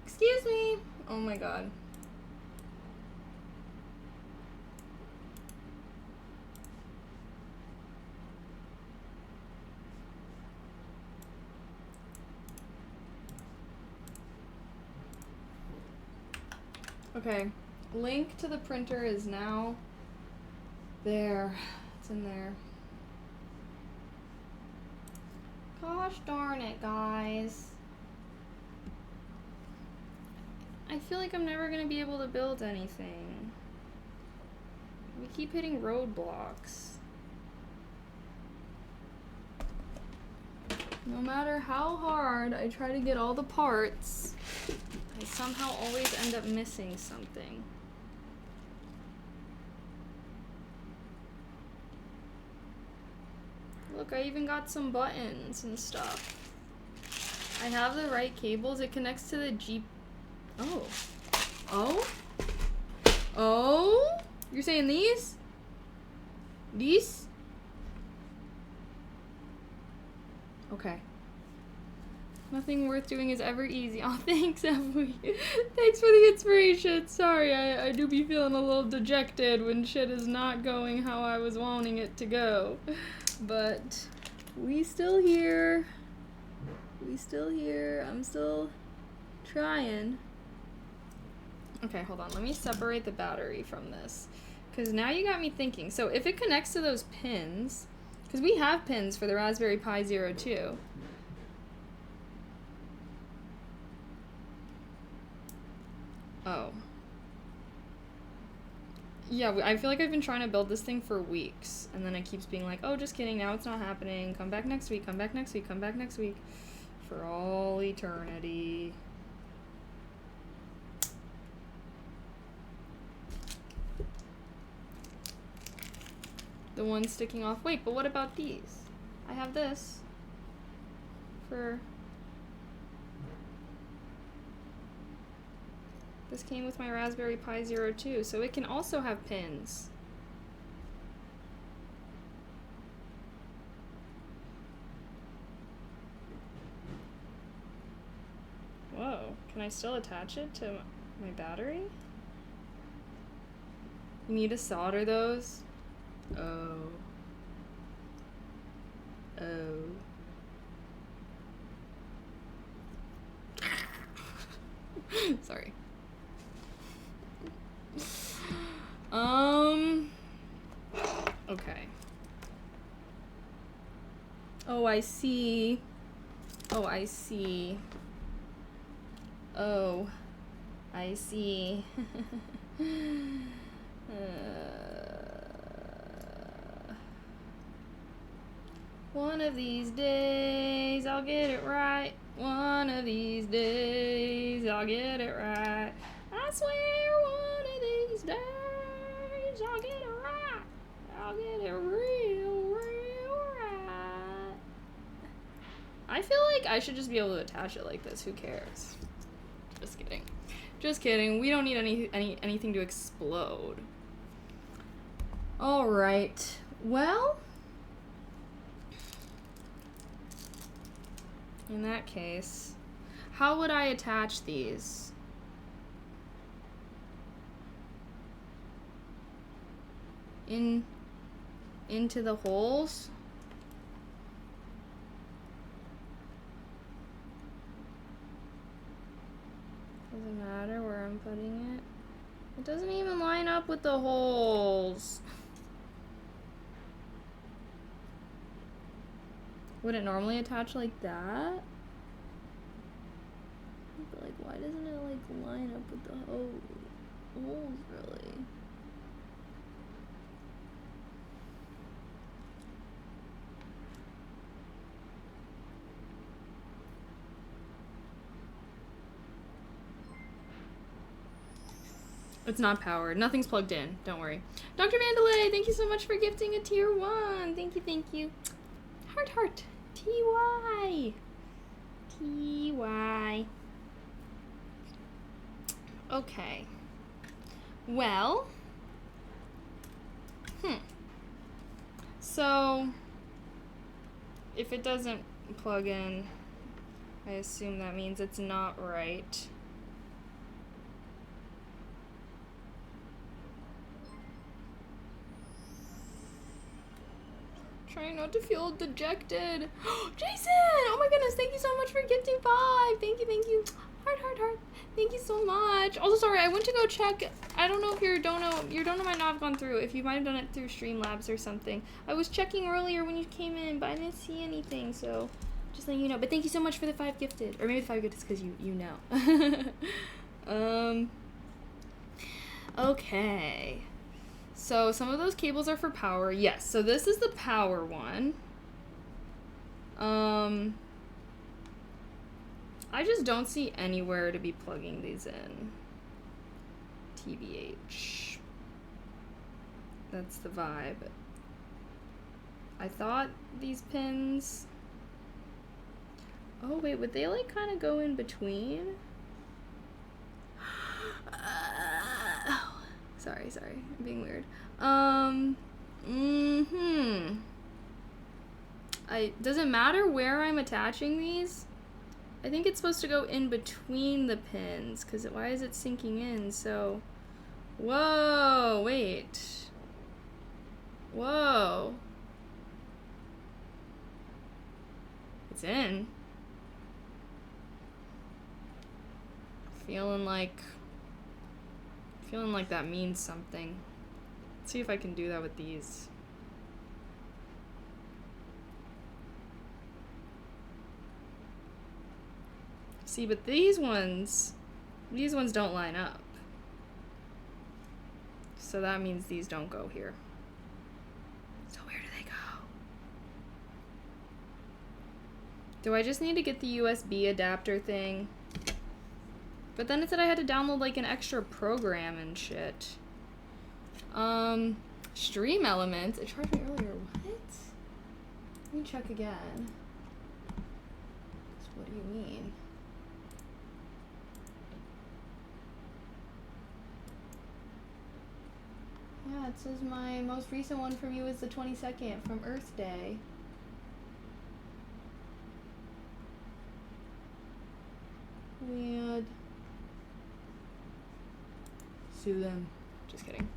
Excuse me. Oh my god. Okay, link to the printer is now there. It's in there. Gosh darn it, guys. I feel like I'm never gonna be able to build anything. We keep hitting roadblocks. No matter how hard I try to get all the parts, I somehow always end up missing something. Look, I even got some buttons and stuff. I have the right cables. It connects to the Jeep. Oh. Oh? Oh? You're saying these? These? Okay. Nothing worth doing is ever easy. Oh, thanks, Emily. Thanks for the inspiration. Sorry, I do be feeling a little dejected when shit is not going how I was wanting it to go. But we still here. We still here. I'm still trying. Okay, hold on. Let me separate the battery from this. Because now you got me thinking. So if it connects to those pins, because we have pins for the Raspberry Pi 02. Oh. Yeah, I feel like I've been trying to build this thing for weeks. And then it keeps being like, oh, just kidding. Now it's not happening. Come back next week. Come back next week. Come back next week. For all eternity. The one sticking off. Wait, but what about these? I have this for... This came with my Raspberry Pi 02, so it can also have pins. Whoa, can I still attach it to my battery? You need to solder those? Oh. Oh. Sorry. Oh, I see. Oh, I see. Oh, I see. One of these days I'll get it right. One of these days I'll get it right. I swear one of these days I'll get it right. I'll get it real right. I feel like I should just be able to attach it like this. Who cares? Just kidding. Just kidding. We don't need anything to explode. All right. Well, in that case, how would I attach these? Into the holes? Doesn't matter where I'm putting it. It doesn't even line up with the holes. Would it normally attach like that? But like, why doesn't it like line up with the holes really? It's not powered. Nothing's plugged in. Don't worry. Dr. Vandalay, thank you so much for gifting a tier 1. Thank you, thank you. Heart, heart. T-Y. T-Y. Okay. Well. So, if it doesn't plug in, I assume that means it's not right. Trying not to feel dejected. Jason! Oh my goodness, thank you so much for gifting 5. Thank you, thank you. Heart, heart, heart. Thank you so much. Also, sorry, I went to go check. I don't know if your dono might not have gone through. If you might have done it through Streamlabs or something. I was checking earlier when you came in, but I didn't see anything, so just letting you know. But thank you so much for the 5 gifted. Or maybe the 5 gifted is because you know. Okay. So some of those cables are for power. Yes, so this is the power one. I just don't see anywhere to be plugging these in. TBH. That's the vibe. I thought these pins... Oh wait, would they like kind of go in between? Sorry, I'm being weird. Does it matter where I'm attaching these? I think it's supposed to go in between the pins, because why is it sinking in? So, whoa, wait. Whoa. It's in. Feeling like that means something. Let's see if I can do that with these. See, but these ones don't line up. So that means these don't go here. So where do they go? Do I just need to get the USB adapter thing? But then it said I had to download like an extra program and shit. Stream Elements. It charged me earlier. What? Let me check again. So what do you mean? Yeah, it says my most recent one from you is the 22nd from Earth Day. Weird. Sue them. Just kidding.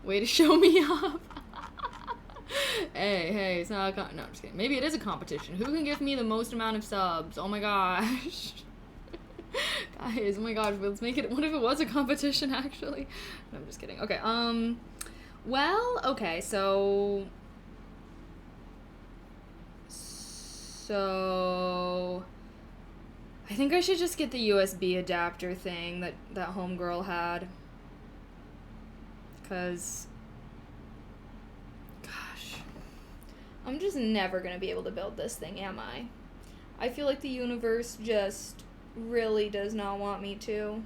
Way to show me up. Hey, it's not no, I'm just kidding. Maybe it is a competition. Who can give me the most amount of subs? Oh my gosh. Guys, oh my gosh, let's make it, what if it was a competition actually? No, I'm just kidding. Okay, well, okay, so So I think I should just get the USB adapter thing that homegirl had. Because, gosh, I'm just never going to be able to build this thing, am I? I feel like the universe just really does not want me to.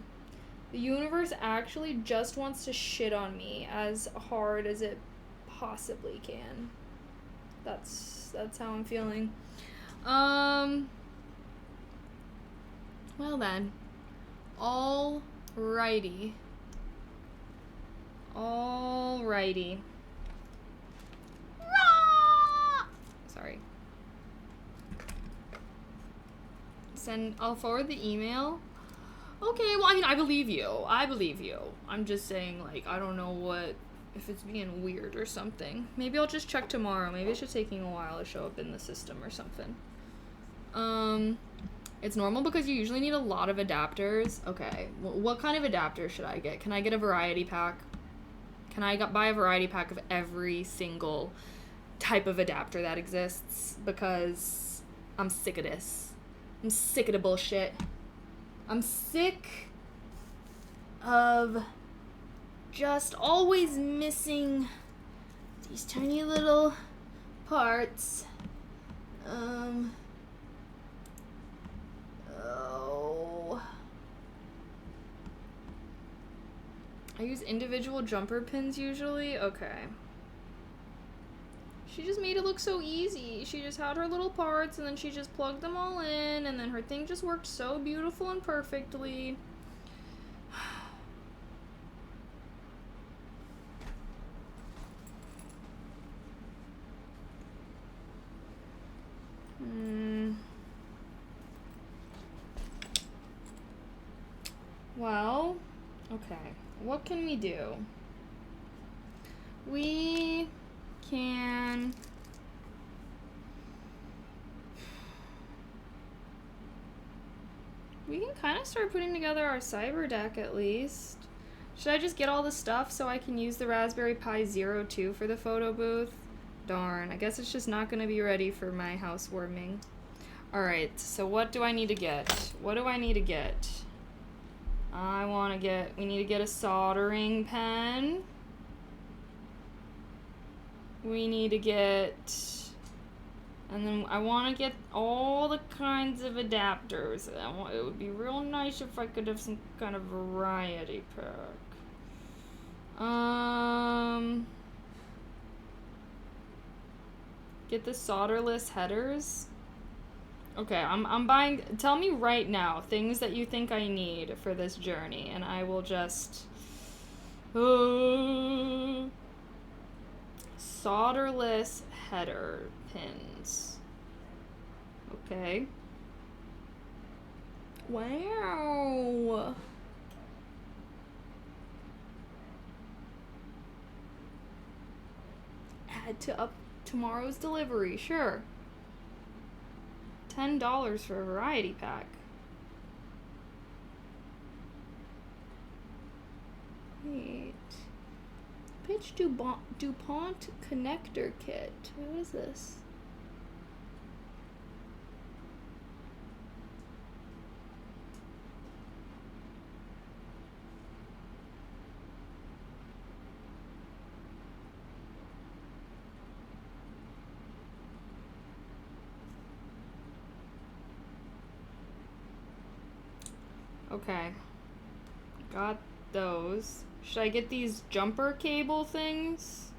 The universe actually just wants to shit on me as hard as it possibly can. That's how I'm feeling. Well then. Alrighty. Sorry. I'll forward the email. Okay, well, I mean, I believe you. I'm just saying, like, I don't know if it's being weird or something. Maybe I'll just check tomorrow. Maybe it's just taking a while to show up in the system or something. It's normal because you usually need a lot of adapters. Okay, well, what kind of adapter should I get? Can I get a variety pack? Can I buy a variety pack of every single type of adapter that exists? Because I'm sick of this. I'm sick of the bullshit. I'm sick of just always missing these tiny little parts. I use individual jumper pins usually. Okay. She just made it look so easy. She just had her little parts and then she just plugged them all in and then her thing just worked so beautiful and perfectly. Well, okay. What can we do? We can kind of start putting together our cyberdeck at least. Should I just get all the stuff so I can use the Raspberry Pi Zero 2 for the photo booth? Darn, I guess it's just not going to be ready for my housewarming. Alright, so what do I need to get? What do I need to get? We need to get a soldering pen. We need to get, and then I want to get all the kinds of adapters. It would be real nice if I could have some kind of variety pack. Get the solderless headers. Okay, I'm buying, tell me right now things that you think I need for this journey, and I will just, solderless header pins. Okay. Wow. Add to up tomorrow's delivery, sure. $10 for a variety pack. Wait. Pitch DuPont connector kit. What is this? Okay. Got those. Should I get these jumper cable things?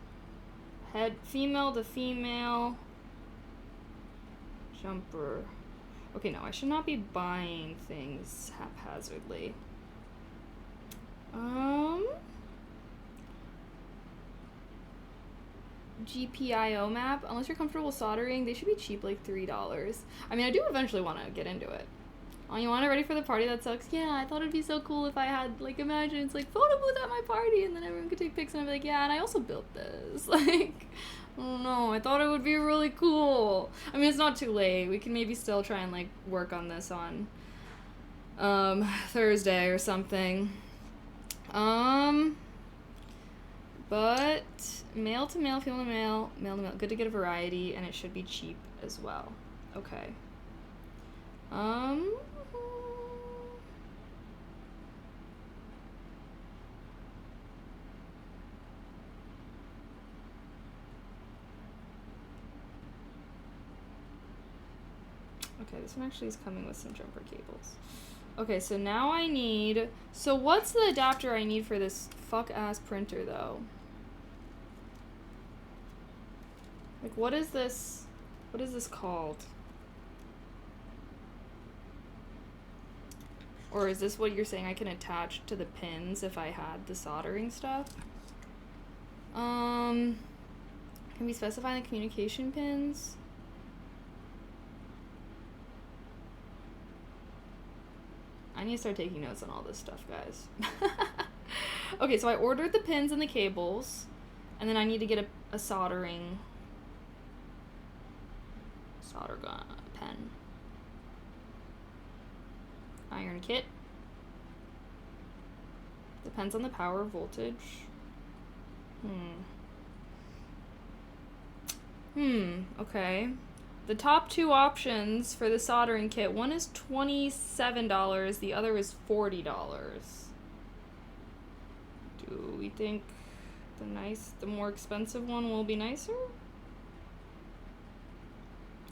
Female to female. Jumper. Okay, no, I should not be buying things haphazardly. GPIO map. Unless you're comfortable soldering, they should be cheap, like $3. I mean, I do eventually want to get into it. Oh, you want it ready for the party that sucks? Yeah, I thought it'd be so cool if I had, like, imagine it's like photo booth at my party and then everyone could take pics and I'd be like, yeah, and I also built this. Like, oh no, I thought it would be really cool. I mean, it's not too late. We can maybe still try and, like, work on this on, Thursday or something. But male to male, female to male, male to male. Good to get a variety and it should be cheap as well. Okay. Okay, this one actually is coming with some jumper cables. Okay, so now I need... So what's the adapter I need for this fuck-ass printer, though? Like, what is this... What is this called? Or is this what you're saying I can attach to the pins if I had the soldering stuff? Can we specify the communication pins? I need to start taking notes on all this stuff, guys. Okay, so I ordered the pins and the cables, and then I need to get a soldering solder gun pen. Iron kit. Depends on the power voltage. Okay. The top two options for the soldering kit, one is $27, the other is $40. Do we think the more expensive one will be nicer?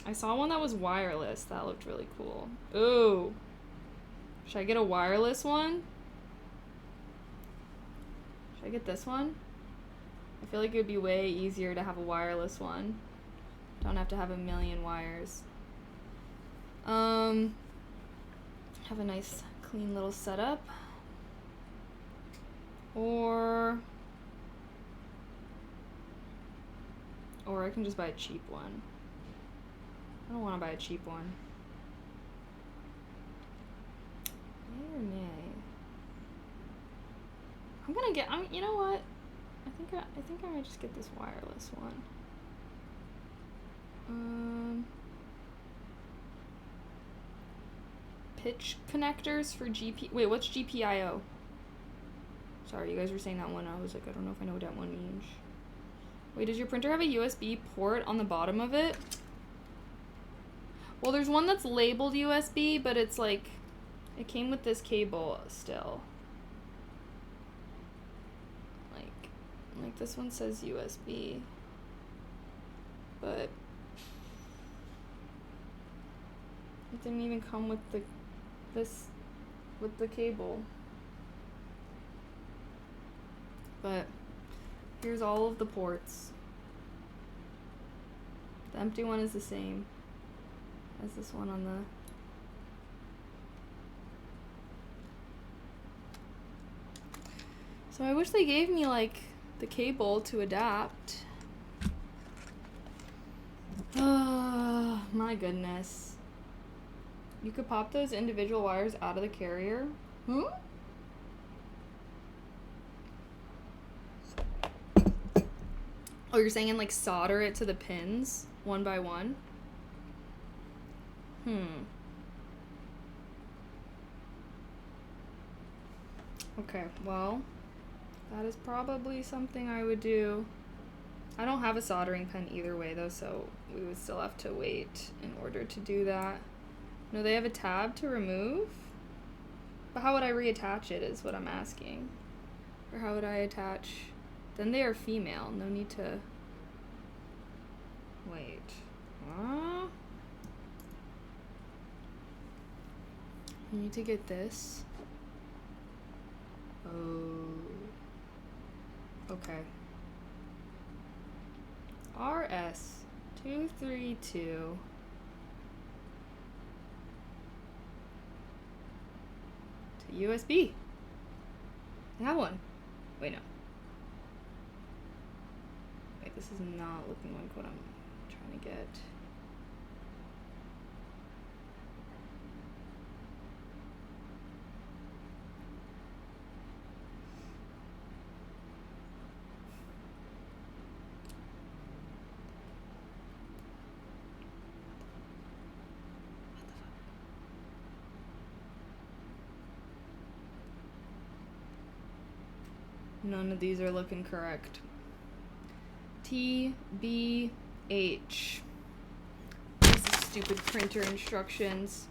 I saw one that was wireless. That looked really cool. Ooh. Should I get a wireless one? Should I get this one? I feel like it would be way easier to have a wireless one. Don't have to have a million wires. Have a nice clean little setup. Or I can just buy a cheap one. I don't want to buy a cheap one. Yay or nay? I'm gonna get, you know what? I think I might just get this wireless one. Pitch connectors for GP. Wait, what's GPIO? Sorry, you guys were saying that one. I was like, I don't know if I know what that one means. Wait, does your printer have a USB port on the bottom of it? Well, there's one that's labeled USB, but it's like, it came with this cable still. Like this one says USB, but it didn't even come with the cable. But here's all of the ports. The empty one is the same as this one on the... So I wish they gave me like the cable to adapt. Oh my goodness. You could pop those individual wires out of the carrier? Hmm? Oh, you're saying like solder it to the pins one by one? Okay, well, that is probably something I would do. I don't have a soldering pen either way though, so we would still have to wait in order to do that. No, they have a tab to remove? But how would I reattach it is what I'm asking. Or how would I attach... Then they are female, no need to... Wait. Huh? You need to get this. Oh. Okay. RS232 to USB. I have one. Wait, no. Wait, this is not looking like what I'm trying to get. None of these are looking correct. TBH. What is this? stupid printer instructions.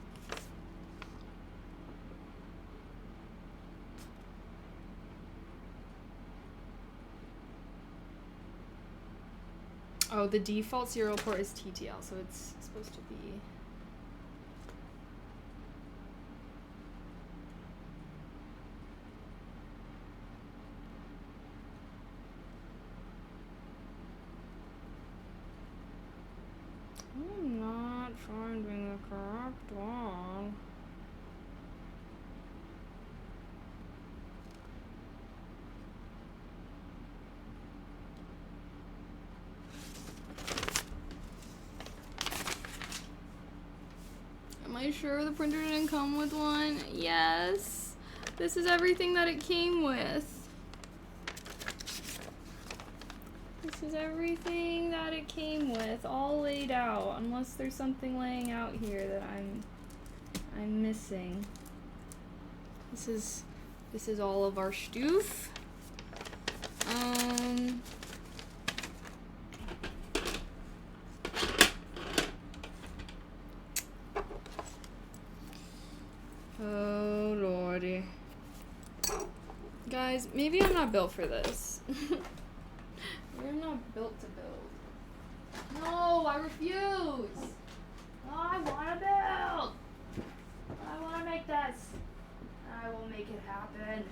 Oh, the default serial port is TTL, so it's supposed to be... I'm not finding the correct one. Am I sure the printer didn't come with one? Yes. This is everything that it came with. This is everything that it came with, all laid out, unless there's something laying out here that I'm missing. This is all of our stoof. Oh lordy. Guys, maybe I'm not built for this. We're not built to build. No, I refuse. I want to build. I want to make this. I will make it happen.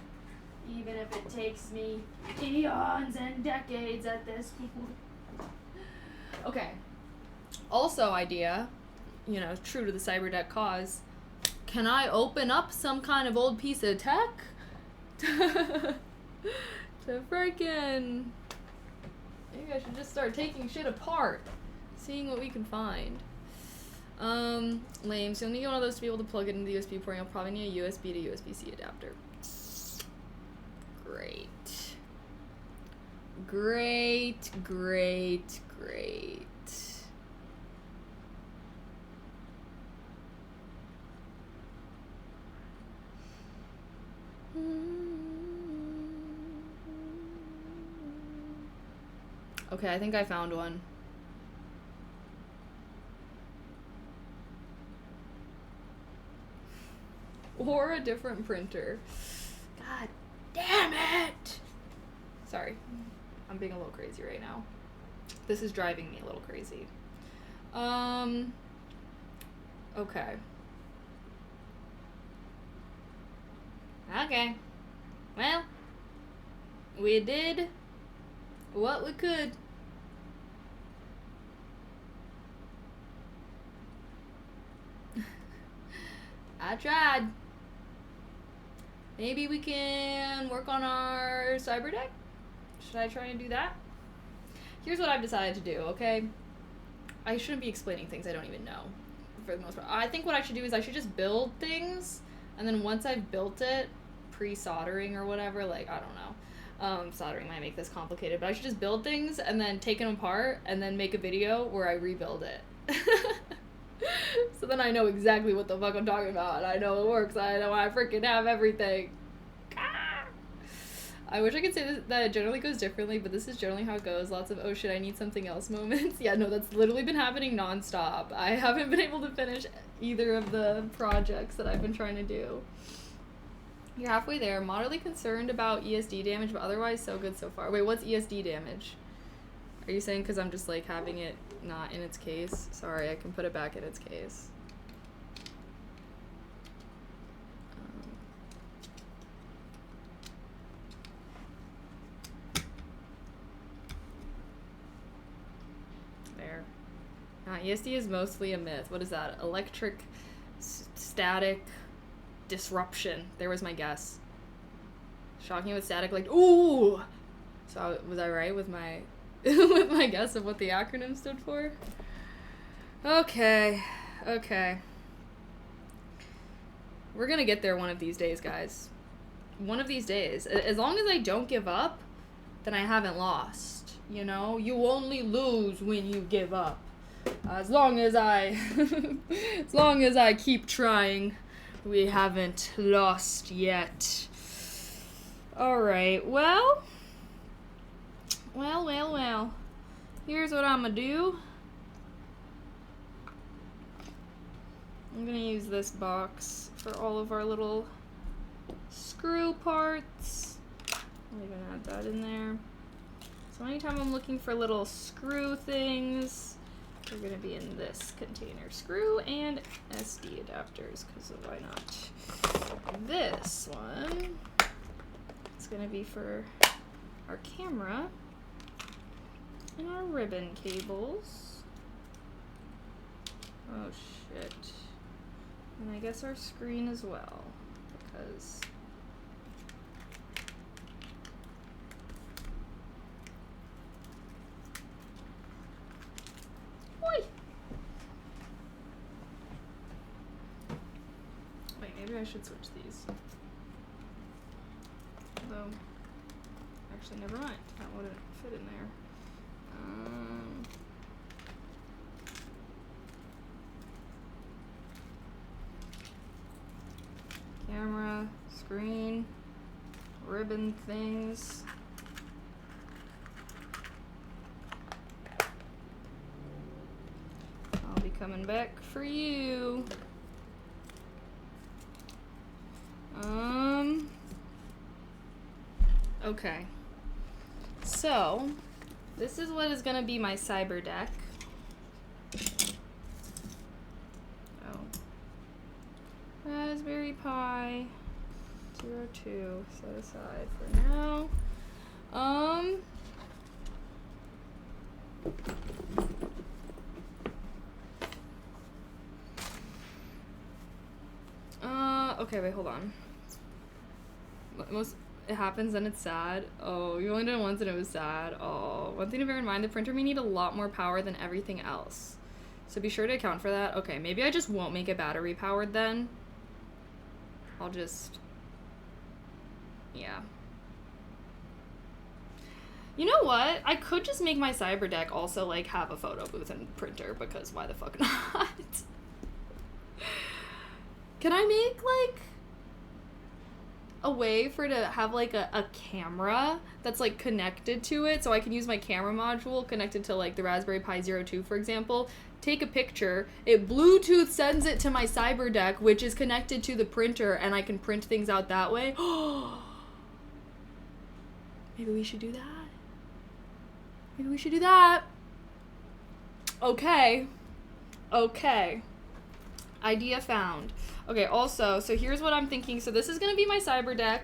Even if it takes me eons and decades at this point. Okay. Also idea, you know, true to the cyberdeck cause, can I open up some kind of old piece of tech? to freaking... Maybe I should just start taking shit apart, seeing what we can find. Lame. So you'll need one of those to be able to plug it into the USB port. You'll probably need a USB to USB-C adapter. Great. Great, great, great. Okay, I think I found one. Or a different printer. God damn it! Sorry, I'm being a little crazy right now. This is driving me a little crazy. Okay. Okay. Well, we did what we could. I tried. Maybe we can work on our cyberdeck? Should I try and do that? Here's what I've decided to do, okay? I shouldn't be explaining things I don't even know, for the most part. I think what I should do is I should just build things, and then once I've built it, pre-soldering or whatever, like, I don't know. Soldering might make this complicated, but I should just build things and then take them apart and then make a video where I rebuild it. So then I know exactly what the fuck I'm talking about, and I know it works. I know I freaking have everything. Ah! I wish I could say this, that it generally goes differently, but this is generally how it goes. Lots of, oh shit, I need something else moments. Yeah, no, that's literally been happening nonstop. I haven't been able to finish either of the projects that I've been trying to do. You're halfway there. Moderately concerned about ESD damage, but otherwise so good so far. Wait, what's ESD damage? Are you saying because I'm just like having it not in its case? Sorry, I can put it back in its case. There. ESD is mostly a myth. What is that? Electric static disruption. There was my guess. Shocking with static, like, ooh! So was I right with my with my guess of what the acronym stood for? Okay. Okay. We're gonna get there one of these days, guys. One of these days. As long as I don't give up, then I haven't lost. You know? You only lose when you give up. As long as I as long as I keep trying, we haven't lost yet. Alright, well. Here's what I'm gonna do. I'm gonna use this box for all of our little screw parts. I'll even add that in there. So anytime I'm looking for little screw things, they're gonna be in this container. Screw and SD adapters, because why not? This one is gonna be for our camera and our ribbon cables. Oh shit. And I guess our screen as well, because oi! Wait, maybe I should switch these. Although, actually, never mind. That wouldn't fit in there. Camera, screen, ribbon things. I'll be coming back for you. Okay. So, this is what is gonna be my cyberdeck. Raspberry Pi 02 set aside for now. Okay, wait, hold on. It happens and it's sad. Oh, you only did it once and it was sad. Oh, one thing to bear in mind, the printer may need a lot more power than everything else. So be sure to account for that. Okay, maybe I just won't make it battery powered then. I'll just, yeah. You know what? I could just make my cyberdeck also, like, have a photo booth and printer, because why the fuck not? Can I make, like, a way for it to have, like, a camera that's, like, connected to it, so I can use my camera module connected to, like, the Raspberry Pi 02, for example, take a picture, it Bluetooth sends it to my cyberdeck, which is connected to the printer, and I can print things out that way. Maybe we should do that. Maybe we should do that. Okay. Okay. Idea found. Okay, also, so here's what I'm thinking. So this is gonna be my cyberdeck.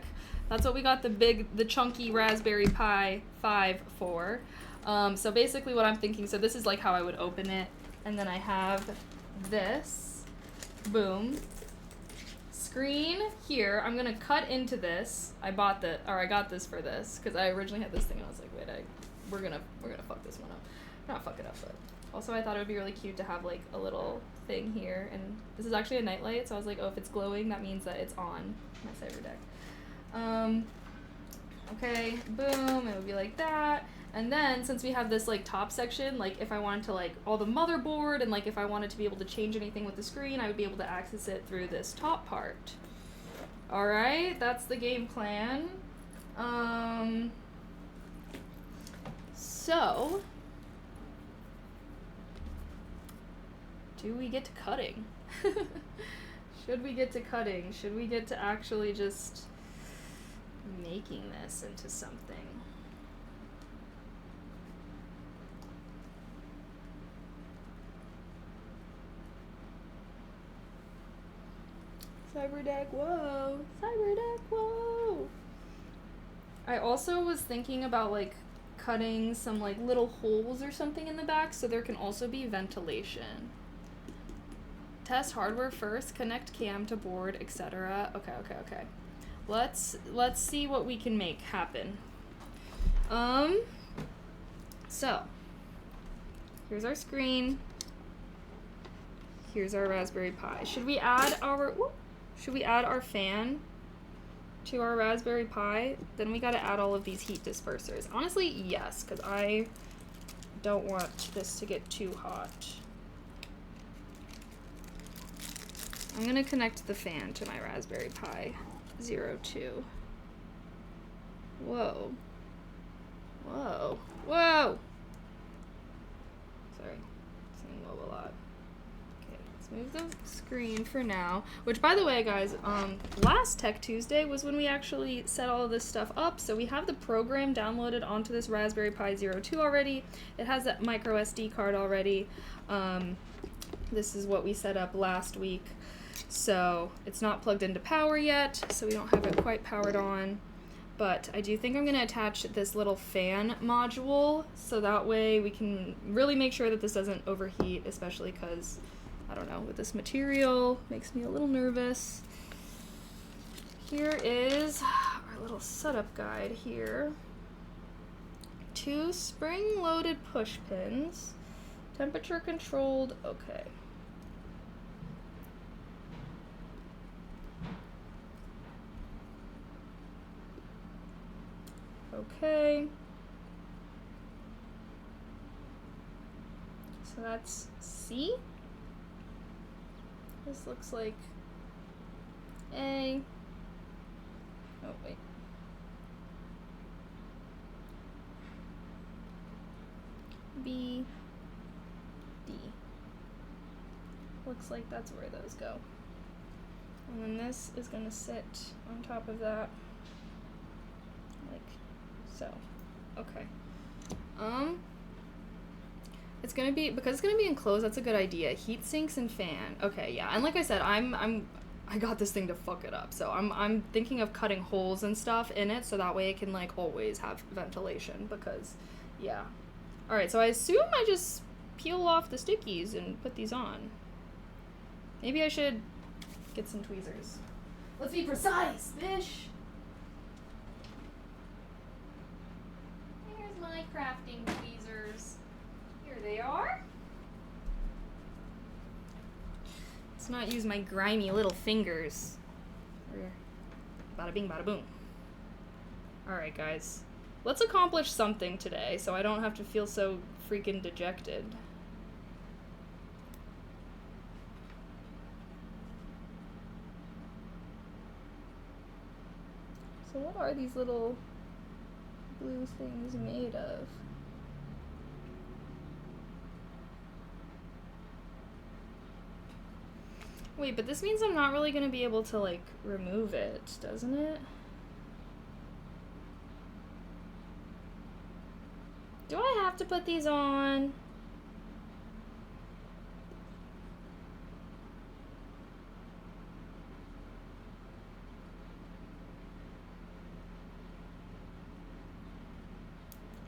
That's what we got the chunky Raspberry Pi 5 for. So basically what I'm thinking, so this is like how I would open it. And then I have this, boom, screen here. I'm gonna cut into this. I got this for this, because I originally had this thing and I was like, wait, we're gonna fuck this one up. Not fuck it up, but also I thought it would be really cute to have like a little thing here, and this is actually a nightlight, so I was like, oh, if it's glowing, that means that it's on my cyberdeck. Okay, boom, it would be like that. And then, since we have this, like, top section, like, if I wanted to, like, all the motherboard, and, like, if I wanted to be able to change anything with the screen, I would be able to access it through this top part. Alright, that's the game plan. So, do we get to cutting? Should we get to cutting? Should we get to actually just making this into something? Cyberdeck, whoa! Cyberdeck, whoa! I also was thinking about, like, cutting some, like, little holes or something in the back so there can also be ventilation. Test hardware first, connect cam to board, etc. Okay. Let's see what we can make happen. So, here's our screen. Here's our Raspberry Pi. Should we add our fan to our Raspberry Pi? Then we gotta add all of these heat dispersers. Honestly, yes, because I don't want this to get too hot. I'm gonna connect the fan to my Raspberry Pi 02. Whoa. Whoa. Whoa! Sorry, saying whoa a lot. Okay, let's move the screen for now. Which, by the way, guys, last Tech Tuesday was when we actually set all of this stuff up. So we have the program downloaded onto this Raspberry Pi 02 already. It has that micro SD card already. This is what we set up last week. So it's not plugged into power yet, so we don't have it quite powered on. But I do think I'm going to attach this little fan module, so that way we can really make sure that this doesn't overheat, especially because, I don't know, with this material, makes me a little nervous. Here is our little setup guide here. 2 spring-loaded push pins, temperature controlled, okay. Okay. So that's C. This looks like A. Oh, wait. B. D. Looks like that's where those go. And then this is going to sit on top of that. Like so. Okay. It's gonna be, because it's gonna be enclosed, that's a good idea. Heat sinks and fan. Okay, yeah. And like I said, I got this thing to fuck it up. So I'm thinking of cutting holes and stuff in it so that way it can like always have ventilation, because yeah. Alright, so I assume I just peel off the stickies and put these on. Maybe I should get some tweezers. Let's be precise, bish! Here's my crafting tweezers. Here they are. Let's not use my grimy little fingers. Bada bing, bada boom. Alright, guys. Let's accomplish something today so I don't have to feel so freaking dejected. So what are these little blue things made of? Wait, but this means I'm not really gonna be able to, like, remove it, doesn't it? Do I have to put these on?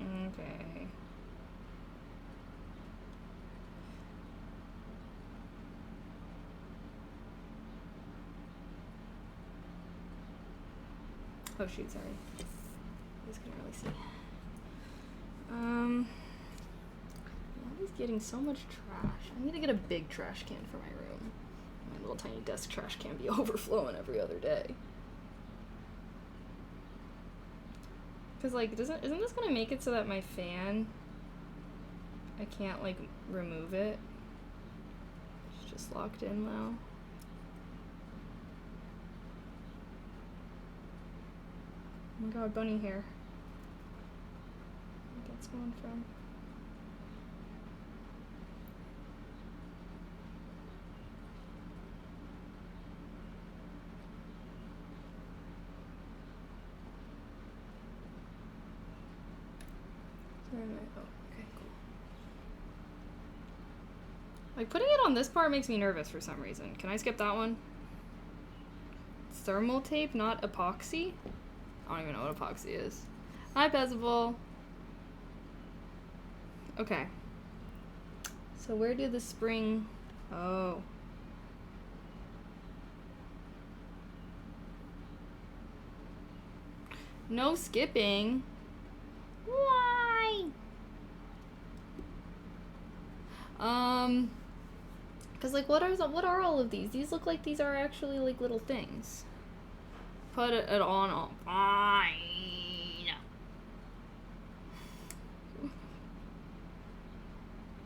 Okay. Oh shoot, sorry. I just couldn't really see. He's getting so much trash. I need to get a big trash can for my room. My little tiny desk trash can be overflowing every other day. Cause like, isn't this gonna make it so that my fan, I can't like remove it? It's just locked in now. Oh my god, bunny hair. Where that's going from? Where am I? Oh, okay, cool. Like, putting it on this part makes me nervous for some reason. Can I skip that one? Thermal tape, not epoxy? I don't even know what epoxy is. Hi, Bezable. Okay. So where did the spring... Oh. No skipping. Why? Cause like what are all of these? These look like these are actually like little things. Put it on. Fine.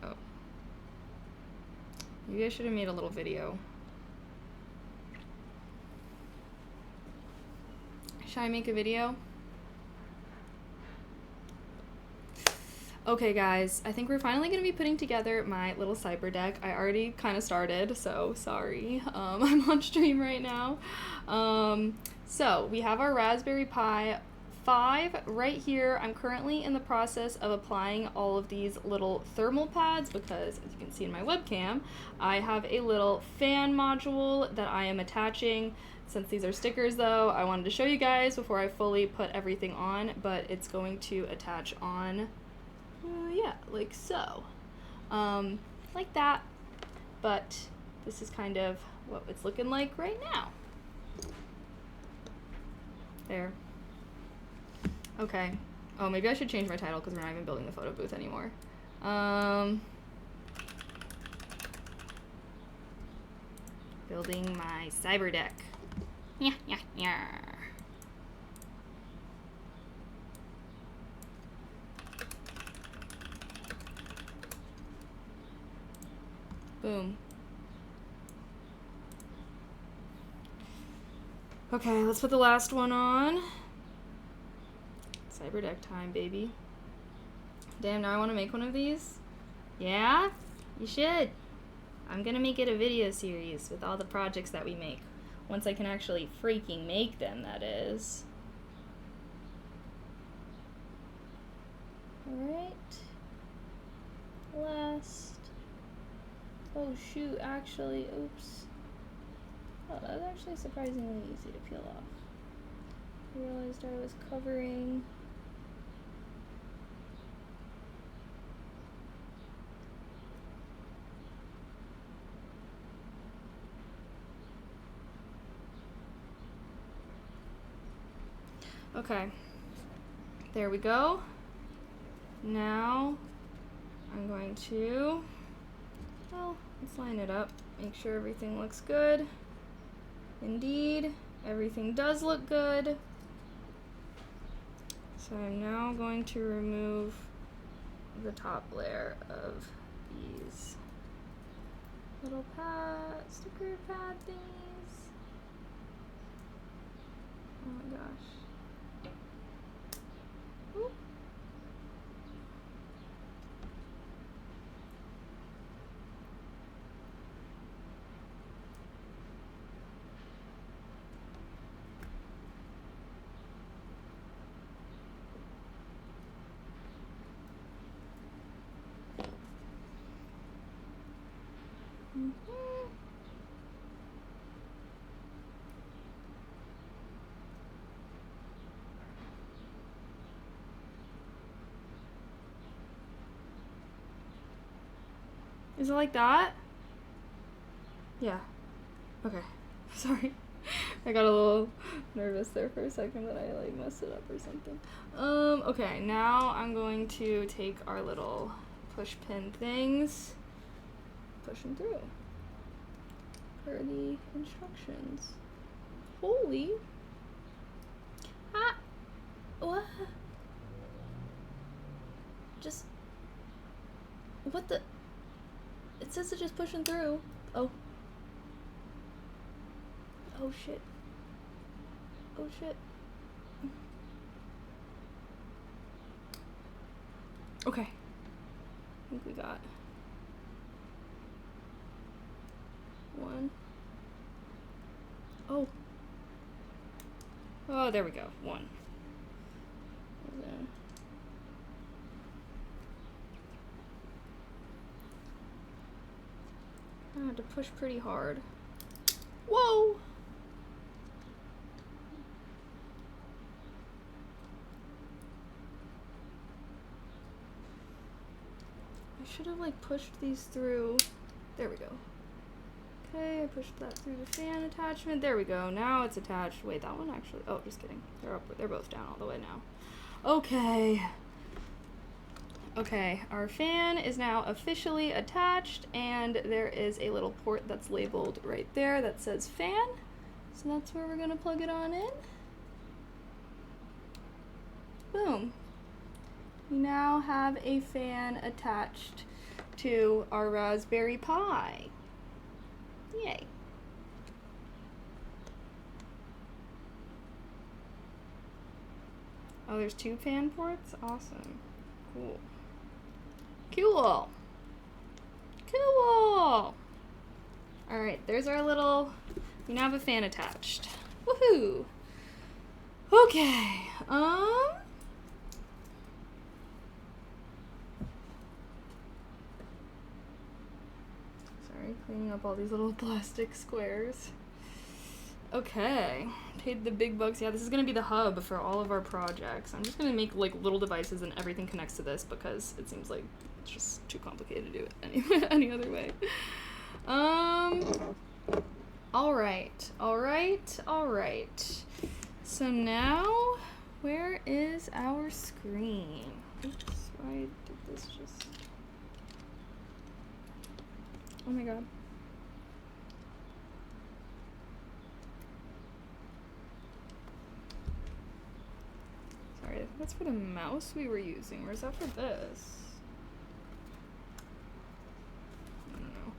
Oh. Maybe I should have made a little video. Should I make a video? Okay guys, I think we're finally going to be putting together my little cyberdeck. I already kind of started, so sorry. I'm on stream right now. So we have our Raspberry Pi 5 right here. I'm currently in the process of applying all of these little thermal pads because, as you can see in my webcam, I have a little fan module that I am attaching. Since these are stickers though, I wanted to show you guys before I fully put everything on, but it's going to attach on yeah, like so. Like that. But this is kind of what it's looking like right now. There. Okay. Oh, maybe I should change my title because we're not even building the photo booth anymore. Building my cyberdeck. Yeah, yeah, yeah. Boom. Okay, let's put the last one on. Cyberdeck time, baby. Damn, now I want to make one of these. Yeah? You should. I'm gonna make it a video series with all the projects that we make. Once I can actually freaking make them, that is. Alright. Last. Oh shoot, actually, oops. Oh, that was actually surprisingly easy to peel off. I realized I was covering. Okay, there we go. Now I'm going to, well, let's line it up, make sure everything looks good. Indeed, everything does look good. So I'm now going to remove the top layer of these little sticker pad thingies. Oh my gosh. Oop. Is it like that? Yeah. Okay. Sorry. I got a little nervous there for a second that I like messed it up or something. Okay, now I'm going to take our little push pin things, push them through per the instructions. Holy. Ah. What? Just. What the? It says to just push them through. Oh. Oh shit. Oh shit. Okay. I think we got one. Oh. Oh, there we go. One. I had to push pretty hard. Whoa! I should have like pushed these through. There we go. Okay, I pushed that through the fan attachment. There we go. Now it's attached. Wait, that one actually. Oh, just kidding. They're up. They're both down all the way now. Okay. Okay, our fan is now officially attached, and there is a little port that's labeled right there that says fan. So that's where we're gonna plug it on in. Boom. We now have a fan attached to our Raspberry Pi. Yay. Oh, there's two fan ports? Awesome. Cool. Cool. Cool. Alright, there's our little... We now have a fan attached. Woohoo! Okay, sorry, cleaning up all these little plastic squares. Okay, paid the big bucks. Yeah, this is gonna be the hub for all of our projects. I'm just gonna make like little devices and everything connects to this because it seems like it's just too complicated to do it any other way. Alright. So now, where is our screen? Oops, why did this just... Oh my god. Sorry, that's for the mouse we were using. Or is that for this? I don't know.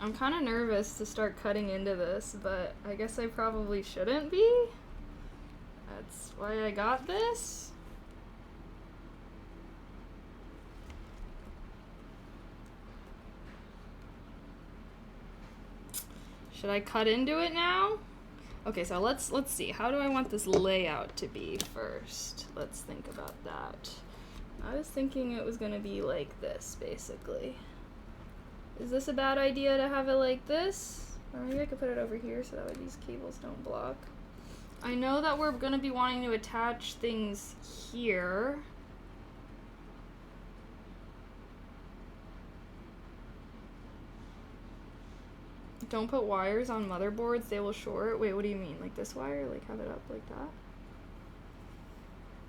I'm kind of nervous to start cutting into this, but I guess I probably shouldn't be. That's why I got this. Should I cut into it now? Okay, so let's see. How do I want this layout to be first? Let's think about that. I was thinking it was gonna be like this, basically. Is this a bad idea to have it like this? Or maybe I could put it over here so that way these cables don't block. I know that we're gonna be wanting to attach things here. Don't put wires on motherboards, they will short. Wait, what do you mean? Like this wire? Like have it up like that?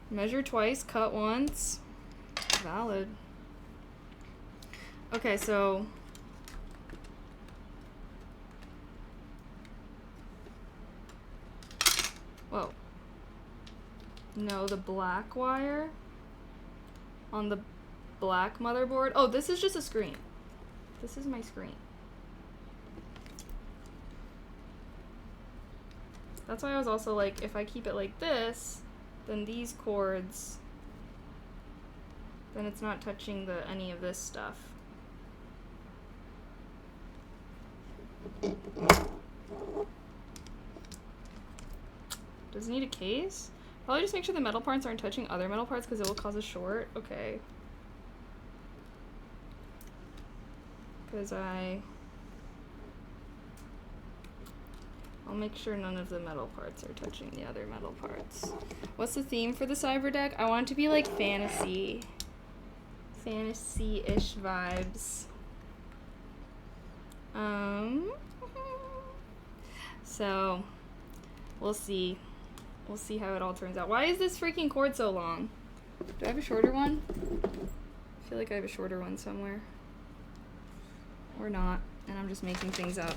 Measure twice, cut once. Valid. Okay, so... Whoa. No, the black wire on the black motherboard. Oh, this is just a screen. This is my screen. That's why I was also like, if I keep it like this, then these cords, then it's not touching any of this stuff. Does it need a case? Probably just make sure the metal parts aren't touching other metal parts because it will cause a short. Okay. Because I'll make sure none of the metal parts are touching the other metal parts. What's the theme for the cyberdeck? I want it to be like fantasy. Fantasy-ish vibes. So, we'll see. We'll see how it all turns out. Why is this freaking cord so long? Do I have a shorter one? I feel like I have a shorter one somewhere. Or not. And I'm just making things up.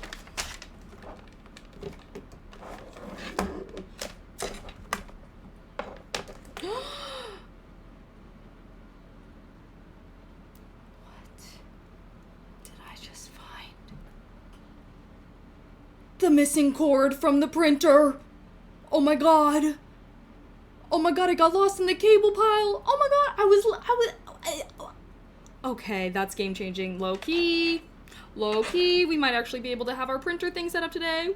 The missing cord from the printer. Oh my god. Oh my god, I got lost in the cable pile. Oh my god, okay, that's game changing. Low key, we might actually be able to have our printer thing set up today. Woo!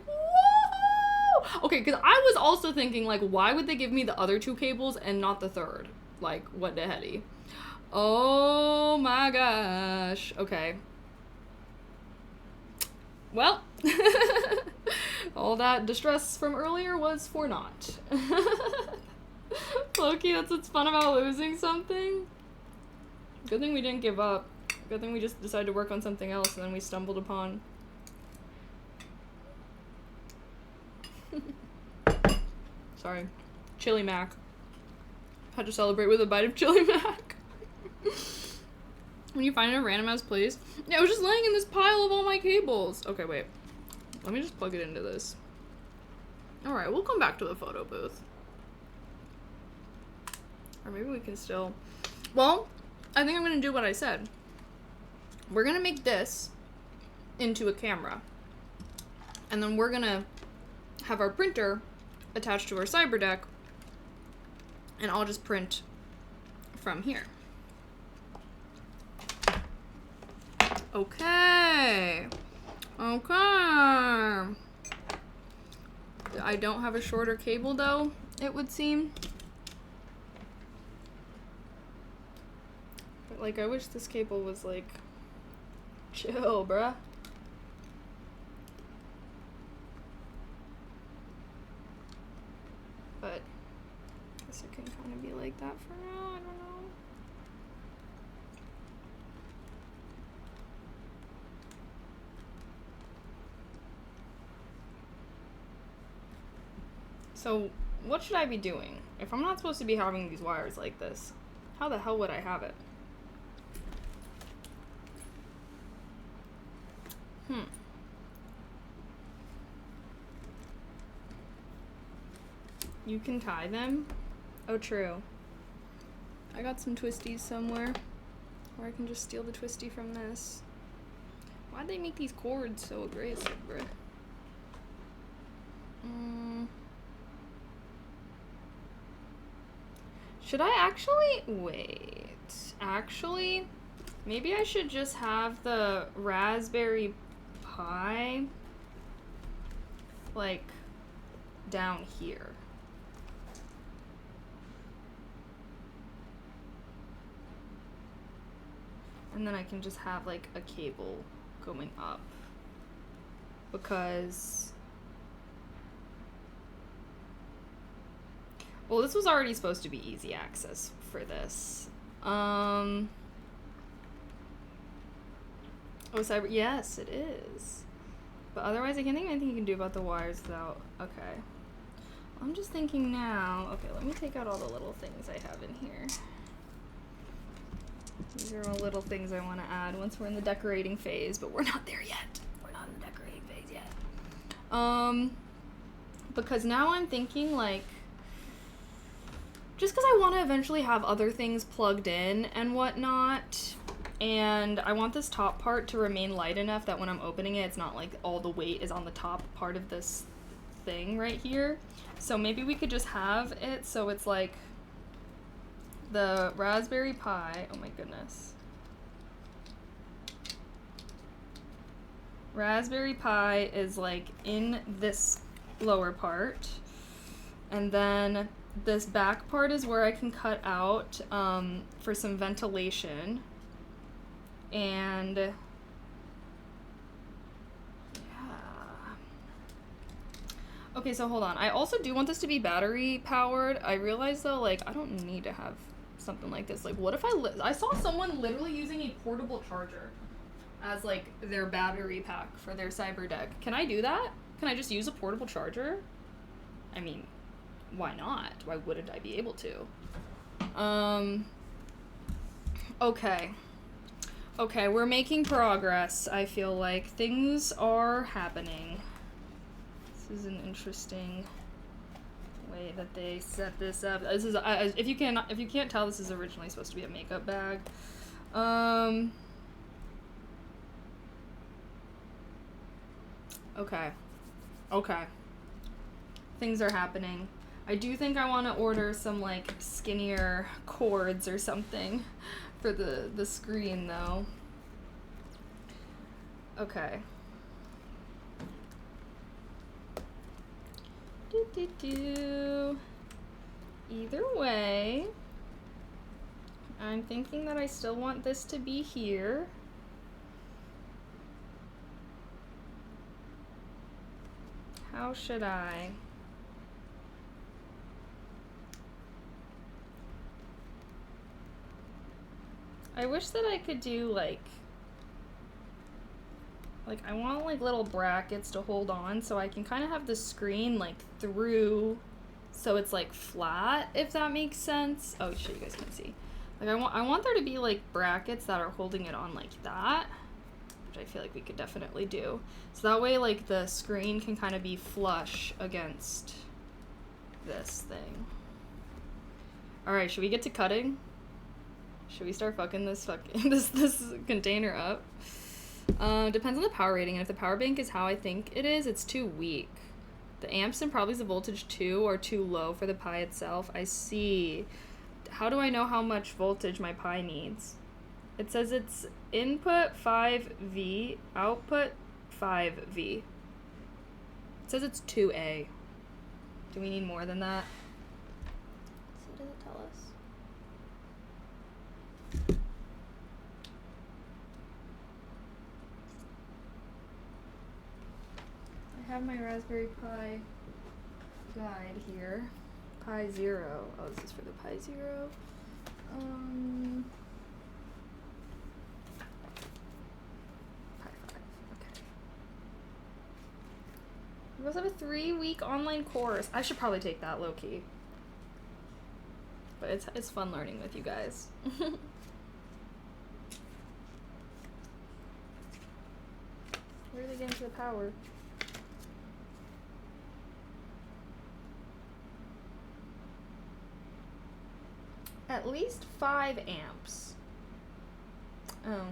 Okay, because I was also thinking, like, why would they give me the other two cables and not the third? Like, what the heady? Oh my gosh. Okay. Well, all that distress from earlier was for naught. Loki, that's what's fun about losing something. Good thing we didn't give up. Good thing we just decided to work on something else and then we stumbled upon... Sorry. Chili Mac. Had to celebrate with a bite of Chili Mac. When you find it in a random ass place. Yeah, it was just laying in this pile of all my cables. Okay, wait. Let me just plug it into this. Alright, we'll come back to the photo booth. Or maybe we can still... Well, I think I'm gonna do what I said. We're gonna make this into a camera. And then we're gonna have our printer attached to our cyberdeck. and I'll just print from here. Okay. Okay. I don't have a shorter cable though, it would seem. But like, I wish this cable was like, chill, bruh. But I guess it can kind of be like that for now, I don't know. So, what should I be doing? If I'm not supposed to be having these wires like this, how the hell would I have it? You can tie them? Oh, true. I got some twisties somewhere. Or I can just steal the twisty from this. Why'd they make these cords so aggressive, bruh? Should I actually... Wait. Actually, maybe I should just have the Raspberry Pi, like, down here. And then I can just have, like, a cable going up. Because... Well, this was already supposed to be easy access for this. Oh, cyber... Yes, it is. But otherwise, I can't think of anything you can do about the wires without... Okay. I'm just thinking now... Okay, let me take out all the little things I have in here. These are all little things I want to add once we're in the decorating phase, but we're not there yet. We're not in the decorating phase yet. Because now I'm thinking, like... Just because I want to eventually have other things plugged in and whatnot, and I want this top part to remain light enough that when I'm opening it, it's not like all the weight is on the top part of this thing right here. So maybe we could just have it so it's like the Raspberry Pi. Oh my goodness. Raspberry Pi is like in this lower part, and then this back part is where I can cut out for some ventilation. And yeah. Okay, so hold on. I also do want this to be battery powered. I realize though, like, I don't need to have something like this. Like, what if I saw someone literally using a portable charger as like their battery pack for their cyberdeck. Can I do that? Can I just use a portable charger? I mean, why not? Why wouldn't I be able to? Okay. Okay, we're making progress, I feel like. Things are happening. This is an interesting way that they set this up. This is, if you can't tell, this is originally supposed to be a makeup bag. Okay. Okay. Things are happening. I do think I want to order some, like, skinnier cords or something for the screen, though. Okay. Either way, I'm thinking that I still want this to be here. How should I? I wish that I could do, like, I want, like, little brackets to hold on so I can kind of have the screen, like, through, so it's, like, flat, if that makes sense. Oh, shit, you guys can see. Like, I want there to be, like, brackets that are holding it on like that, which I feel like we could definitely do. So that way, like, the screen can kind of be flush against this thing. Alright, should we get to cutting? Should we start fucking this this container up? Depends on the power rating, and if the power bank is how I think it is, it's too weak. The amps and probably the voltage too are too low for the Pi itself. I see. How do I know how much voltage my Pi needs? It says it's input 5V, output 5V. It says it's 2A. Do we need more than that? So what does it tell us? I have my Raspberry Pi guide here. Pi 0. Oh, this is for the Pi 0. Pi 5. Okay. We also have a 3-week online course. I should probably take that low-key. But it's fun learning with you guys. Where are they getting to the power? At least 5 amps. Oh.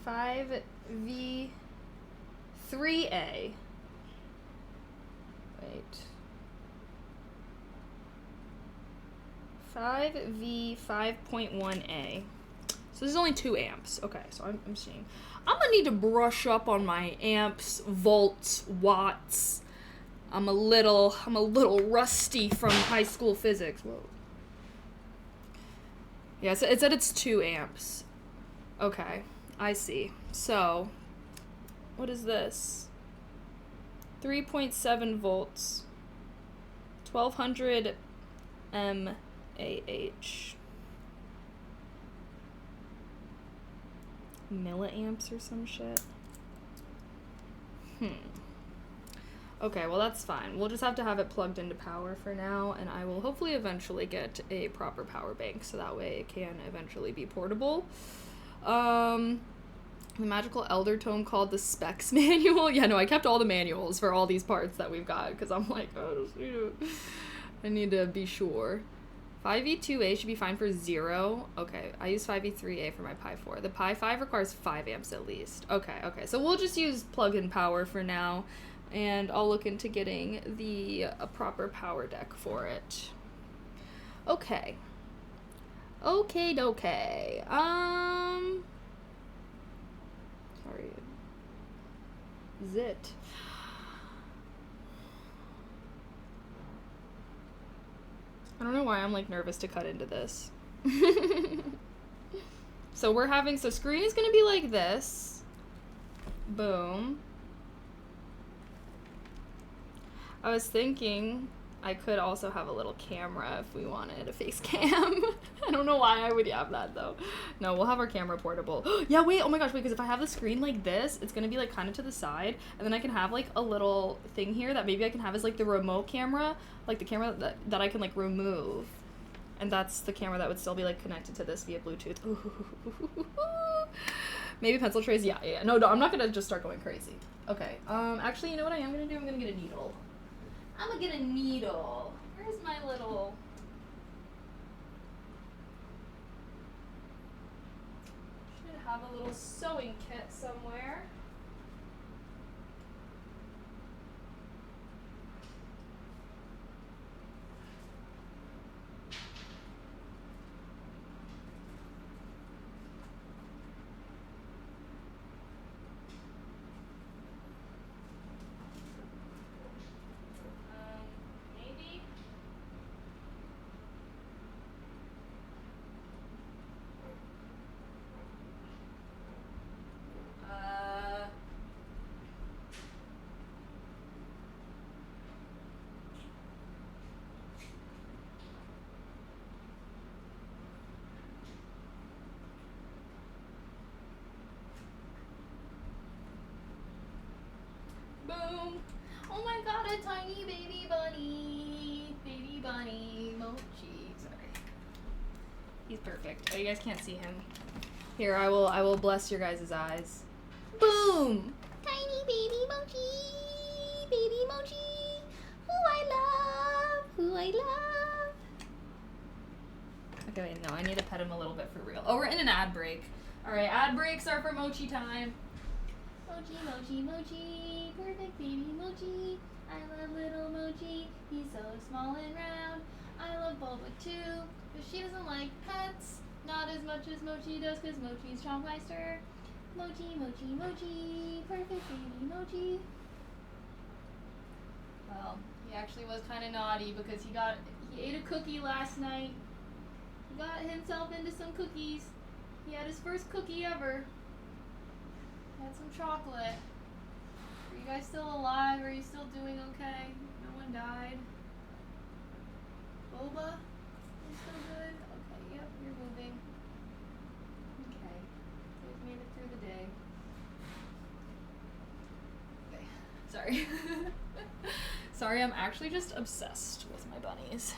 5V 3A. Wait. 5V 5.1A. So this is only 2 amps. Okay, so I'm seeing. I'm gonna need to brush up on my amps, volts, watts. I'm a little rusty from high school physics. Whoa. Yeah, so it said it's 2 amps. Okay, I see. So, what is this? 3.7 volts. 1200 mAh. Milliamps or some shit. Okay, well that's fine. We'll just have to have it plugged into power for now, and I will hopefully eventually get a proper power bank so that way it can eventually be portable. The magical elder tome called the specs manual. Yeah, no, I kept all the manuals for all these parts that we've got because I'm like, oh, I need to be sure. 5V2A should be fine for 0. Okay, I use 5V3A for my Pi 4. The Pi 5 requires 5 amps at least. Okay, so we'll just use plug-in power for now. And I'll look into getting a proper power deck for it. Okay. Okay. Sorry. Zit. I don't know why I'm like nervous to cut into this. So screen is gonna be like this. Boom. I was thinking I could also have a little camera if we wanted a face cam. I don't know why I would have that though. No, we'll have our camera portable. Yeah, wait, oh my gosh, wait, because if I have the screen like this, it's gonna be like kind of to the side, and then I can have like a little thing here that maybe I can have as like the remote camera, like the camera that I can like remove. And that's the camera that would still be like connected to this via Bluetooth. Ooh. Maybe pencil trays, yeah. No, I'm not gonna just start going crazy. Okay, actually, you know what I am gonna do? I'm gonna get a needle. I'm gonna get a needle. Where's my little... Should have a little sewing kit somewhere. Boom. Oh my god, a tiny baby bunny. Baby bunny. Mochi. Sorry. He's perfect. Oh, you guys can't see him. Here, I will bless your guys' eyes. Boom! Tiny baby Mochi. Baby Mochi. Who I love. Okay, wait, no, I need to pet him a little bit for real. Oh, we're in an ad break. Alright, ad breaks are for Mochi time. Mochi, mochi, mochi, perfect baby mochi. I love little mochi, he's so small and round. I love Bulba too, but she doesn't like pets. Not as much as Mochi does, cause Mochi's Chompmeister. Mochi, mochi, mochi, perfect baby mochi. Well, he actually was kind of naughty because he ate a cookie last night. He got himself into some cookies. He had his first cookie ever. He had some chocolate. Are you guys still alive? Are you still doing okay? No one died? Boba? You still good? Okay, yep, you're moving. Okay. We've made it through the day. Okay. Sorry. Sorry, I'm actually just obsessed with my bunnies.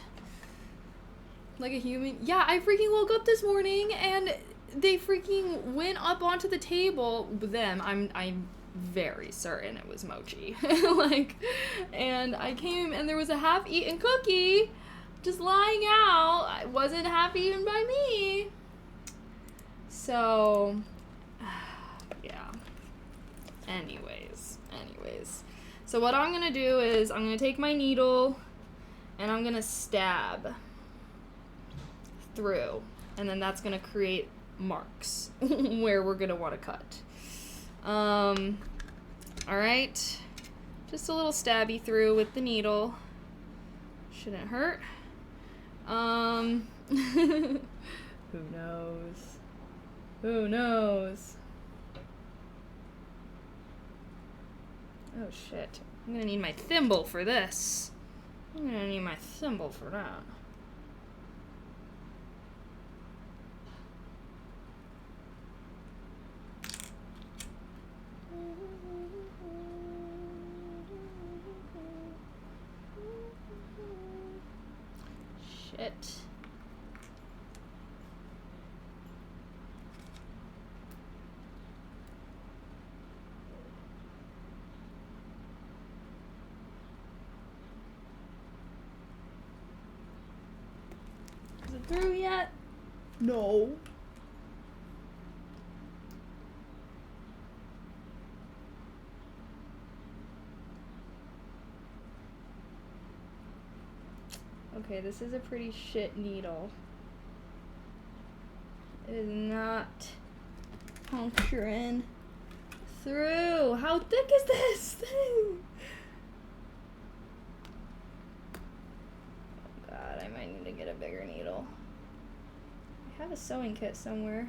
Like a human. Yeah, I freaking woke up this morning and they freaking went up onto the table. Them, I'm very certain it was Mochi. Like, and I came and there was a half-eaten cookie just lying out. It wasn't half-eaten by me. So, yeah. Anyways. So what I'm gonna do is I'm gonna take my needle and I'm gonna stab through, and then that's gonna create marks where we're gonna want to cut. Alright, just a little stabby through with the needle. Shouldn't hurt. Who knows? Oh shit, I'm gonna need my thimble for this. I'm gonna need my thimble for that. Shit. Is it through yet? No. Okay, this is a pretty shit needle. It is not puncturing through. How thick is this thing? Oh god, I might need to get a bigger needle. I have a sewing kit somewhere.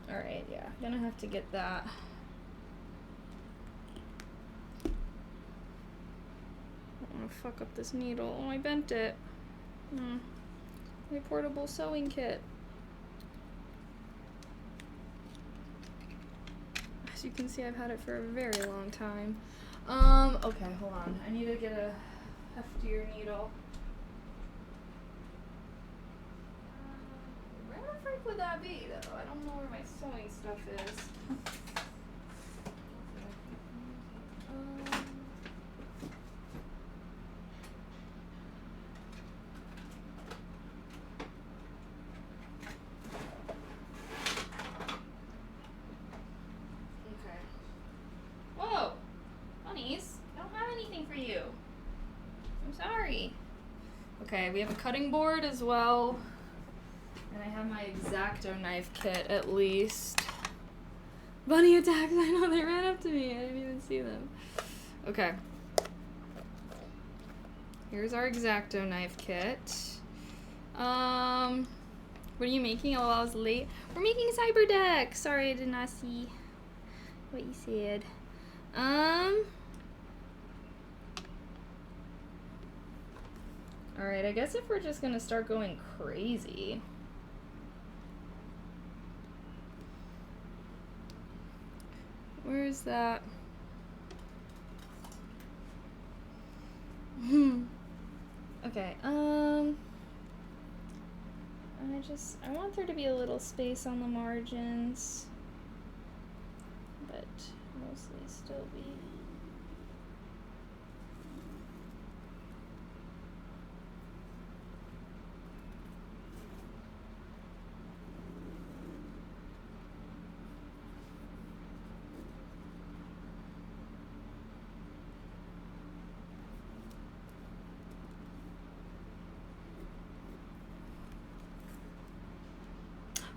Alright, yeah, gonna have to get that. I don't want to fuck up this needle. Oh, I bent it. My portable sewing kit. As you can see, I've had it for a very long time. Okay, hold on. I need to get a heftier needle. Where the frick would that be, though? I don't know where my sewing stuff is. Okay, we have a cutting board as well. And I have my X-Acto knife kit, at least. Bunny attacks! I know, they ran up to me. I didn't even see them. Okay. Here's our X-Acto knife kit. What are you making? Oh, I was late. We're making cyberdeck! Sorry, I did not see what you said. Alright, I guess if we're just gonna start going crazy. Where is that? Okay, I want there to be a little space on the margins, but mostly still be.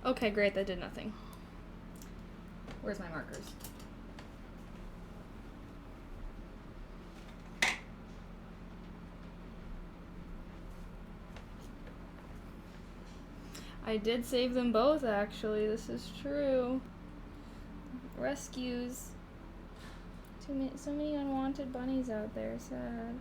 Okay, great, that did nothing. Where's my markers? I did save them both, actually. This is true. Rescues. So many unwanted bunnies out there. Sad.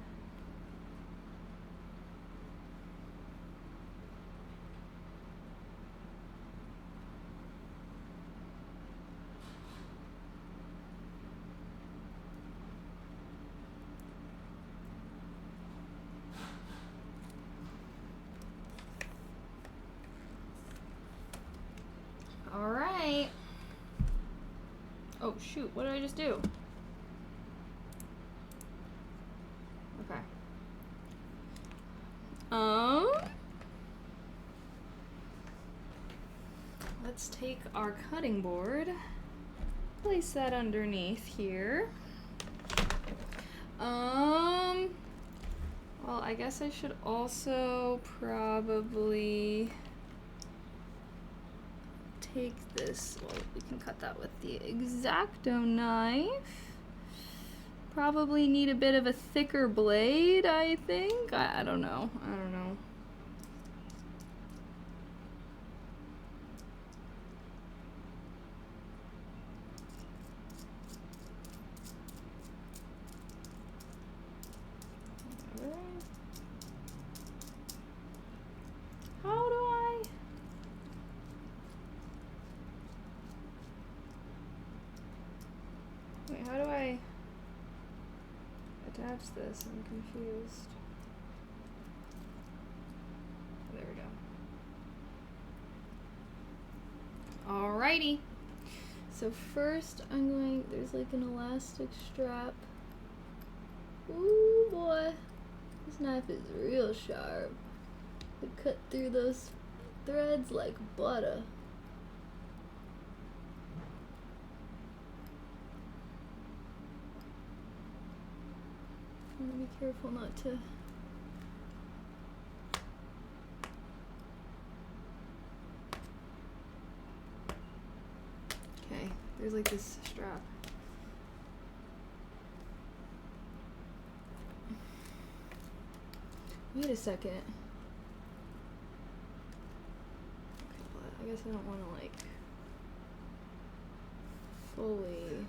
Alright. Oh, shoot. What did I just do? Okay. Let's take our cutting board, place that underneath here. Well, I guess I should also probably take this, well, we can cut that with the X-Acto knife. Probably need a bit of a thicker blade, I think. I don't know. I don't know. How do I? Wait, how do I attach this? I'm confused. There we go. Alrighty. So first I'm going, there's like an elastic strap. Ooh boy, this knife is real sharp. It cut through those threads like butter. I'm gonna be careful not to. Okay, there's like this strap. Wait a second. Okay, well, I guess I don't want to like fully.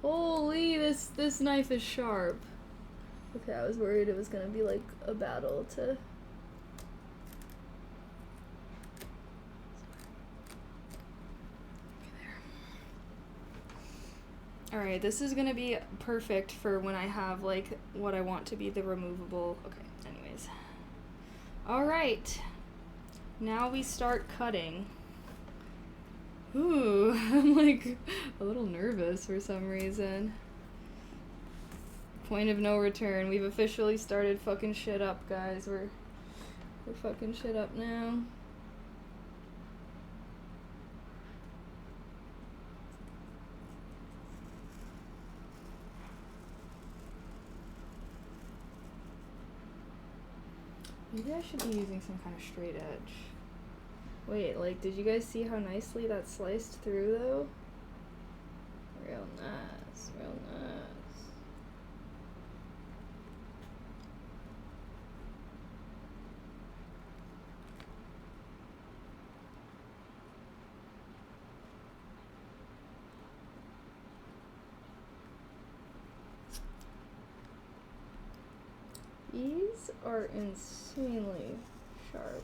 Holy, this knife is sharp. Okay, I was worried it was gonna be like a battle to. Alright, this is gonna be perfect for when I have like what I want to be the removable. Okay, anyways. Alright, now we start cutting. Ooh, I'm like a little nervous for some reason. Point of no return. We've officially started fucking shit up, guys. We're fucking shit up now. Maybe I should be using some kind of straight edge. Wait, like, did you guys see how nicely that sliced through, though? Real nice, real nice. These are insanely sharp.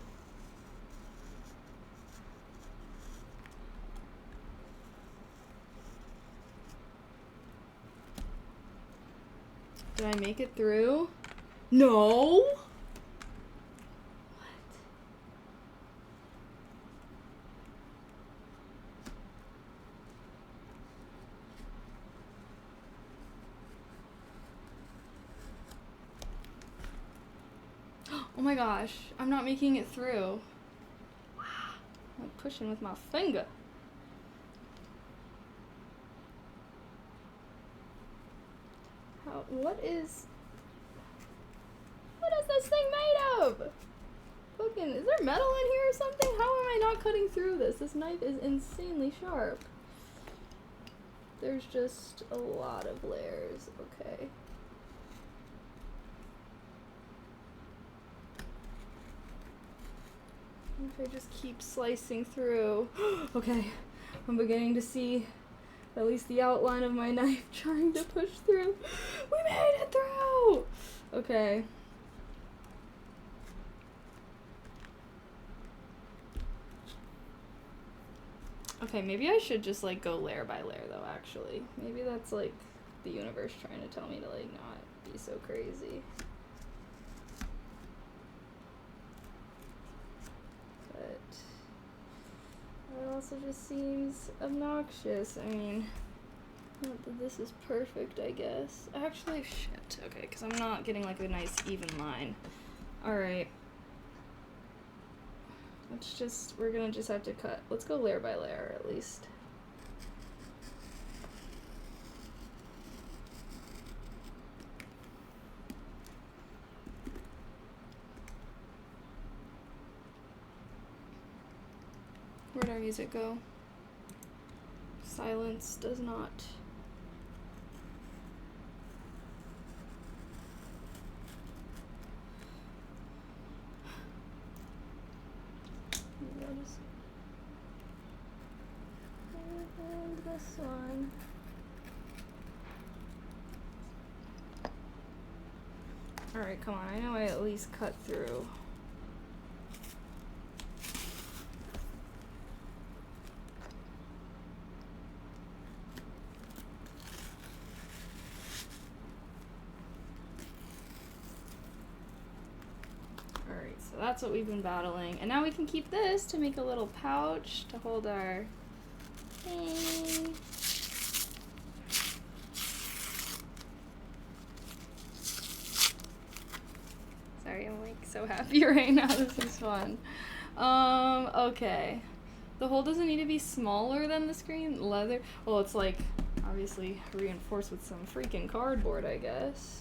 Did I make it through? No! What? Oh my gosh, I'm not making it through. Wow, I'm pushing with my finger. How, what is... is this thing made of? Fucking, is there metal in here or something? How am I not cutting through this? This knife is insanely sharp. There's just a lot of layers. Okay. If I just keep slicing through. Okay, I'm beginning to see at least the outline of my knife trying to push through. We made it through! Okay. Okay, maybe I should just like go layer by layer though, actually. Maybe that's like the universe trying to tell me to like not be so crazy. But it also just seems obnoxious. I mean, not that this is perfect, I guess. Actually, shit. Okay, because I'm not getting like a nice even line. Alright. We're gonna just have to cut. Let's go layer by layer at least. Where'd our music go? Silence does not. And this one. Alright, come on. I know I at least cut through. Alright, so that's what we've been battling. And now we can keep this to make a little pouch to hold our thing. Sorry, I'm like so happy right now. This is fun. Okay. The hole doesn't need to be smaller than the screen. Leather. Well, it's like obviously reinforced with some freaking cardboard, I guess.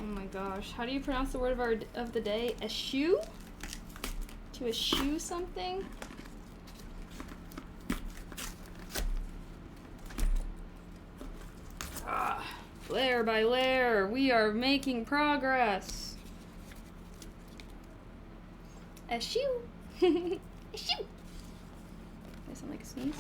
Oh my gosh, how do you pronounce the word of the day? Eschew? To eschew something? Layer by layer, we are making progress. Eschew. Eschew. I sound like a sneeze.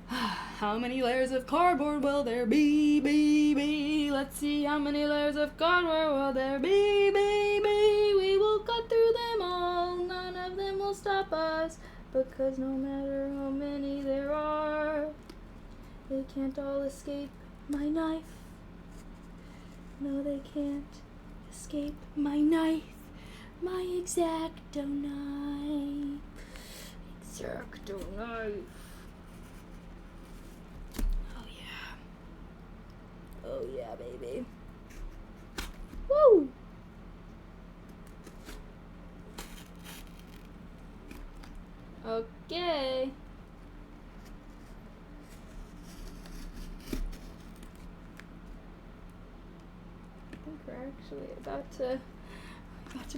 How many layers of cardboard will there be? Let's see how many layers of cardboard will there be? We will cut through them all. None of them will stop us, because no matter how many there are, they can't all escape my knife. No, they can't escape my knife. My X-Acto knife. X-Acto knife. Oh yeah. Oh yeah, baby. Woo! Okay. I think we're actually about to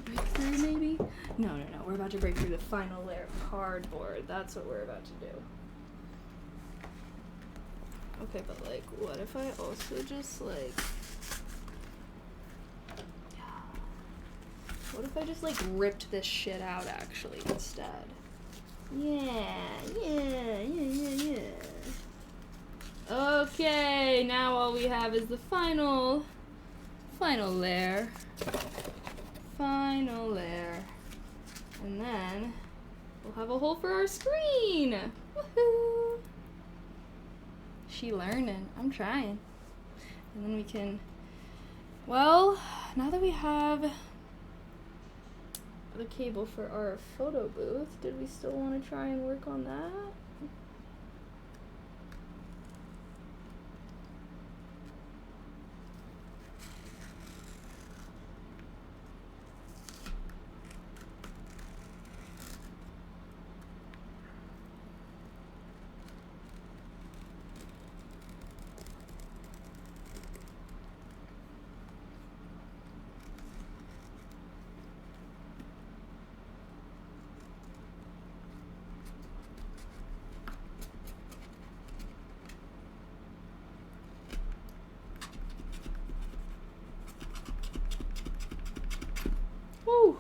break through, maybe? No, we're about to break through the final layer of cardboard. That's what we're about to do. Okay, but like, what if I also just like, what if I just like ripped this shit out actually instead? Yeah. Okay, now all we have is the final layer. Final layer. And then we'll have a hole for our screen. Woohoo! She learning. I'm trying. And then we can, well, now that we have the cable for our photo booth, did we still want to try and work on that? Woo!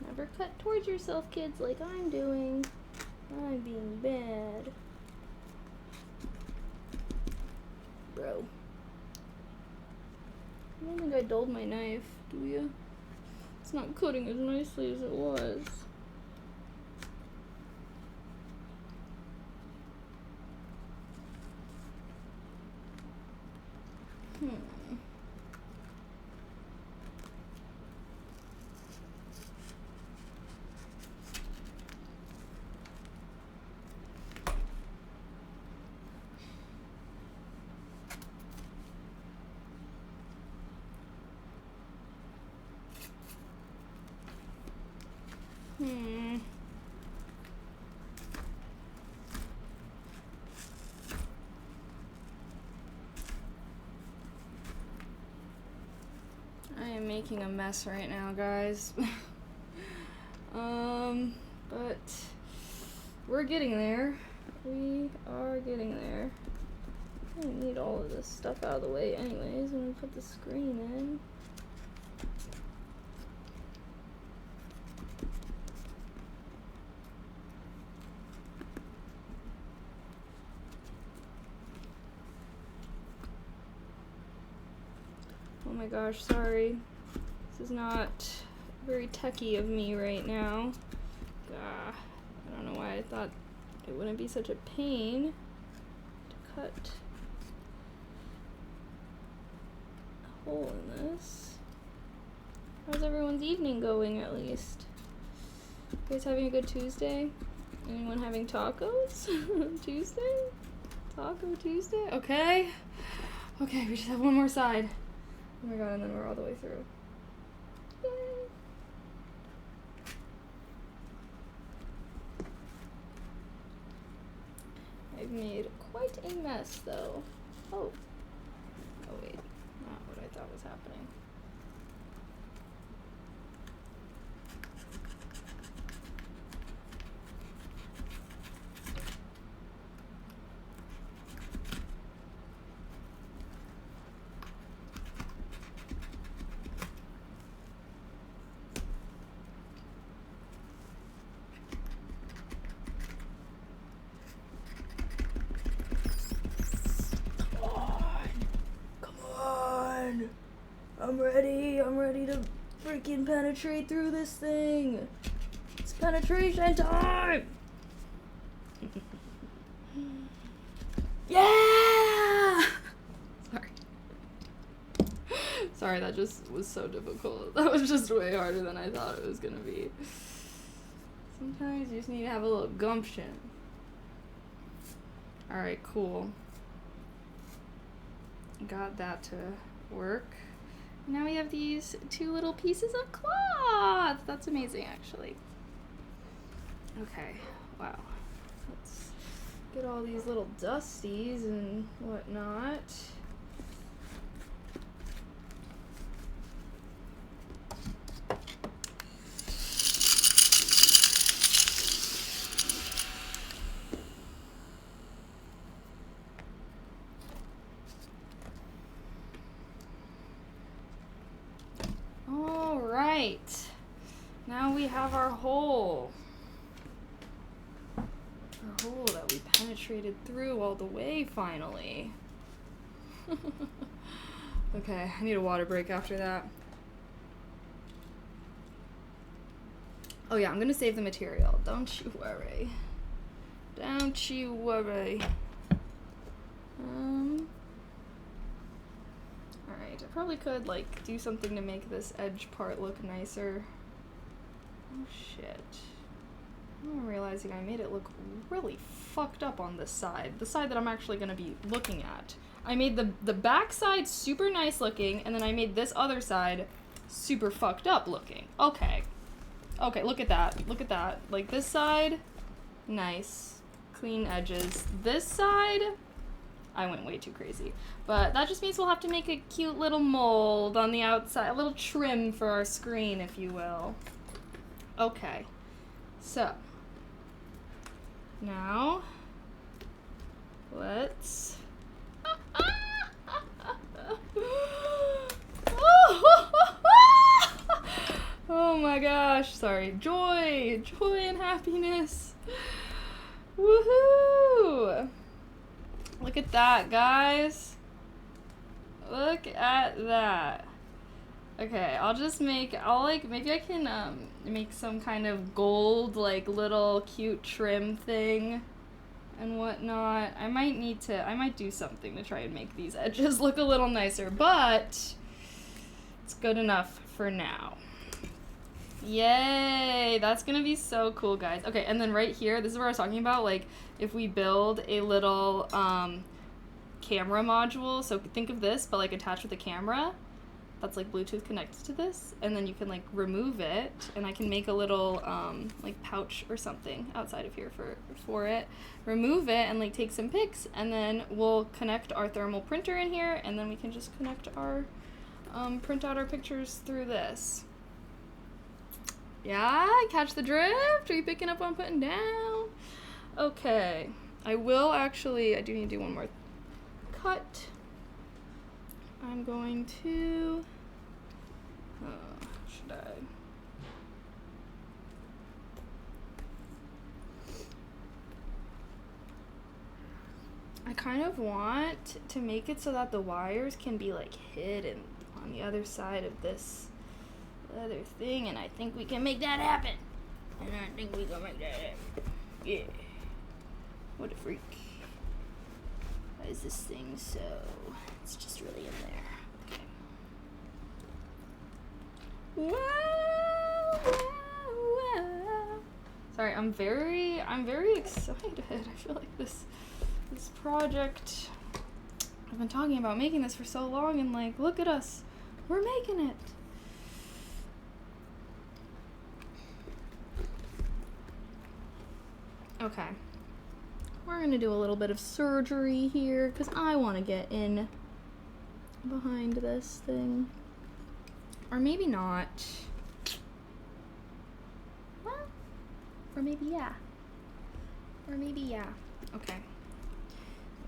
Never cut towards yourself, kids, like I'm doing. I'm being bad. Bro. I don't think I dulled my knife, do you? It's not cutting as nicely as it was. I am making a mess right now, guys. But we're getting there. We are getting there. I need all of this stuff out of the way anyways when we put the screen in. Oh my gosh, sorry. This is not very techie of me right now. I don't know why I thought it wouldn't be such a pain to cut a hole in this. How's everyone's evening going, at least? You guys having a good Tuesday? Anyone having tacos? Tuesday? Taco Tuesday? Okay. Okay, we just have one more side. Oh my god, and then we're all the way through. Yay! I've made quite a mess, though. Oh. Oh wait, not what I thought was happening. I'm ready to freaking penetrate through this thing. It's penetration time! Yeah! Sorry. Sorry, that just was so difficult. That was just way harder than I thought it was gonna be. Sometimes you just need to have a little gumption. Alright, cool. Got that to work. Now we have these two little pieces of cloth. That's amazing, actually. Okay, wow. Let's get all these little dusties and whatnot. have our hole. Our hole that we penetrated through all the way, finally. Okay, I need a water break after that. Oh yeah, I'm gonna save the material. Don't you worry. Don't you worry. Alright, I probably could, like, do something to make this edge part look nicer. Oh shit. I'm realizing I made it look really fucked up on this side. The side that I'm actually gonna be looking at. I made the back side super nice looking, and then I made this other side super fucked up looking. Okay. Okay, look at that. Look at that. Like, this side, nice. Clean edges. This side, I went way too crazy. But that just means we'll have to make a cute little mold on the outside. A little trim for our screen, if you will. Okay. So. Now, let's... Oh my gosh, sorry. Joy! Joy and happiness! Woohoo! Look at that, guys. Look at that. Okay, maybe I can, make some kind of gold, like, little cute trim thing and whatnot. I might do something to try and make these edges look a little nicer, but it's good enough for now. Yay! That's gonna be so cool, guys. Okay, and then right here, this is where I was talking about, like, if we build a little, camera module, so think of this, but, like, attached with a camera, that's, like, Bluetooth connected to this, and then you can, like, remove it, and I can make a little, like, pouch or something outside of here for it, remove it, and, like, take some pics, and then we'll connect our thermal printer in here, and then we can just connect our, print out our pictures through this. Yeah, catch the drift? Are you picking up what I'm putting down? Okay. I do need to do one more cut. I'm going to... should I? I kind of want to make it so that the wires can be, like, hidden on the other side of this other thing, and I think we can make that happen. Yeah. What a freak. Why is this thing so... It's just really in there. Okay. Wow, wow, wow. Sorry, I'm very excited. I feel like this project... I've been talking about making this for so long, and, like, look at us. We're making it. Okay, we're gonna do a little bit of surgery here because I want to get in behind this thing, or maybe not. Well, or maybe yeah. Okay,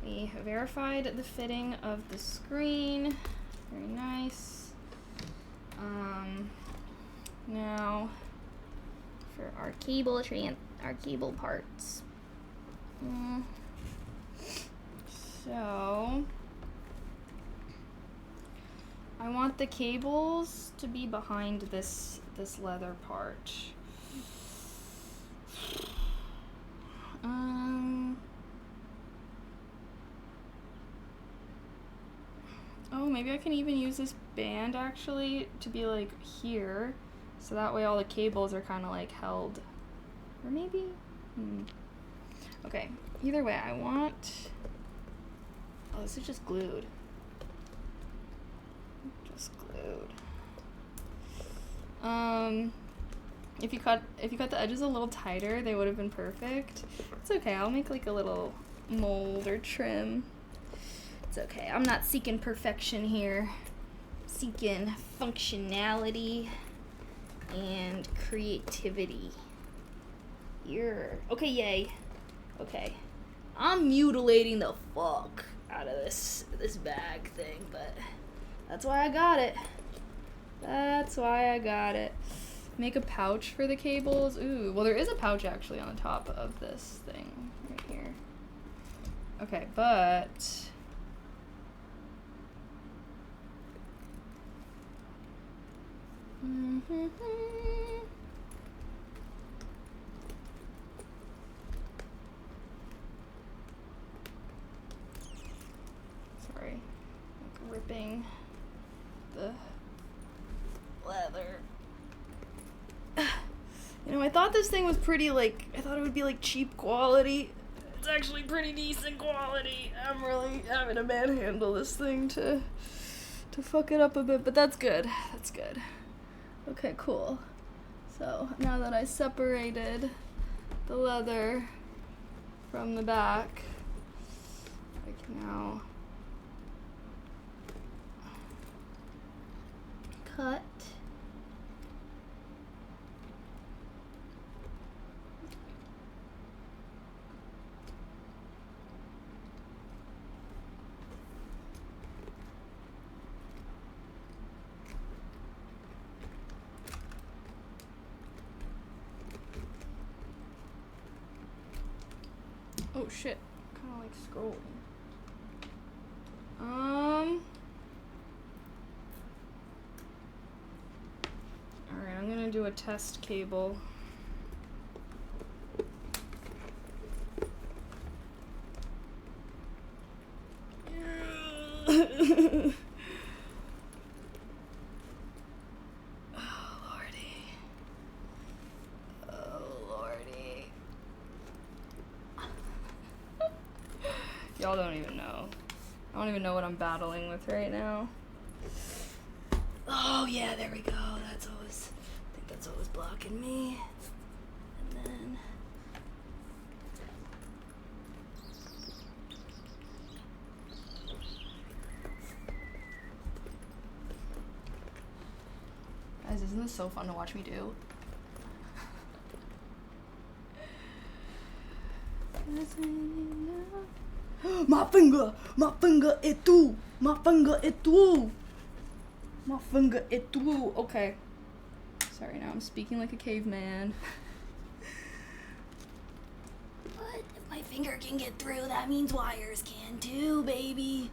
we verified the fitting of the screen. Very nice. Now for our cable parts. So I want the cables to be behind this leather part. Oh, maybe I can even use this band actually to be like here, so that way all the cables are kind of like held. Or maybe, Okay, either way, I want, oh, this is just glued. If you cut the edges a little tighter, they would have been perfect. It's okay, I'll make like a little mold or trim. It's okay, I'm not seeking perfection here. I'm seeking functionality and creativity. Okay, yay. Okay. I'm mutilating the fuck out of this bag thing, but that's why I got it. Make a pouch for the cables. Ooh, well there is a pouch actually on the top of this thing right here. Okay, but sorry, like ripping the leather. You know, I thought this thing was pretty, like, I thought it would be, like, cheap quality. It's actually pretty decent quality. I'm really having to manhandle this thing to fuck it up a bit, but that's good. That's good. Okay, cool. So, now that I separated the leather from the back, I can now cut. Oh shit, kind of like scrolling. Alright, I'm gonna do a test cable. Y'all don't even know. I don't even know what I'm battling with right now. Oh yeah, there we go. That's always, I think that's always blocking me. And then guys, isn't this so fun to watch me do? My finger is through. My finger is through. My finger is through. Okay. Sorry, now I'm speaking like a caveman. But if my finger can get through, that means wires can too, baby.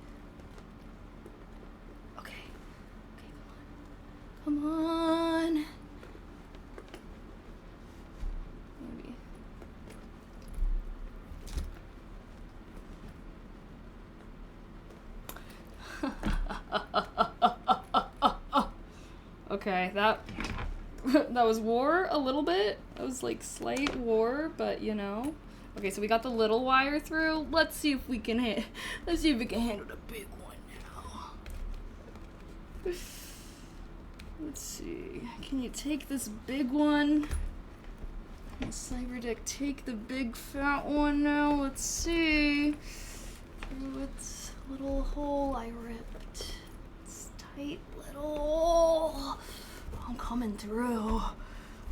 Okay. Okay, come on. Maybe. Okay, that was war a little bit. That was like slight war, but you know. Okay, so we got the little wire through. Let's see if we can handle the big one now. Let's see. Can you take this big one? Can cyberdeck take the big fat one now? Let's see. Through its little hole I ripped. It's tight little hole. I'm coming through.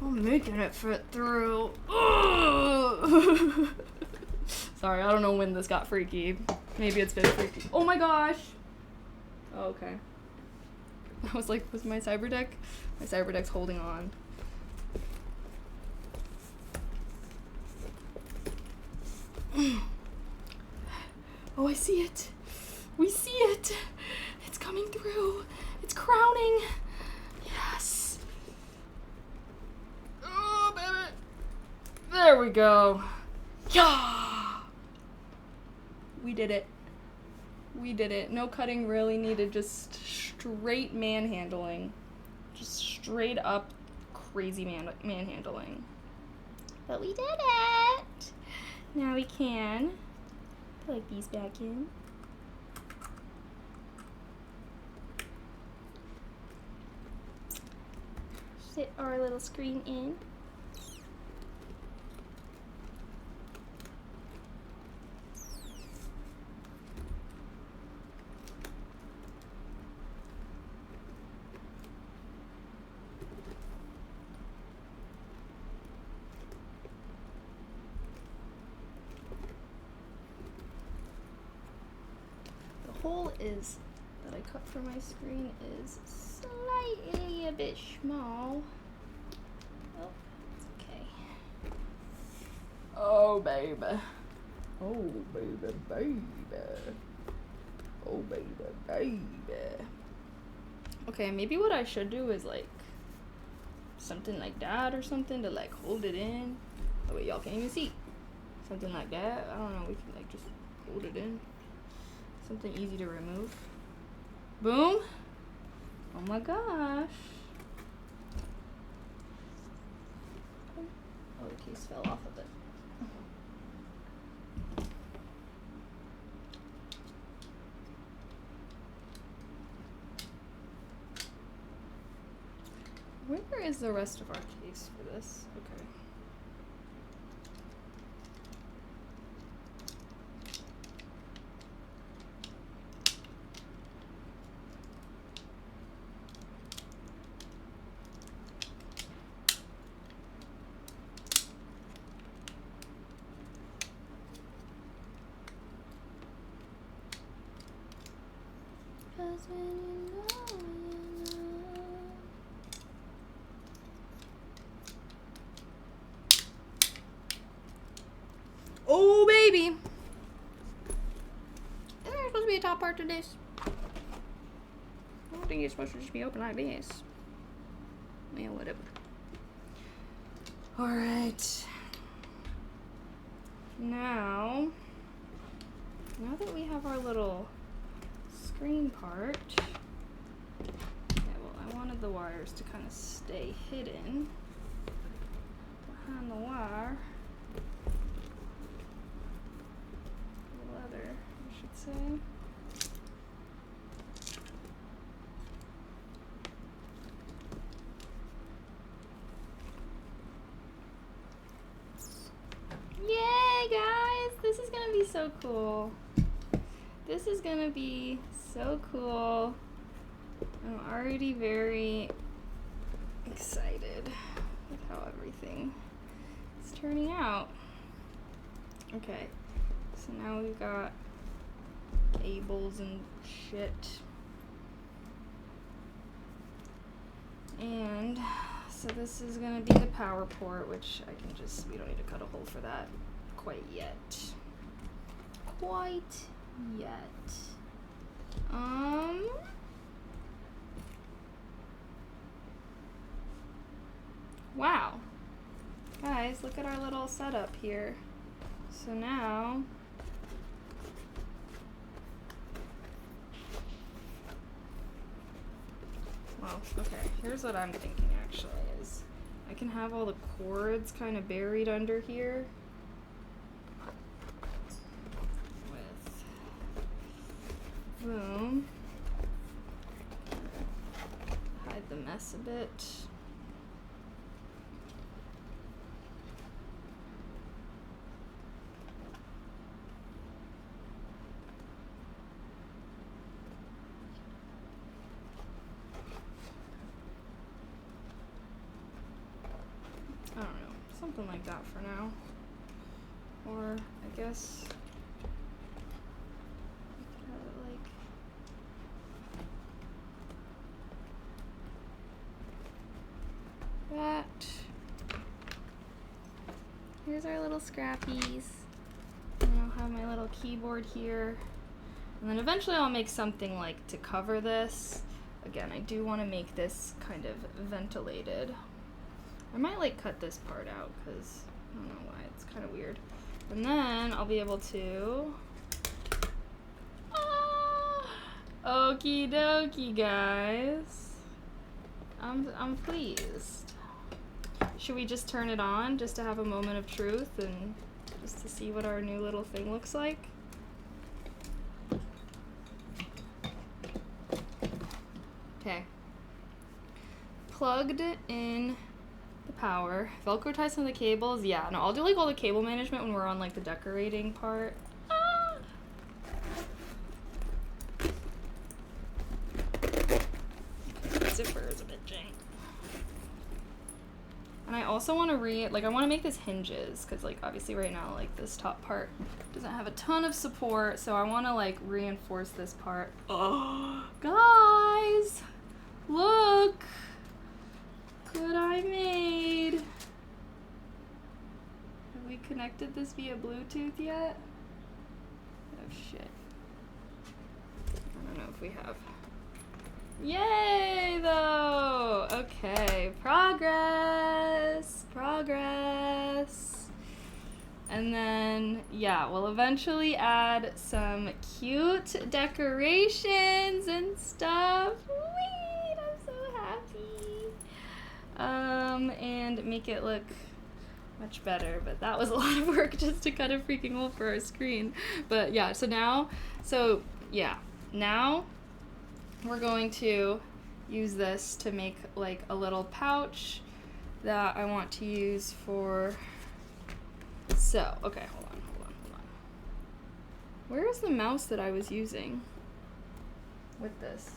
I'm making it fit through. Sorry, I don't know when this got freaky. Maybe it's been freaky. Oh my gosh! Oh, okay. I was like, was my cyberdeck? My cyberdeck's holding on. Oh, I see it. We see it. It's coming through. It's crowning. Yes. Oh, baby. There we go. Yeah. We did it. We did it. No cutting really needed. Just straight manhandling. Just straight up crazy manhandling. But we did it. Now we can plug these back in. Fit our little screen in. The hole is that I cut for my screen is slightly a bit small. Oh, baby. Oh, baby, baby. Oh, baby, baby. Okay, maybe what I should do is like something like that or something to like hold it in. Oh wait, y'all can't even see. Something like that. I don't know, we can like just hold it in. Something easy to remove. Boom. Oh my gosh. Oh, the case fell off of it. Where is the rest of our case for this? Okay. Cause when you know, you know. Oh, baby! Isn't there supposed to be a top part to this? I don't think it's supposed to just be open like this. Yeah, whatever. Alright. Now that we have our little screen part, yeah, well, I wanted the wires to kind of stay hidden behind the wire. Leather, I should say. Yay, guys! This is gonna be so cool. This is gonna be so cool. I'm already very excited with how everything is turning out. Okay, so now we've got cables and shit. And so this is gonna be the power port, which I can just, we don't need to cut a hole for that quite yet. Quite yet. Wow. Guys, look at our little setup here. So now, well, okay, here's what I'm thinking actually is I can have all the cords kind of buried under here with, boom, hide the mess a bit. I don't know, something like that for now. Or I guess have it like that. Here's our little scrappies. And I'll have my little keyboard here. And then eventually I'll make something like to cover this. Again, I do want to make this kind of ventilated. I might like cut this part out because I don't know why, it's kind of weird. And then I'll be able to, okie dokie, guys. I'm pleased. Should we just turn it on just to have a moment of truth and just to see what our new little thing looks like? Okay. Plugged in the power. Velcro ties some of the cables. Yeah, no, I'll do like all the cable management when we're on like the decorating part. Zipper is a bit jank. And I also want to I want to make this hinges because like obviously right now like this top part doesn't have a ton of support, so I want to like reinforce this part. Oh, guys, look what I made. we connected this via Bluetooth yet? Oh shit. I don't know if we have. Yay though! Okay, progress! Progress! And then, yeah, we'll eventually add some cute decorations and stuff. Wait, I'm so happy. And make it look much better, but that was a lot of work just to cut a freaking hole for our screen. But yeah, now we're going to use this to make like a little pouch that I want to use for, so, okay, hold on. Where is the mouse that I was using with this?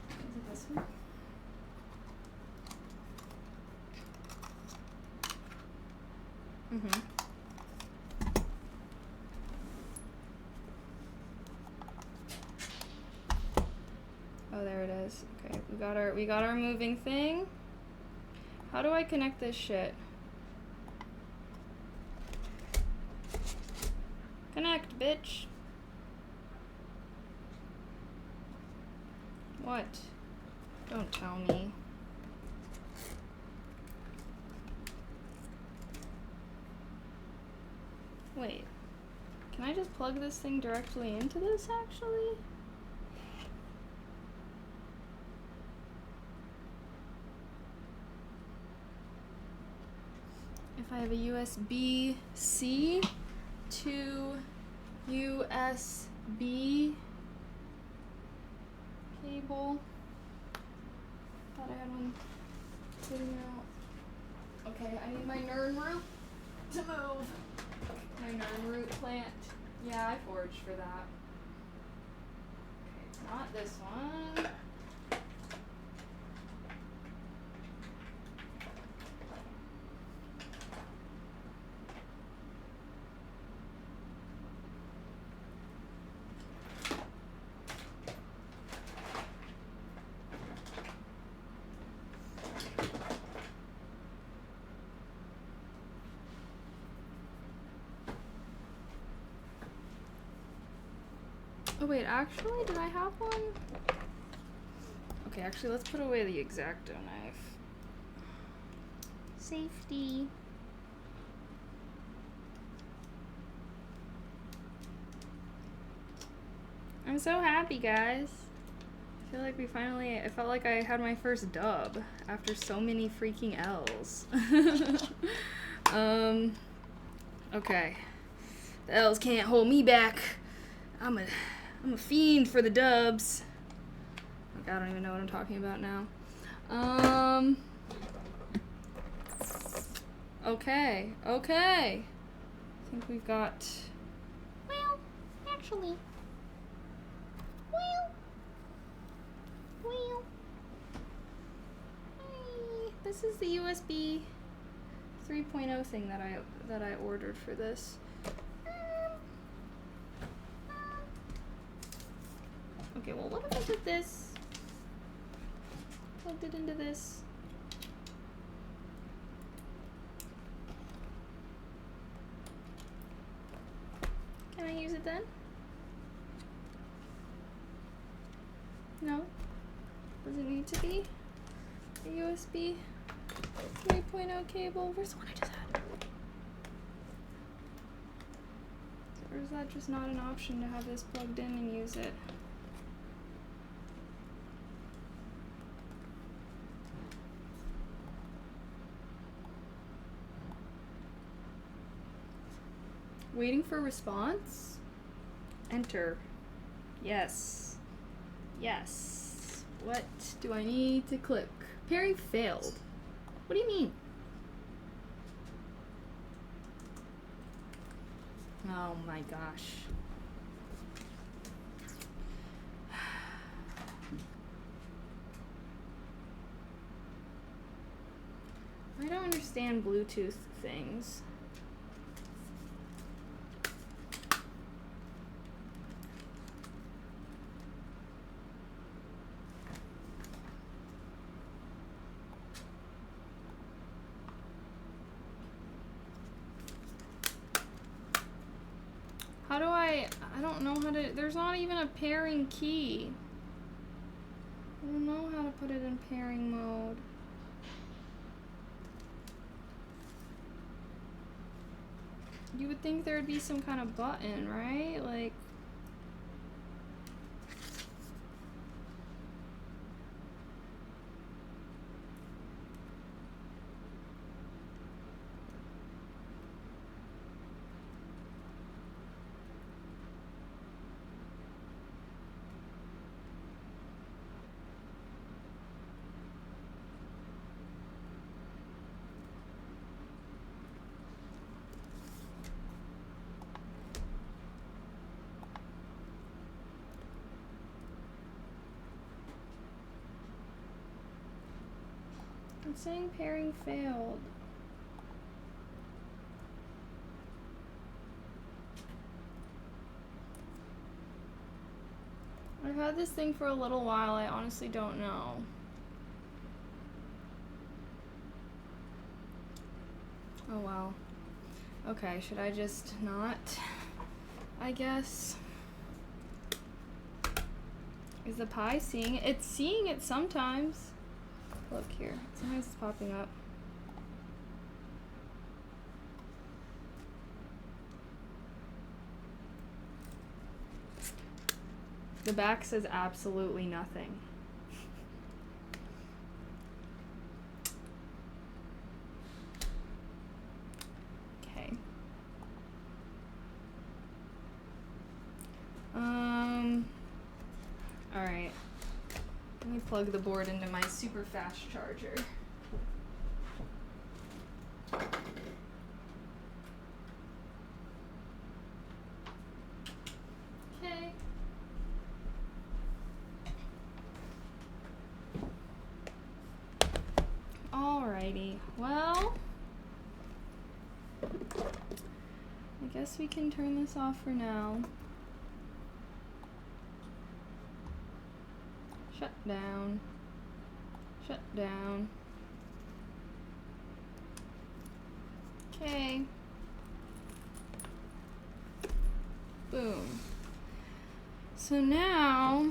Is it this one? Mm-hmm. Oh, there it is. Okay, we got our moving thing. How do I connect this shit? Connect, bitch. What? Don't tell me. Wait. Can I just plug this thing directly into this, actually? If I have a USB-C to USB cable. Thought I had one sitting out. Okay, I need my Nern root to move. My Nern root plant. Yeah, I foraged for that. Okay, it's not this one. Oh wait, actually, did I have one? Okay, actually, let's put away the X-Acto knife. Safety. I'm so happy, guys. I feel like I felt like I had my first dub after so many freaking L's. Okay. The L's can't hold me back. I'm a fiend for the dubs. Like, I don't even know what I'm talking about now. Okay. I think we've got, Well, actually. this is the USB 3.0 thing that I ordered for this. Okay, well, what if I took this, plugged it into this? Can I use it then? No? Does it need to be a USB 3.0 cable? Where's the one I just had? Or is that just not an option to have this plugged in and use it? Waiting for response? Enter. Yes. Yes. What do I need to click? Pairing failed. What do you mean? Oh my gosh. I don't understand Bluetooth things. How do I don't know how to, there's not even a pairing key. I don't know how to put it in pairing mode. You would think there would be some kind of button, right? Like, I'm saying pairing failed. I've had this thing for a little while, I honestly don't know. Oh wow. Okay, should I just not? I guess. Is the pie seeing it? It's seeing it sometimes. Look here. Sometimes it's popping up. The back says absolutely nothing. Okay. Alright. Let me plug the board into my super fast charger. Okay. Alrighty. Well, I guess we can turn this off for now. Shut down. Shut down. Okay. Boom. So now,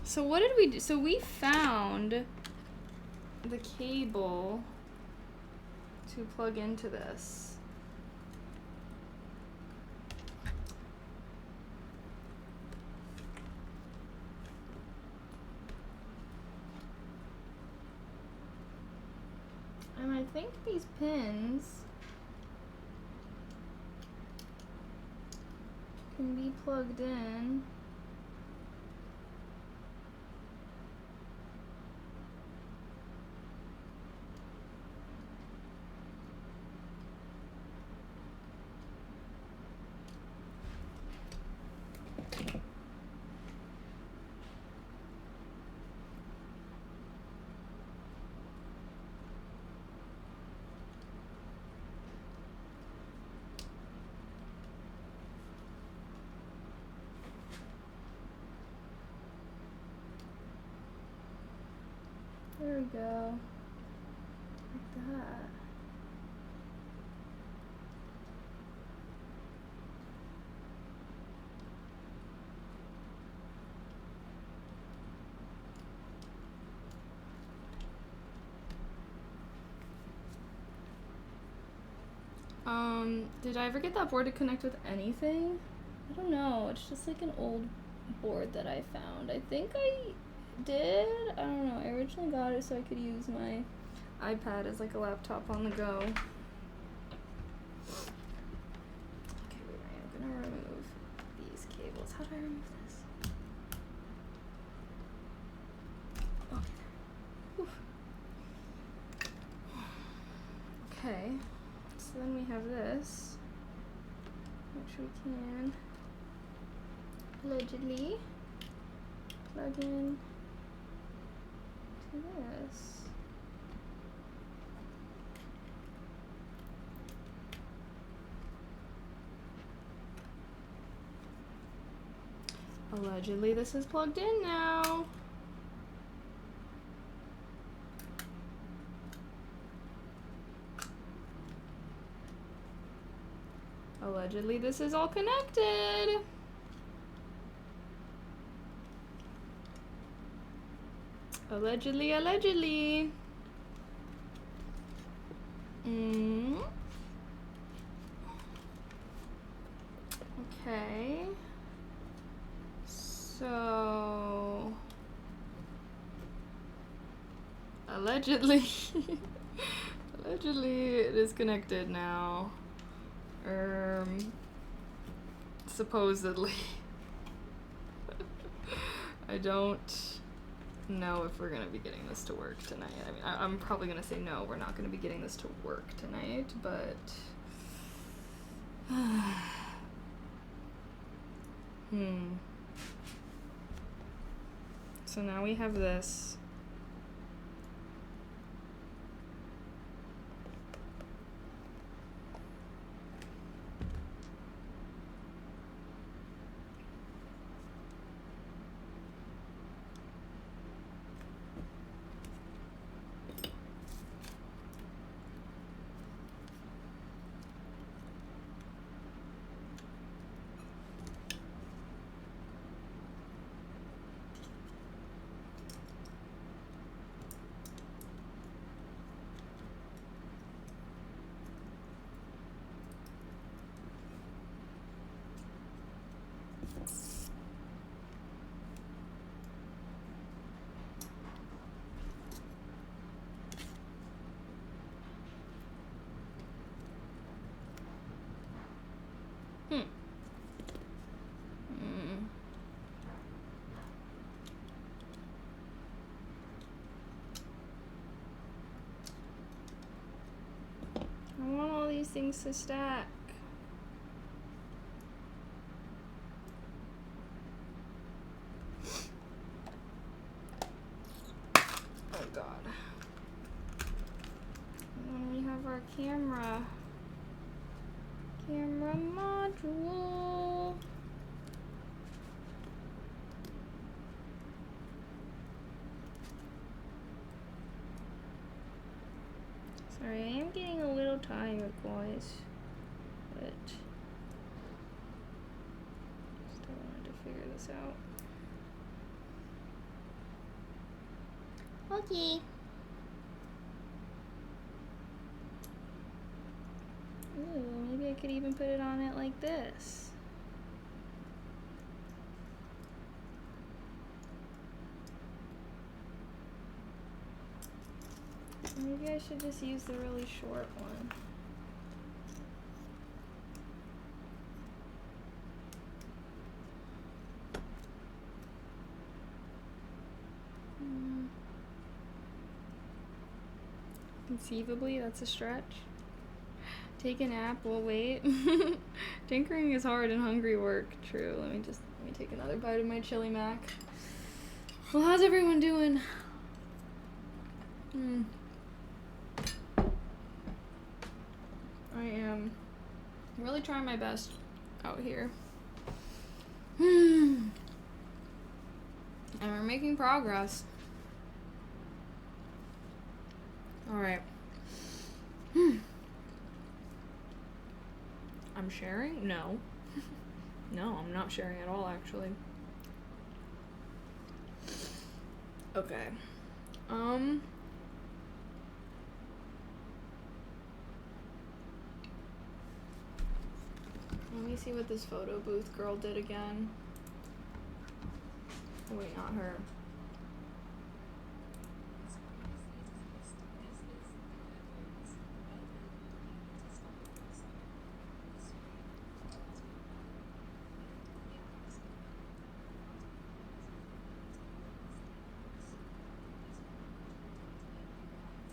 so what did we do? So we found the cable to plug into this. And I think these pins can be plugged in. There we go. Like that. Did I ever get that board to connect with anything? I don't know. It's just like an old board that I found. I think I did. I don't know. I originally got it so I could use my iPad as like a laptop on the go. Okay, wait, I'm gonna remove these cables. How do I remove this? Okay. Okay. So then we have this, which we can allegedly plug in to this. Allegedly this is plugged in now. Allegedly, this is all connected. Allegedly, allegedly. Okay. So allegedly allegedly it is connected now. Supposedly. I don't know if we're gonna be getting this to work tonight. I mean, I'm probably gonna say no, we're not gonna be getting this to work tonight, but So now we have this. I want all these things to stack. Oh god. And then we have our camera module. Sorry, I am getting a little tired, guys, but still wanted to figure this out. Okay. Ooh, maybe I could even put it on it like this. Maybe I should just use the really short one. Conceivably, that's a stretch. Take a nap, we'll wait. Tinkering is hard and hungry work. True. Let me take another bite of my chili mac. Well, how's everyone doing? I am really trying my best out here. And we're making progress. Alright. I'm sharing? No. No, I'm not sharing at all, actually. Okay. Let me see what this photo booth girl did again. Oh, wait, not her.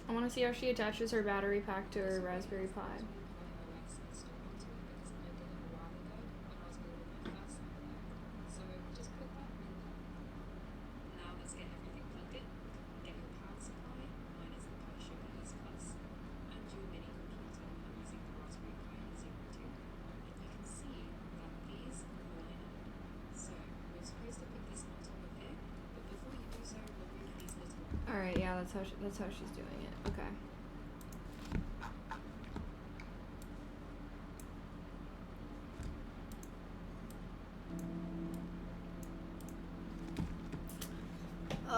I want to see how she attaches her battery pack to her Raspberry Pi. Alright, yeah, that's how she's doing it. Okay.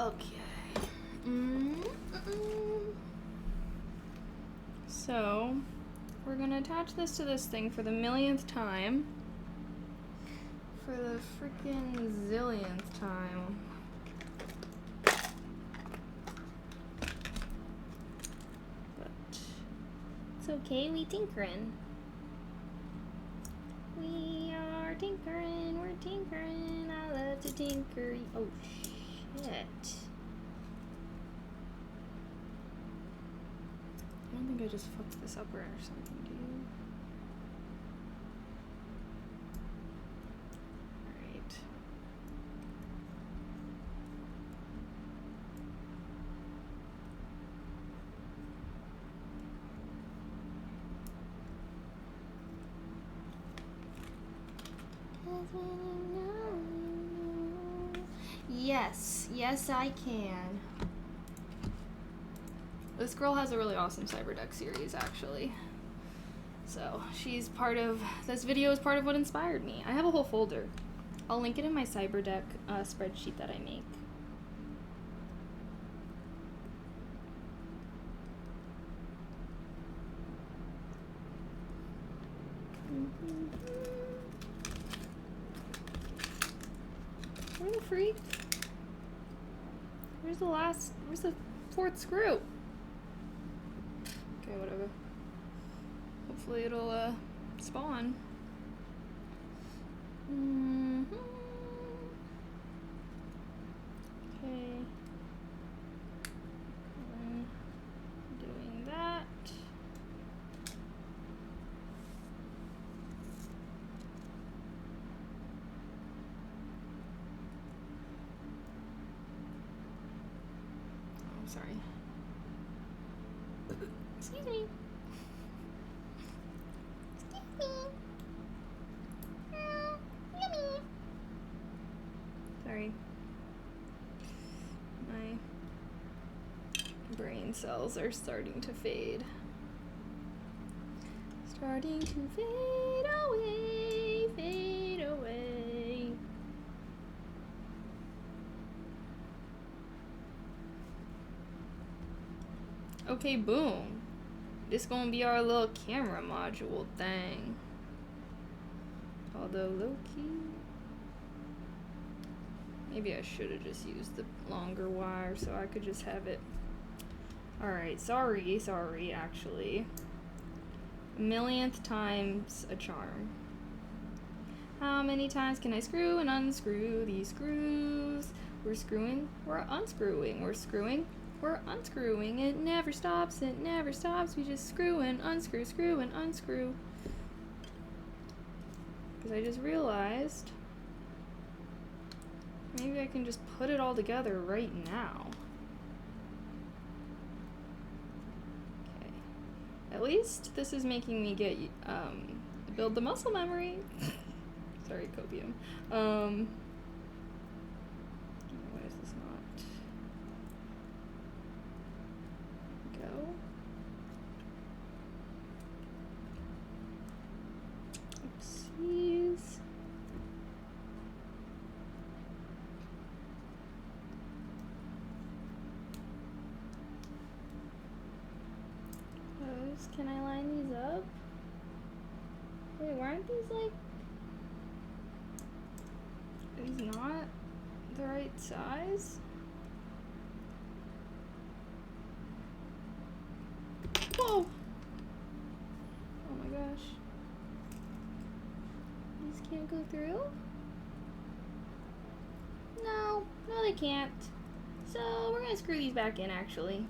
Okay. So, we're gonna attach this to this thing for the millionth time. For the freaking zillionth time. But It's okay, we tinkering. We are tinkering, we're tinkering. I love to tinker. Oh shit. I don't think I just fucked this up or something, do you? Alright. Yes, yes I can. This girl has a really awesome cyberdeck series, actually. So, she's part of, this video is part of what inspired me. I have a whole folder. I'll link it in my cyberdeck spreadsheet that I make. Where the freak? Where's the fourth screw? Okay, whatever. Hopefully it'll, spawn. Okay. Doing that. Oh, sorry. Excuse me. Excuse me. Yummy. Sorry. My brain cells are starting to fade. Starting to fade away, fade away. Okay, boom. This gonna be our little camera module thing. Although low-key, maybe I should have just used the longer wire so I could just have it. Alright, sorry, actually. Millionth time's a charm. How many times can I screw and unscrew these screws? We're screwing, we're unscrewing, we're screwing, we're unscrewing. It never stops, it never stops. We just screw and unscrew, screw and unscrew. Because I just realized maybe I can just put it all together right now. Okay. At least this is making me get build the muscle memory. Sorry, copium. Why is this not go? Oopsies. Those, can I line these up? Wait, weren't these like, are these not the right size? Whoa! Oh my gosh. These can't go through? No, they can't. So we're gonna screw these back in actually.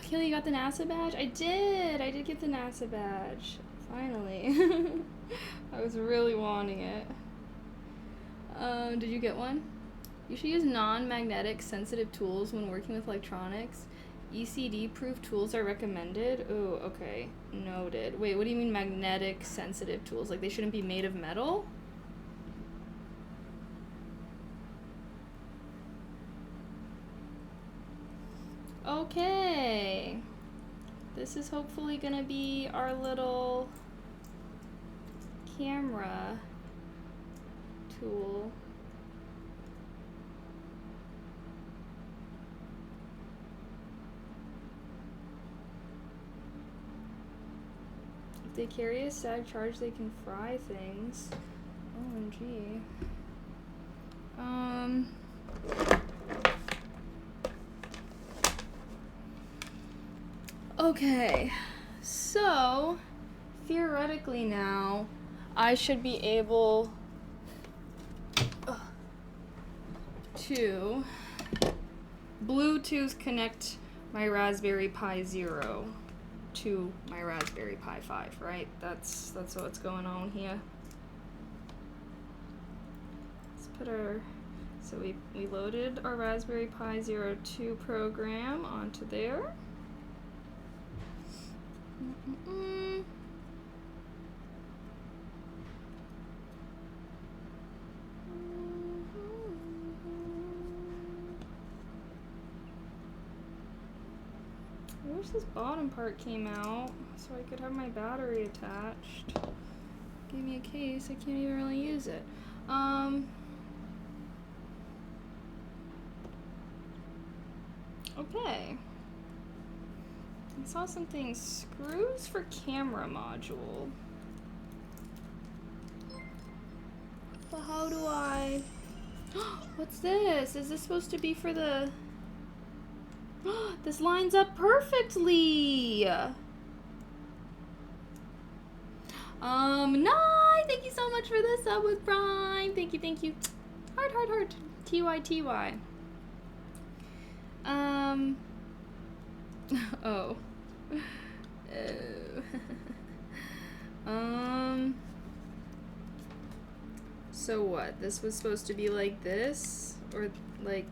Kelly, you got the NASA badge? I did get the NASA badge. Finally. I was really wanting it. Did you get one? You should use non-magnetic sensitive tools when working with electronics. ECD-proof tools are recommended. Oh, okay. Noted. Wait, what do you mean magnetic sensitive tools? Like they shouldn't be made of metal? Okay. This is hopefully gonna be our little camera tool. If they carry a static charge, they can fry things. OMG. Okay, so theoretically now I should be able to Bluetooth connect my Raspberry Pi Zero to my Raspberry Pi 5, right? That's what's going on here. Let's put our, so we loaded our Raspberry Pi Zero 2 program onto there. I wish this bottom part came out so I could have my battery attached. Give me a case, I can't even really use it. Okay. I saw something, screws for camera module. But how do I... What's this? Is this supposed to be for the... This lines up perfectly! Nye, thank you so much for this sub with Prime. Thank you, thank you. Heart. TY. Oh. So what? This was supposed to be like this? Or like...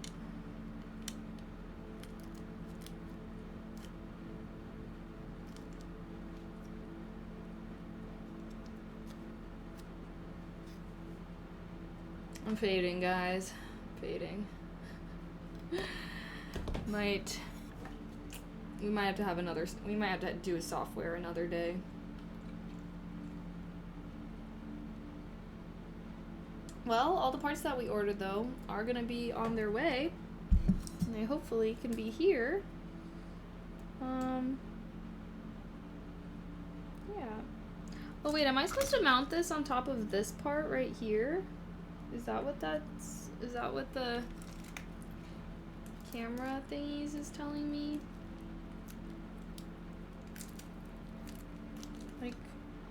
I'm fading, guys. Fading. We might have to have another, we might have to do a software another day. Well, all the parts that we ordered though are gonna be on their way. And they hopefully can be here. Yeah. Oh wait, am I supposed to mount this on top of this part right here? Is that what the camera thingies is telling me? Like,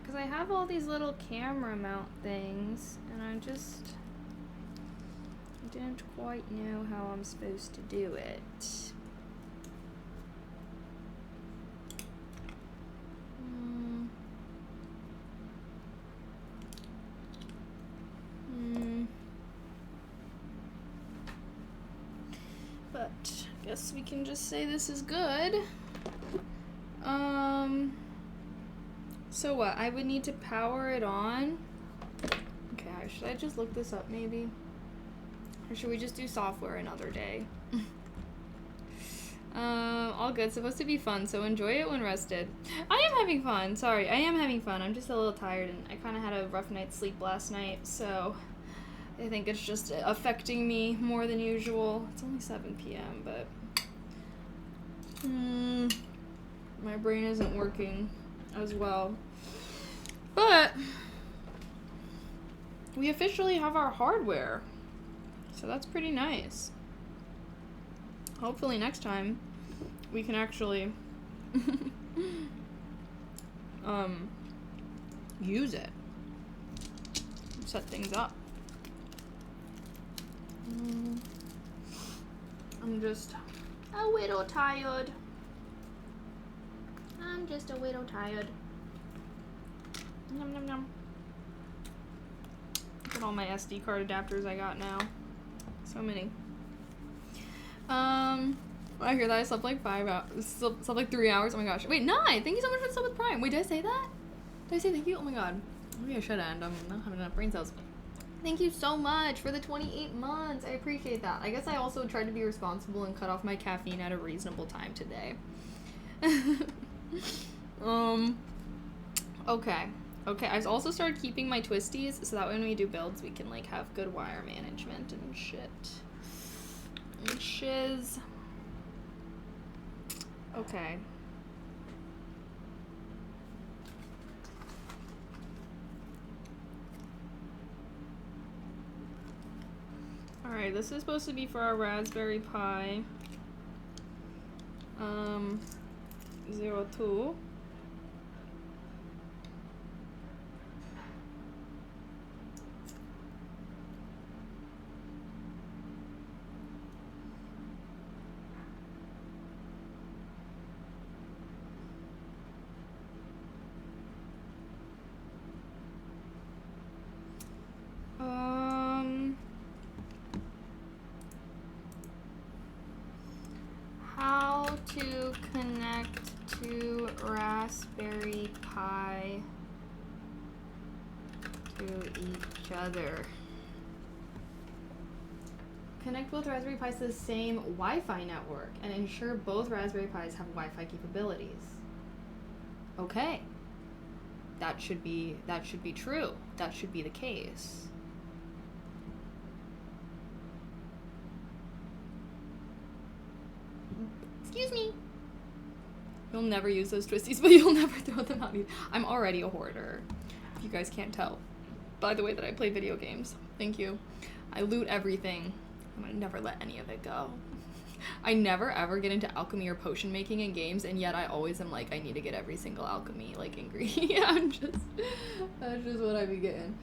because I have all these little camera mount things, and I don't quite know how I'm supposed to do it. But I guess we can just say this is good. So what? I would need to power it on. Okay, should I just look this up maybe? Or should we just do software another day? All good. Supposed to be fun, so enjoy it when rested. I am having fun. Sorry, I am having fun. I'm just a little tired, and I kind of had a rough night's sleep last night, so I think it's just affecting me more than usual. It's only 7 p.m., but my brain isn't working as well. But we officially have our hardware, so that's pretty nice. Hopefully next time we can actually use it, set things up. I'm just a little tired. I'm just a little tired. Nom nom nom. Look at all my SD card adapters I got now. So many. I hear that I slept like 5 hours. Slept like 3 hours. Oh my gosh. Wait, 9! Thank you so much for the sub with Prime. Wait, did I say that? Did I say thank you? Oh my god. Maybe I should end. I'm not having enough brain cells. Thank you so much for the 28 months. I appreciate that. I guess I also tried to be responsible and cut off my caffeine at a reasonable time today. Okay. Okay, I've also started keeping my twisties so that when we do builds, we can like have good wire management and shit. And shiz. Okay. Alright, this is supposed to be for our Raspberry Pi. 02. How to connect to Raspberry Pi to each other. Connect both Raspberry Pis to the same Wi-Fi network and ensure both Raspberry Pis have Wi-Fi capabilities. Okay. That should be true. That should be the case. Excuse me. You'll never use those twisties, but you'll never throw them out either. I'm already a hoarder, if you guys can't tell by the way that I play video games. Thank you. I loot everything. I'm gonna never let any of it go. I never ever get into alchemy or potion making in games, and yet I always am like, I need to get every single alchemy like ingredient. That's just what I be getting.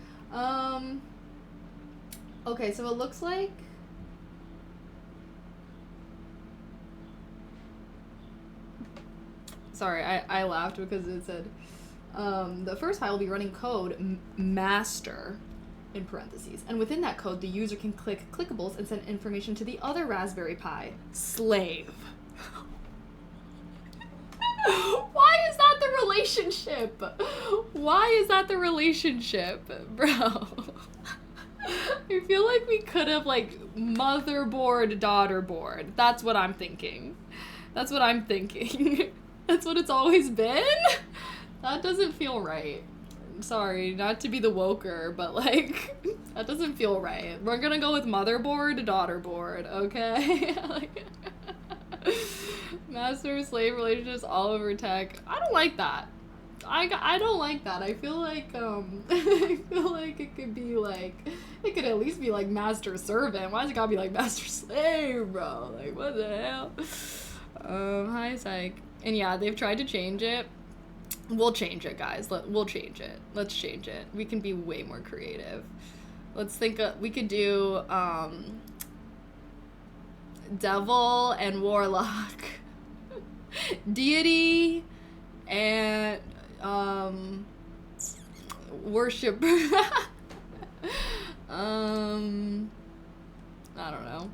Okay, so it looks like sorry, I laughed because it said the first file will be running code master in parentheses, and within that code the user can click clickables and send information to the other Raspberry Pi slave. Why is that the relationship? Why is that the relationship, bro? I feel like we could have like motherboard daughterboard. That's what I'm thinking. That's what I'm thinking. That's what it's always been? That doesn't feel right. Sorry, not to be the woker, but like, that doesn't feel right. We're gonna go with motherboard, daughterboard, okay? Like, master-slave relationships all over tech. I don't like that. I don't like that. I feel like, I feel like it could be like, it could at least be like master-servant. Why's it gotta be like master-slave, bro? Like, what the hell? Hi, psych. And yeah, they've tried to change it. We'll change it, guys. We'll change it. Let's change it. We can be way more creative. Let's think we could do devil and warlock, deity and worshiper. I don't know.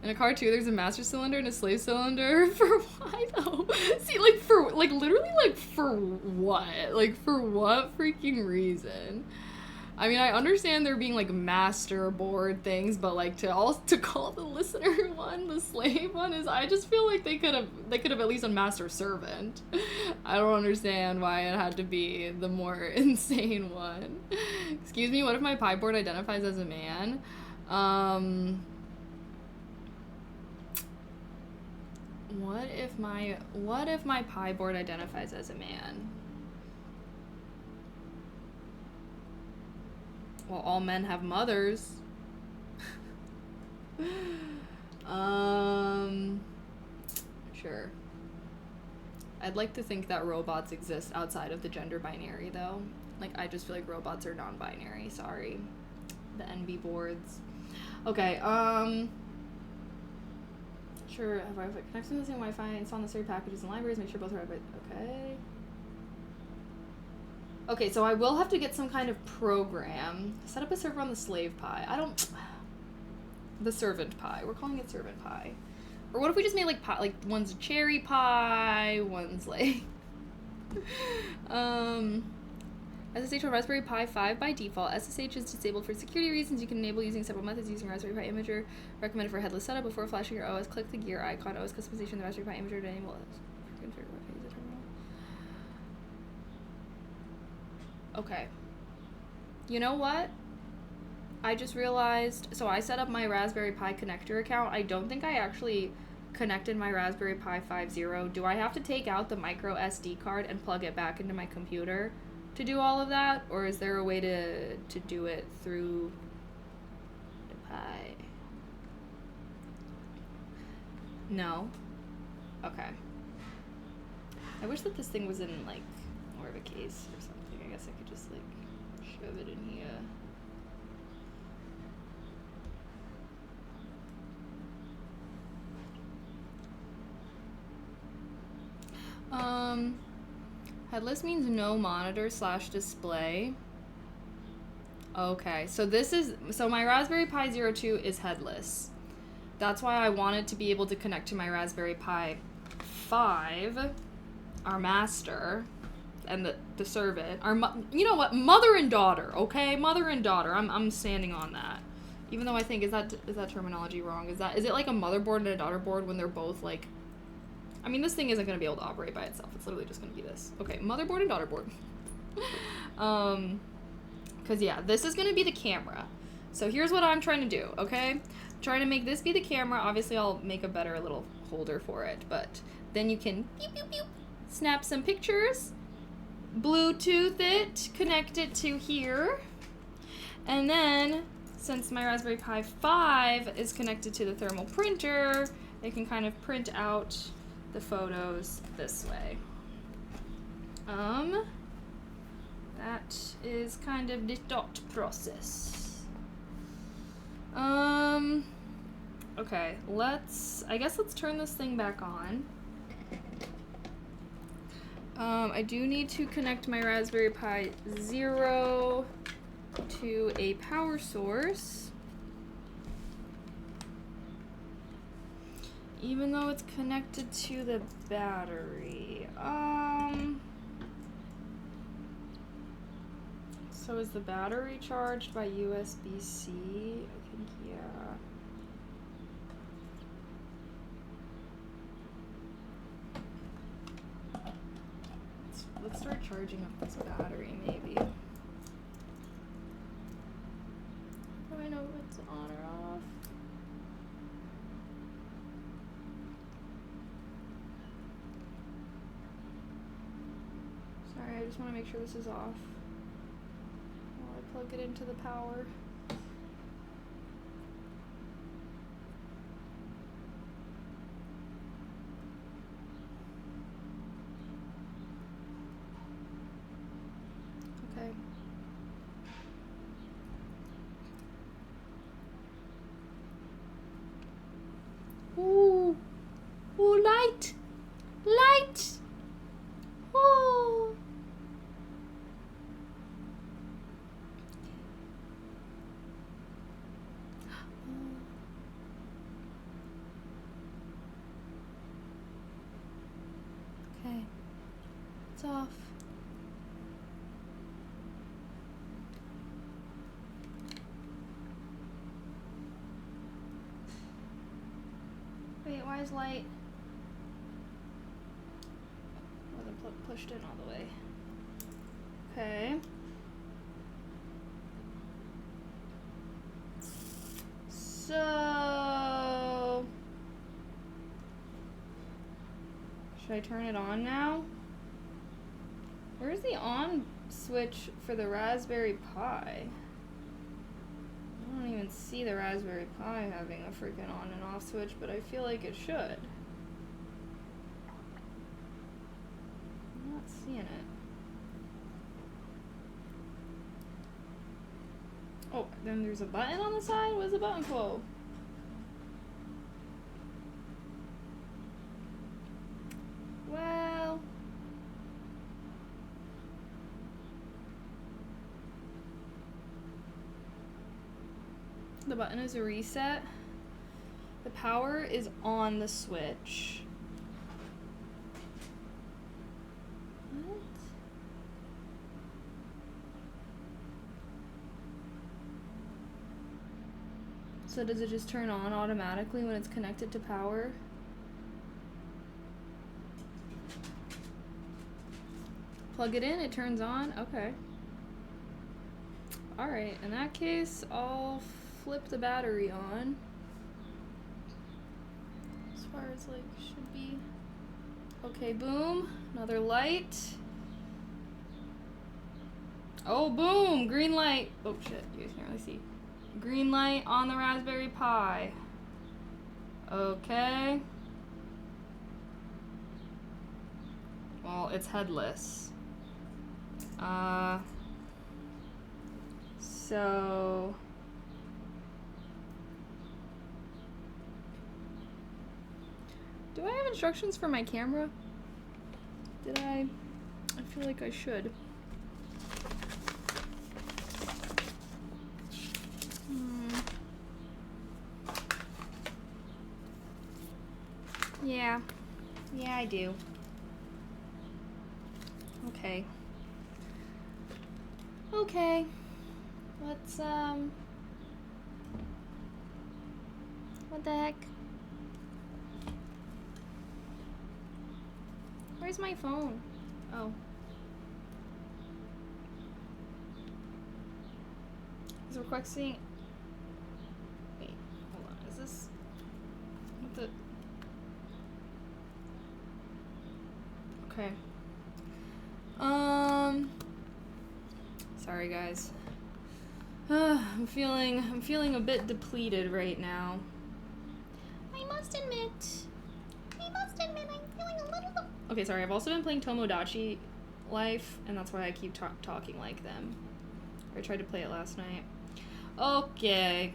In a car too, there's a master cylinder and a slave cylinder. For why though? See, like for like literally like for what? Like for what freaking reason? I mean, I understand there being like master board things, but like to call the listener one the slave one is, I just feel like they could have at least done master servant. I don't understand why it had to be the more insane one. Excuse me, what if my Pi board identifies as a man? What if my Pi board identifies as a man? Well, all men have mothers. Sure. I'd like to think that robots exist outside of the gender binary, though. Like, I just feel like robots are non-binary. Sorry. The NB boards. Okay, sure, have Wi-Fi connects to the same Wi-Fi, install necessary packages and libraries, make sure both are okay. Okay, so I will have to get some kind of program. Set up a server on the slave Pi. The servant Pi. We're calling it servant Pi. Or what if we just made like pie, like one's a cherry pie, one's like SSH on Raspberry Pi 5 by default. SSH is disabled for security reasons. You can enable using several methods using Raspberry Pi Imager. Recommended for headless setup. Before flashing your OS, click the gear icon. OS customization in the Raspberry Pi Imager to enable it. Okay. You know what? I just realized, so I set up my Raspberry Pi connector account. I don't think I actually connected my Raspberry Pi 5.0. Do I have to take out the micro SD card and plug it back into my computer to do all of that? Or is there a way to do it through the Pi? No? Okay. I wish that this thing was in, like, more of a case or something. I guess I could just, like, shove it in here. Headless means no monitor / display. Okay, so my Raspberry Pi 02 is headless. That's why I wanted to be able to connect to my Raspberry Pi 5, our master, and to serve it. You know what? Mother and daughter, okay? Mother and daughter. I'm standing on that. Even though I think, is that terminology wrong? Is it like a motherboard and a daughter board when they're both like, I mean, this thing isn't going to be able to operate by itself. It's literally just going to be this. Okay, motherboard and daughter board. Because, yeah, this is going to be the camera. So here's what I'm trying to do, okay? I'm trying to make this be the camera. Obviously, I'll make a better little holder for it. But then you can beep, beep, beep, snap some pictures, Bluetooth it, connect it to here. And then, since my Raspberry Pi 5 is connected to the thermal printer, it can kind of print out the photos this way. That is kind of the thought process. Okay, I guess let's turn this thing back on. I do need to connect my Raspberry Pi 0 to a power source. Even though it's connected to the battery. So is the battery charged by USB-C? I think, yeah. Let's start charging up this battery, maybe. Do I know if it's on or off? Sorry, I just want to make sure this is off while I plug it into the power. Okay. Ooh! Ooh, light! Light! Ooh! Okay. It's off. Wait, why is light? Wasn't pushed in all the way. Okay. So, should I turn it on now? Where's the on switch for the Raspberry Pi? I don't even see the Raspberry Pi having a freaking on and off switch, but I feel like it should. I'm not seeing it. Oh, then there's a button on the side? What does the button for? Well... the button is a reset. The power is on the switch. What? So does it just turn on automatically when it's connected to power? Plug it in, it turns on? Okay. Alright, in that case, I'll flip the battery on. As far as, like, should be. Okay, boom. Another light. Oh, boom! Green light. Oh, shit. You guys can't really see. Green light on the Raspberry Pi. Okay. Well, it's headless. So... Do I have instructions for my camera? Did I? I feel like I should. Yeah. Yeah, I do. Okay. Okay. Let's, what the heck? Where's my phone? Oh. Is requesting... Wait, hold on. Is this... What the... Okay. Sorry guys. I'm feeling a bit depleted right now. I must admit, I'm feeling a little... Okay, sorry, I've also been playing Tomodachi Life, and that's why I keep talking like them. I tried to play it last night. Okay.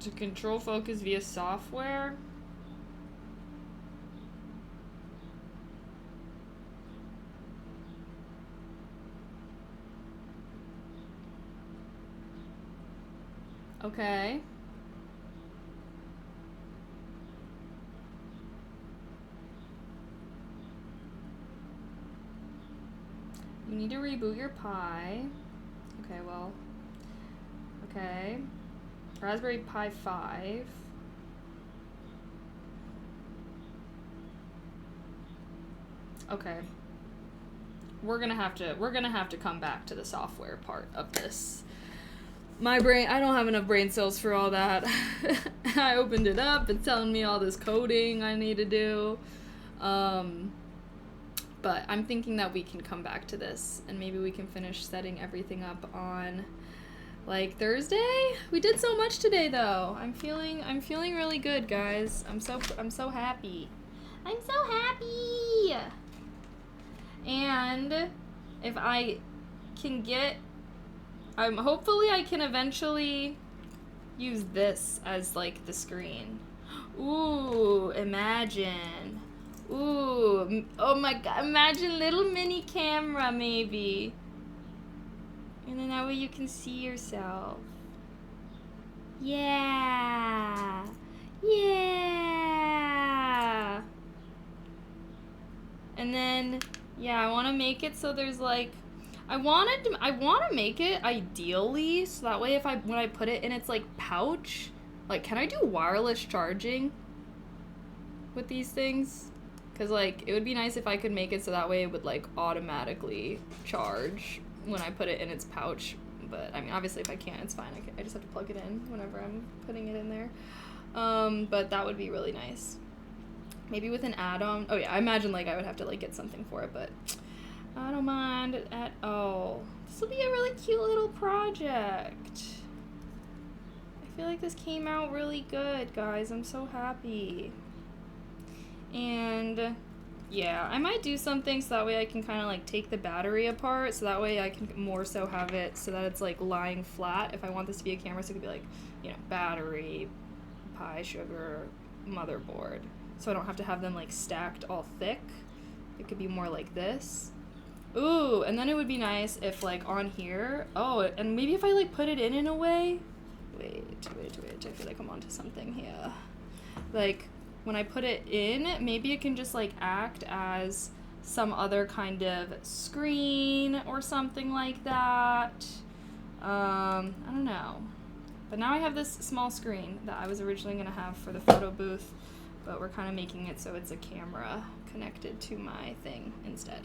To control focus via software? Okay. You need to reboot your Pi. Okay, well. Okay. Raspberry Pi 5. Okay. We're gonna have to come back to the software part of this. My brain, I don't have enough brain cells for all that. I opened it up, it's telling me all this coding I need to do. But I'm thinking that we can come back to this and maybe we can finish setting everything up on like Thursday. We did so much today though. I'm feeling really good, guys. I'm so happy. I'm so happy. And if I can get hopefully I can eventually use this as like the screen. Ooh, imagine. Ooh, oh my god, imagine little mini camera maybe. And then that way you can see yourself. Yeah. Yeah. And then, yeah, I want to make it so there's like, I want to make it ideally so that way when I put it in its like pouch, like can I do wireless charging with these things? Because like it would be nice if I could make it so that way it would like automatically charge when I put it in its pouch. But I mean obviously if I can't it's fine. I just have to plug it in whenever I'm putting it in there. But that would be really nice. Maybe with an add-on. Oh yeah, I imagine like I would have to like get something for it, but I don't mind at all. This will be a really cute little project. I feel like this came out really good, guys. I'm so happy. And yeah, I might do something so that way I can kind of like take the battery apart so that way I can more so have it so that it's like lying flat if I want this to be a camera, so it could be like, you know, battery, Pi, sugar, motherboard. So I don't have to have them like stacked all thick. It could be more like this. Ooh, and then it would be nice if like on here, oh, and maybe if I like put it in a way, wait, I feel like I'm onto something here. Like when I put it in, maybe it can just like act as some other kind of screen or something like that. I don't know. But now I have this small screen that I was originally gonna have for the photo booth. but we're kind of making it so it's a camera connected to my thing instead.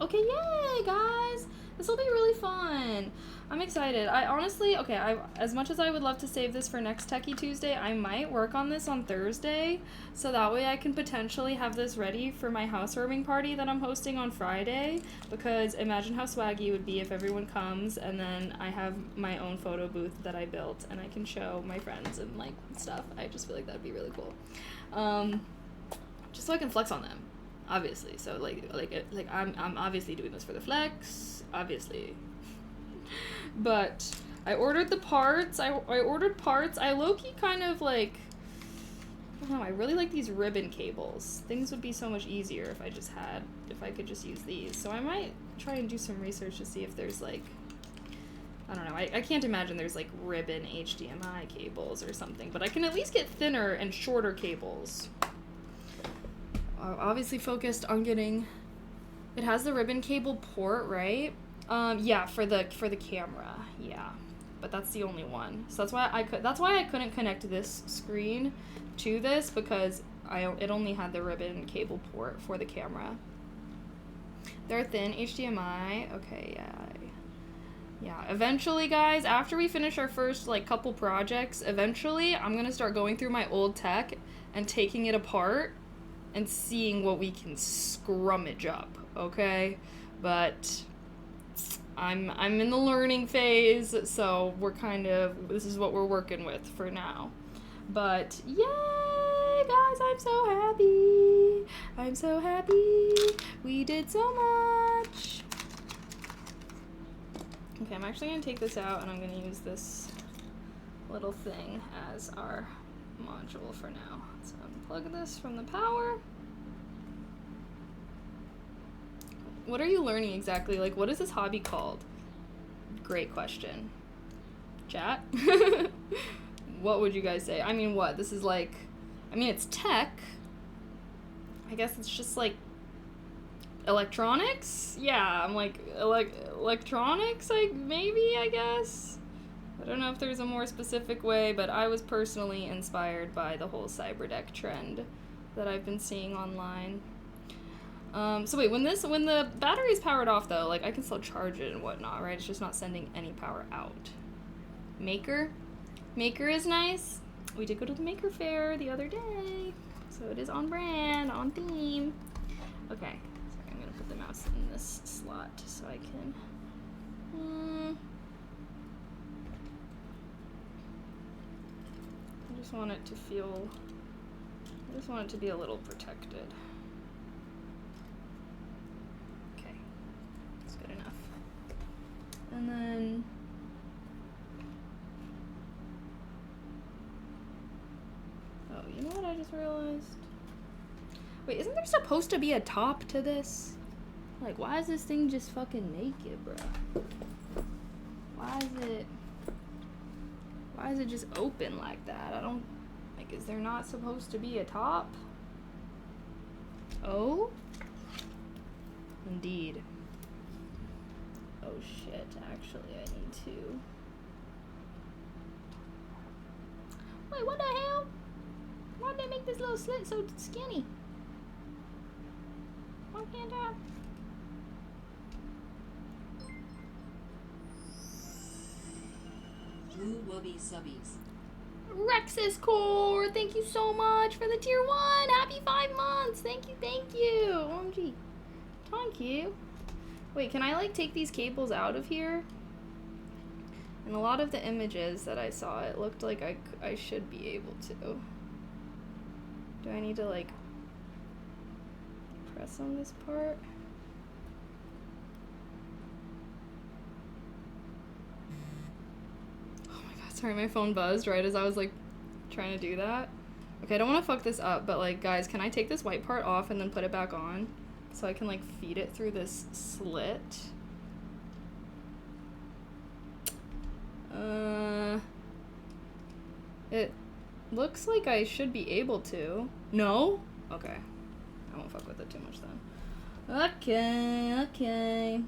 Okay, yay, guys! This will be really fun. I'm excited. I honestly, okay, as much as I would love to save this for next Techie Tuesday, I might work on this on Thursday, so that way I can potentially have this ready for my housewarming party that I'm hosting on Friday, because imagine how swaggy it would be if everyone comes, and then I have my own photo booth that I built, and I can show my friends and, like, stuff. I just feel like that'd be really cool. Just so I can flex on them. Obviously, so I'm obviously doing this for the flex, obviously. But I ordered the parts. I ordered parts. I low-key kind of like, I don't know, I really like these ribbon cables. Things would be so much easier if I could just use these. So I might try and do some research to see if there's like, I don't know, I can't imagine there's like ribbon HDMI cables or something, but I can at least get thinner and shorter cables. Obviously focused on getting, it has the ribbon cable port, right? Yeah, for the camera, yeah, but that's the only one. So that's why I couldn't connect this screen to this, because it only had the ribbon cable port for the camera. They're thin HDMI. Okay, yeah. Eventually, guys, after we finish our first like couple projects, eventually I'm gonna start going through my old tech and taking it apart and seeing what we can scrummage up, okay? But I'm in the learning phase, so this is what we're working with for now. But yay, guys, I'm so happy. I'm so happy. We did so much. Okay, I'm actually gonna take this out and I'm gonna use this little thing as our module for now. So unplug this from the power. What are you learning exactly? Like, what is this hobby called? Great question. Chat? What would you guys say? I mean, what? This is like, I mean, it's tech. I guess it's just like electronics? Yeah, I'm like, electronics, maybe, I guess? I don't know if there's a more specific way, but I was personally inspired by the whole cyberdeck trend that I've been seeing online. So wait, when the battery is powered off though, like I can still charge it and whatnot, right? It's just not sending any power out. Maker is nice. We did go to the Maker Fair the other day, so it is on brand, on theme. Okay, sorry, I'm gonna put the mouse in this slot so I can. I just want it to be a little protected. Okay, that's good enough. And then, oh, you know what I just realized? Wait, isn't there supposed to be a top to this? Like, why is this thing just fucking naked, bro? Why is it just open like that? I don't, like, is there not supposed to be a top? Oh? Indeed. Oh shit, actually I need to. Wait, what the hell? Why'd they make this little slit so skinny? Why can't I? Blue Wubby Subbies. Rex's Core, thank you so much for the tier 1. Happy 5 months. Thank you, thank you. OMG. Thank you. Wait, can I like take these cables out of here? In a lot of the images that I saw, it looked like I should be able to. Do I need to like press on this part? Sorry, my phone buzzed right as I was like trying to do that. Okay, I don't want to fuck this up, but like, guys, can I take this white part off and then put it back on so I can like feed it through this slit? It looks like I should be able to. No? Okay. I won't fuck with it too much then. Okay.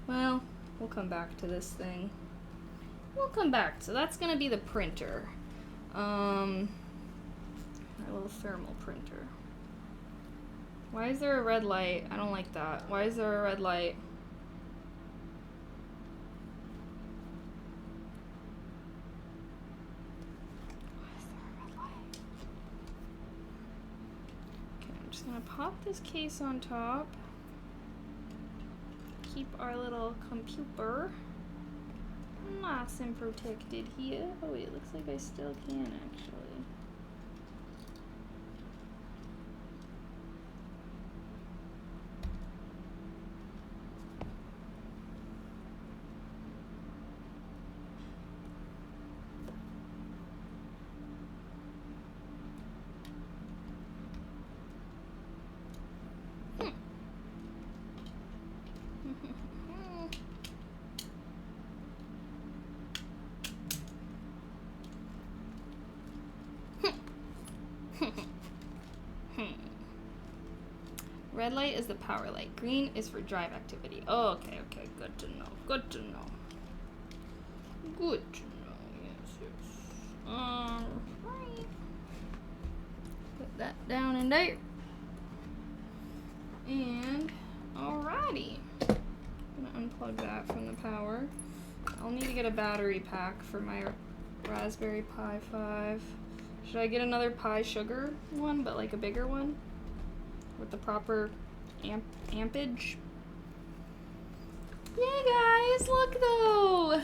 Well, we'll come back to this thing. We'll come back. So that's gonna be the printer. My little thermal printer. Why is there a red light? I don't like that. Why is there a red light? Why is there a red light? Okay, I'm just gonna pop this case on top. Keep our little computer nice and protected here. Oh wait, it looks like I still can actually. Red light is the power light. Green is for drive activity. Oh, okay, okay. Good to know. Good to know. Good to know. Yes, yes. Alright. Put that down in there. And, alrighty. I'm gonna unplug that from the power. I'll need to get a battery pack for my Raspberry Pi 5. Should I get another Pi Sugar one, but like a bigger one? With the proper ampage. Yeah, guys, look though!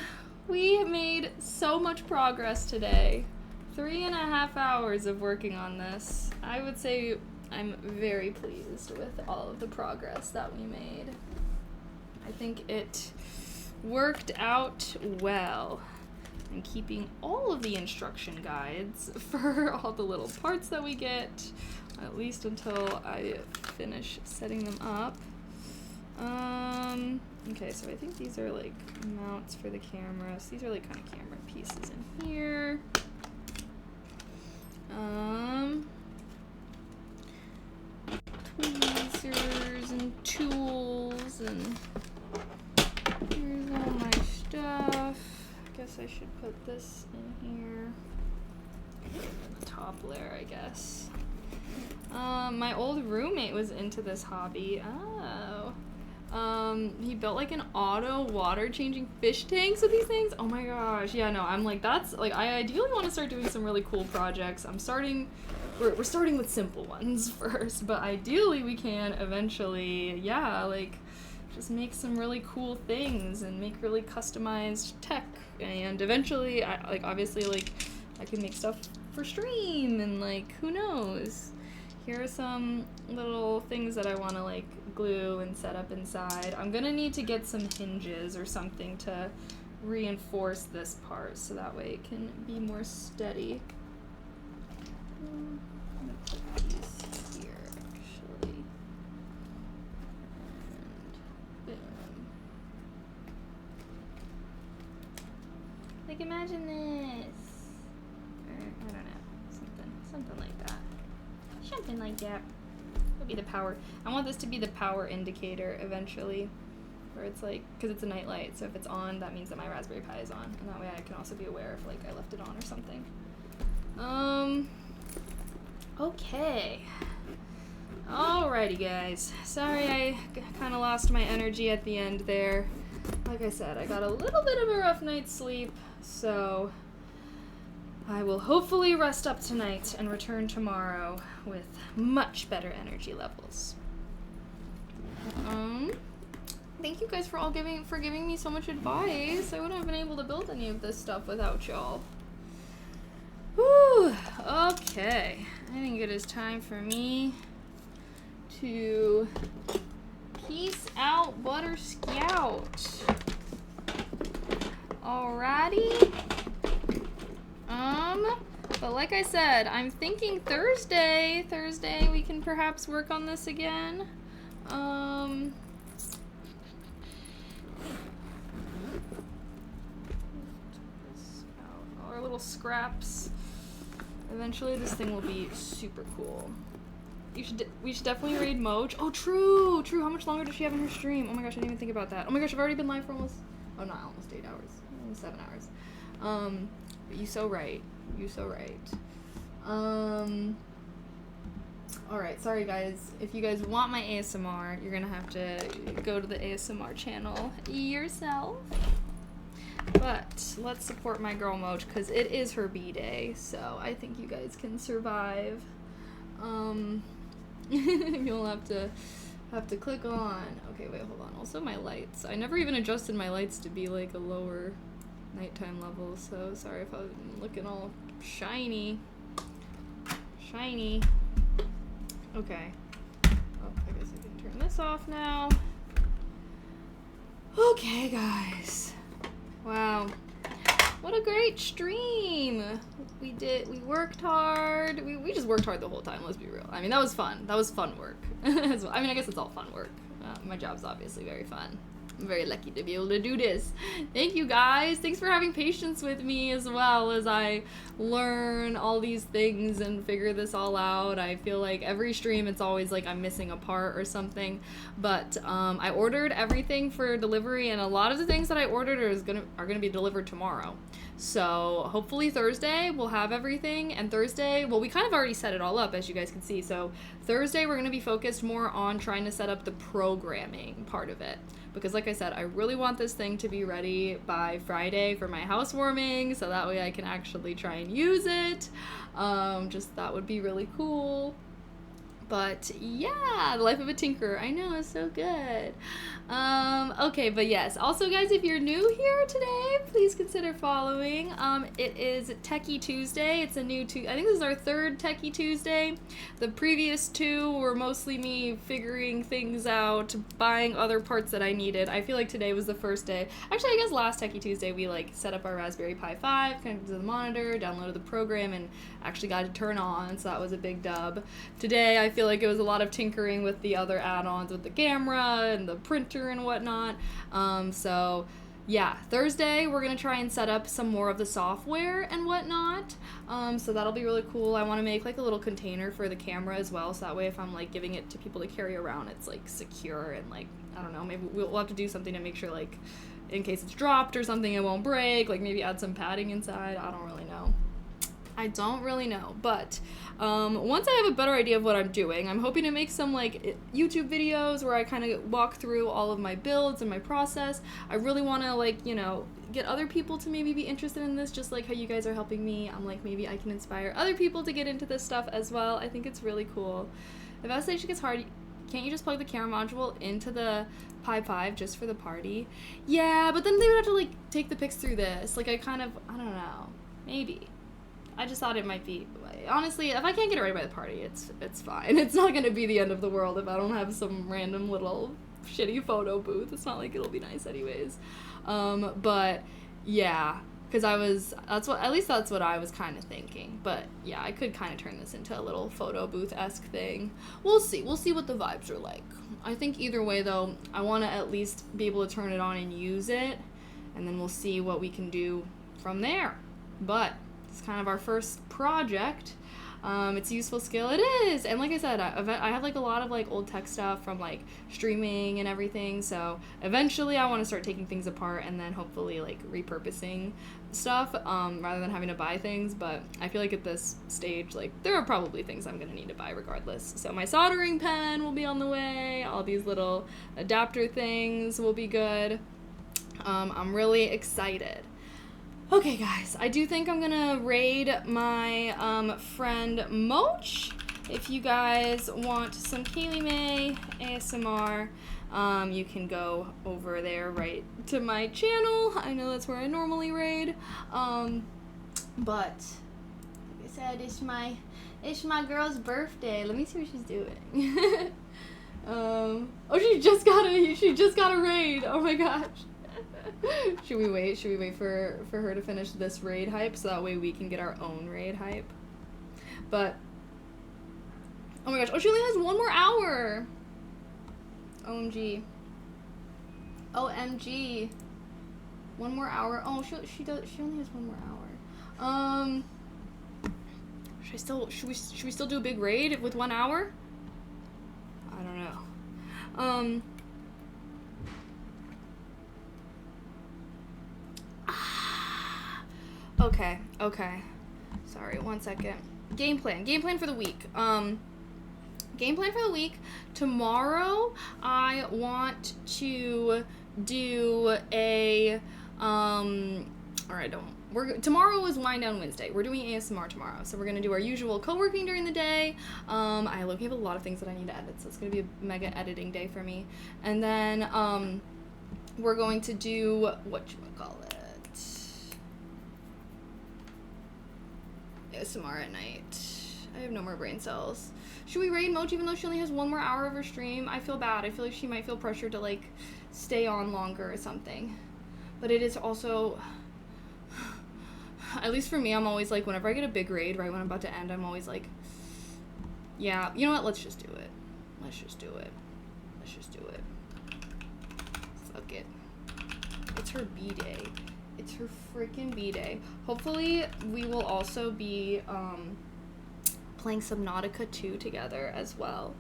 We made so much progress today. 3.5 hours of working on this. I would say I'm very pleased with all of the progress that we made. I think it worked out well. I'm keeping all of the instruction guides for all the little parts that we get, at least until I finish setting them up. Okay, so I think these are like mounts for the cameras. These are like kind of camera pieces in here. Tweezers and tools, and here's all my stuff. Guess I should put this in here. The top layer, I guess. My old roommate was into this hobby. He built like an auto water changing fish tanks with these things. Oh my gosh. Yeah, no, I'm like, that's like, I ideally want to start doing some really cool projects. We're starting with simple ones first, but ideally we can eventually, yeah, like just make some really cool things and make really customized tech. And eventually, obviously, I can make stuff for stream, and like, who knows? Here are some little things that I want to like glue and set up inside. I'm gonna need to get some hinges or something to reinforce this part so that way it can be more steady. I'm gonna put these here actually. And boom. Like, imagine this. Or, I don't know. Something like that. Something like that. It'll be the power. I want this to be the power indicator eventually. Where it's like, because it's a night light, so if it's on, that means that my Raspberry Pi is on. And that way I can also be aware if, like, I left it on or something. Okay. Alrighty, guys. Sorry I kind of lost my energy at the end there. Like I said, I got a little bit of a rough night's sleep, so I will hopefully rest up tonight and return tomorrow with much better energy levels. Thank you guys for giving me so much advice. I wouldn't have been able to build any of this stuff without y'all. Whew, okay. I think it is time for me to peace out, Butter Scout. Alrighty. But like I said, I'm thinking Thursday we can perhaps work on this again. Our little scraps. Eventually this thing will be super cool. We should definitely raid Moj. Oh, true. How much longer does she have in her stream? Oh my gosh, I didn't even think about that. Oh my gosh, I've already been live for almost 8 hours. Almost 7 hours. But you so right. Alright, sorry guys. If you guys want my ASMR, you're gonna have to go to the ASMR channel yourself. But let's support my girl Moch because it is her B-day, so I think you guys can survive. You'll have to click on. Okay, wait, hold on. Also my lights. I never even adjusted my lights to be like a lower nighttime level, so sorry if I'm looking all shiny. Shiny. Okay. Oh, I guess I can turn this off now. Okay, guys. Wow. What a great stream. We worked hard. We just worked hard the whole time, let's be real. I mean, that was fun. That was fun work. I mean, I guess it's all fun work. My job's obviously very fun. I'm very lucky to be able to do this. Thank you guys. Thanks for having patience with me as well as I learn all these things and figure this all out. I feel like every stream it's always like I'm missing a part or something. But I ordered everything for delivery and a lot of the things that I ordered are gonna be delivered tomorrow. So hopefully Thursday we'll have everything, and Thursday, well, we kind of already set it all up as you guys can see. So Thursday we're gonna be focused more on trying to set up the programming part of it. Because like I said, I really want this thing to be ready by Friday for my housewarming, so that way I can actually try and use it. Just that would be really cool. But yeah, the life of a tinker. I know, it's so good. Okay, but yes. Also, guys, if you're new here today, please consider following. It is Techie Tuesday. It's a new I think this is our third Techie Tuesday. The previous two were mostly me figuring things out, buying other parts that I needed. I feel like today was the first day. Actually, I guess last Techie Tuesday we like set up our Raspberry Pi 5, connected to the monitor, downloaded the program, and actually got it to turn on, so that was a big dub. Today, I feel like it was a lot of tinkering with the other add-ons with the camera and the printer and whatnot. So yeah, Thursday we're gonna try and set up some more of the software and whatnot. So that'll be really cool. I want to make like a little container for the camera as well, so that way if I'm like giving it to people to carry around, it's like secure and like, I don't know, maybe we'll have to do something to make sure like in case it's dropped or something it won't break, like maybe add some padding inside. I don't really know. But once I have a better idea of what I'm doing, I'm hoping to make some like YouTube videos where I kind of walk through all of my builds and my process. I really want to like, you know, get other people to maybe be interested in this, just like how you guys are helping me. I'm like, maybe I can inspire other people to get into this stuff as well. I think it's really cool. If validation gets hard, can't you just plug the camera module into the Pi 5 just for the party? Yeah, but then they would have to like take the pics through this. Like I don't know, maybe. I just thought it might be, honestly, if I can't get it right by the party, it's fine. It's not gonna be the end of the world if I don't have some random little shitty photo booth. It's not like it'll be nice anyways. But yeah, because at least that's what I was kind of thinking. But yeah, I could kind of turn this into a little photo booth-esque thing. We'll see what the vibes are like. I think either way though, I want to at least be able to turn it on and use it, and then we'll see what we can do from there. But it's kind of our first project. It's a useful skill. It is. And like I said, I have like a lot of like old tech stuff from like streaming and everything. So eventually I want to start taking things apart and then hopefully like repurposing stuff rather than having to buy things. But I feel like at this stage, like there are probably things I'm going to need to buy regardless. So my soldering pen will be on the way. All these little adapter things will be good. I'm really excited. Okay, guys, I do think I'm gonna raid my friend Moch. If you guys want some Kaylee May ASMR, you can go over there right to my channel. I know that's where I normally raid. But like I said, it's my girl's birthday. Let me see what she's doing. Oh, she just got a raid. Oh my gosh. Should we wait for her to finish this raid hype so that way we can get our own raid hype? But oh my gosh, she only has 1 more hour. OMG. 1 more hour. Oh, she only has 1 more hour. Should we still do a big raid with 1 hour? I don't know. Okay. Sorry, 1 second. Game plan for the week. game plan for the week. Tomorrow, I want to do a, tomorrow is Wind Down Wednesday. We're doing ASMR tomorrow, so we're gonna do our usual co-working during the day. I have a lot of things that I need to edit, so it's gonna be a mega editing day for me. And then, we're going to do, ASMR at night. I have no more brain cells. Should we raid Mochi even though she only has 1 more hour of her stream? I feel bad. I feel like she might feel pressured to, like, stay on longer or something. But it is also, at least for me, I'm always like, whenever I get a big raid right when I'm about to end, I'm always like, yeah, you know what? Let's just do it. Let's just do it. Let's just do it. Fuck it. It's her B-day. It's her freaking B-day. Hopefully, we will also be, playing Subnautica 2 together as well.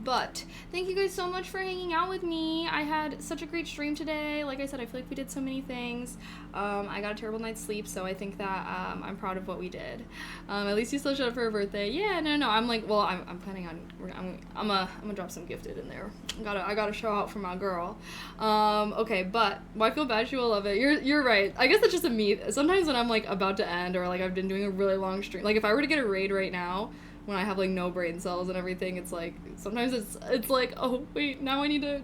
But thank you guys so much for hanging out with me. I had such a great stream today. Like I said, I feel like we did so many things. I got a terrible night's sleep, so I think that I'm proud of what we did. At least you still showed up for her birthday. Yeah, no. I'm like, well, I'm planning on. I'm gonna drop some gifted in there. I gotta show out for my girl. Okay, but I feel bad. She will love it. You're right. I guess that's just a me. Sometimes when I'm like about to end or like I've been doing a really long stream, like if I were to get a raid right now, when I have like no brain cells and everything, it's like sometimes it's like, oh wait, now I need to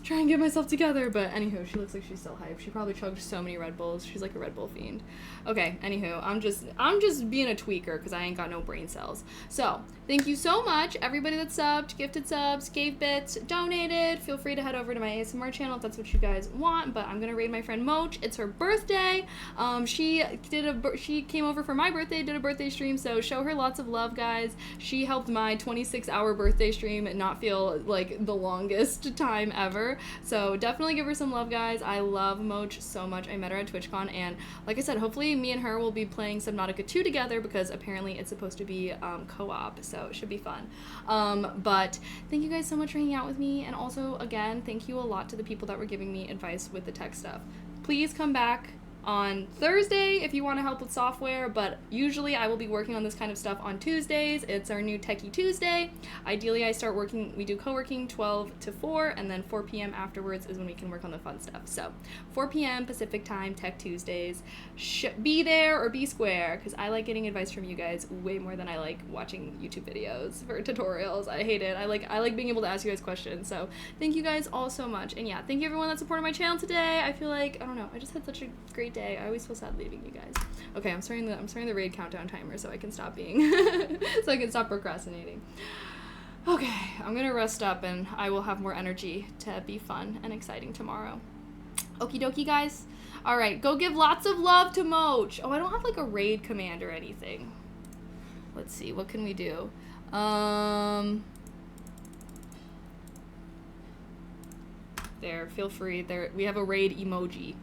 try and get myself together. But anywho, she looks like she's still hyped. She probably chugged so many Red Bulls. She's like a Red Bull fiend. Okay, anywho, I'm just being a tweaker because I ain't got no brain cells. So thank you so much, everybody that subbed, gifted subs, gave bits, donated. Feel free to head over to my ASMR channel if that's what you guys want. But I'm gonna raid my friend Moch. It's her birthday. She came over for my birthday, did a birthday stream. So show her lots of love, guys. She helped my 26-hour birthday stream not feel like the longest time ever. So definitely give her some love, guys. I love Moch so much. I met her at TwitchCon, and like I said, hopefully me and her will be playing Subnautica 2 together because apparently it's supposed to be co-op, so it should be fun. But thank you guys so much for hanging out with me, and also, again, thank you a lot to the people that were giving me advice with the tech stuff. Please come back on Thursday if you want to help with software, but usually I will be working on this kind of stuff on Tuesdays. It's our new Techie Tuesday. Ideally, we do co-working 12 to 4, and then 4 p.m. afterwards is when we can work on the fun stuff. So 4 p.m. Pacific time, Tech Tuesdays. Be there or be square, because I like getting advice from you guys way more than I like watching YouTube videos for tutorials. I hate it. I like being able to ask you guys questions. So thank you guys all so much. And yeah, thank you everyone that supported my channel today. I feel like, I don't know, I just had such a great day. I always feel sad leaving you guys. Okay, I'm starting the raid countdown timer so I can stop procrastinating. Okay, I'm gonna rest up and I will have more energy to be fun and exciting tomorrow. Okie dokie, guys. All right, go give lots of love to Moch. Oh, I don't have like a raid command or anything. Let's see, what can we do? There, feel free. There, we have a raid emoji.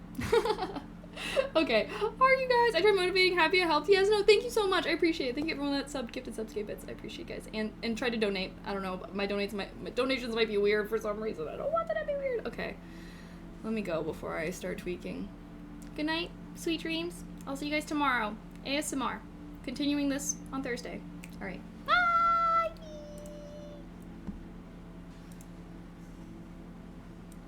Okay, how are you guys? I tried motivating, happy I helped. Yes, no, thank you so much. I appreciate it. Thank you everyone that gifted subs, gave bits. I appreciate you guys. And try to donate. I don't know, my donations might be weird for some reason. I don't want that to be weird. Okay, let me go before I start tweaking. Good night, sweet dreams. I'll see you guys tomorrow. ASMR. Continuing this on Thursday. All right.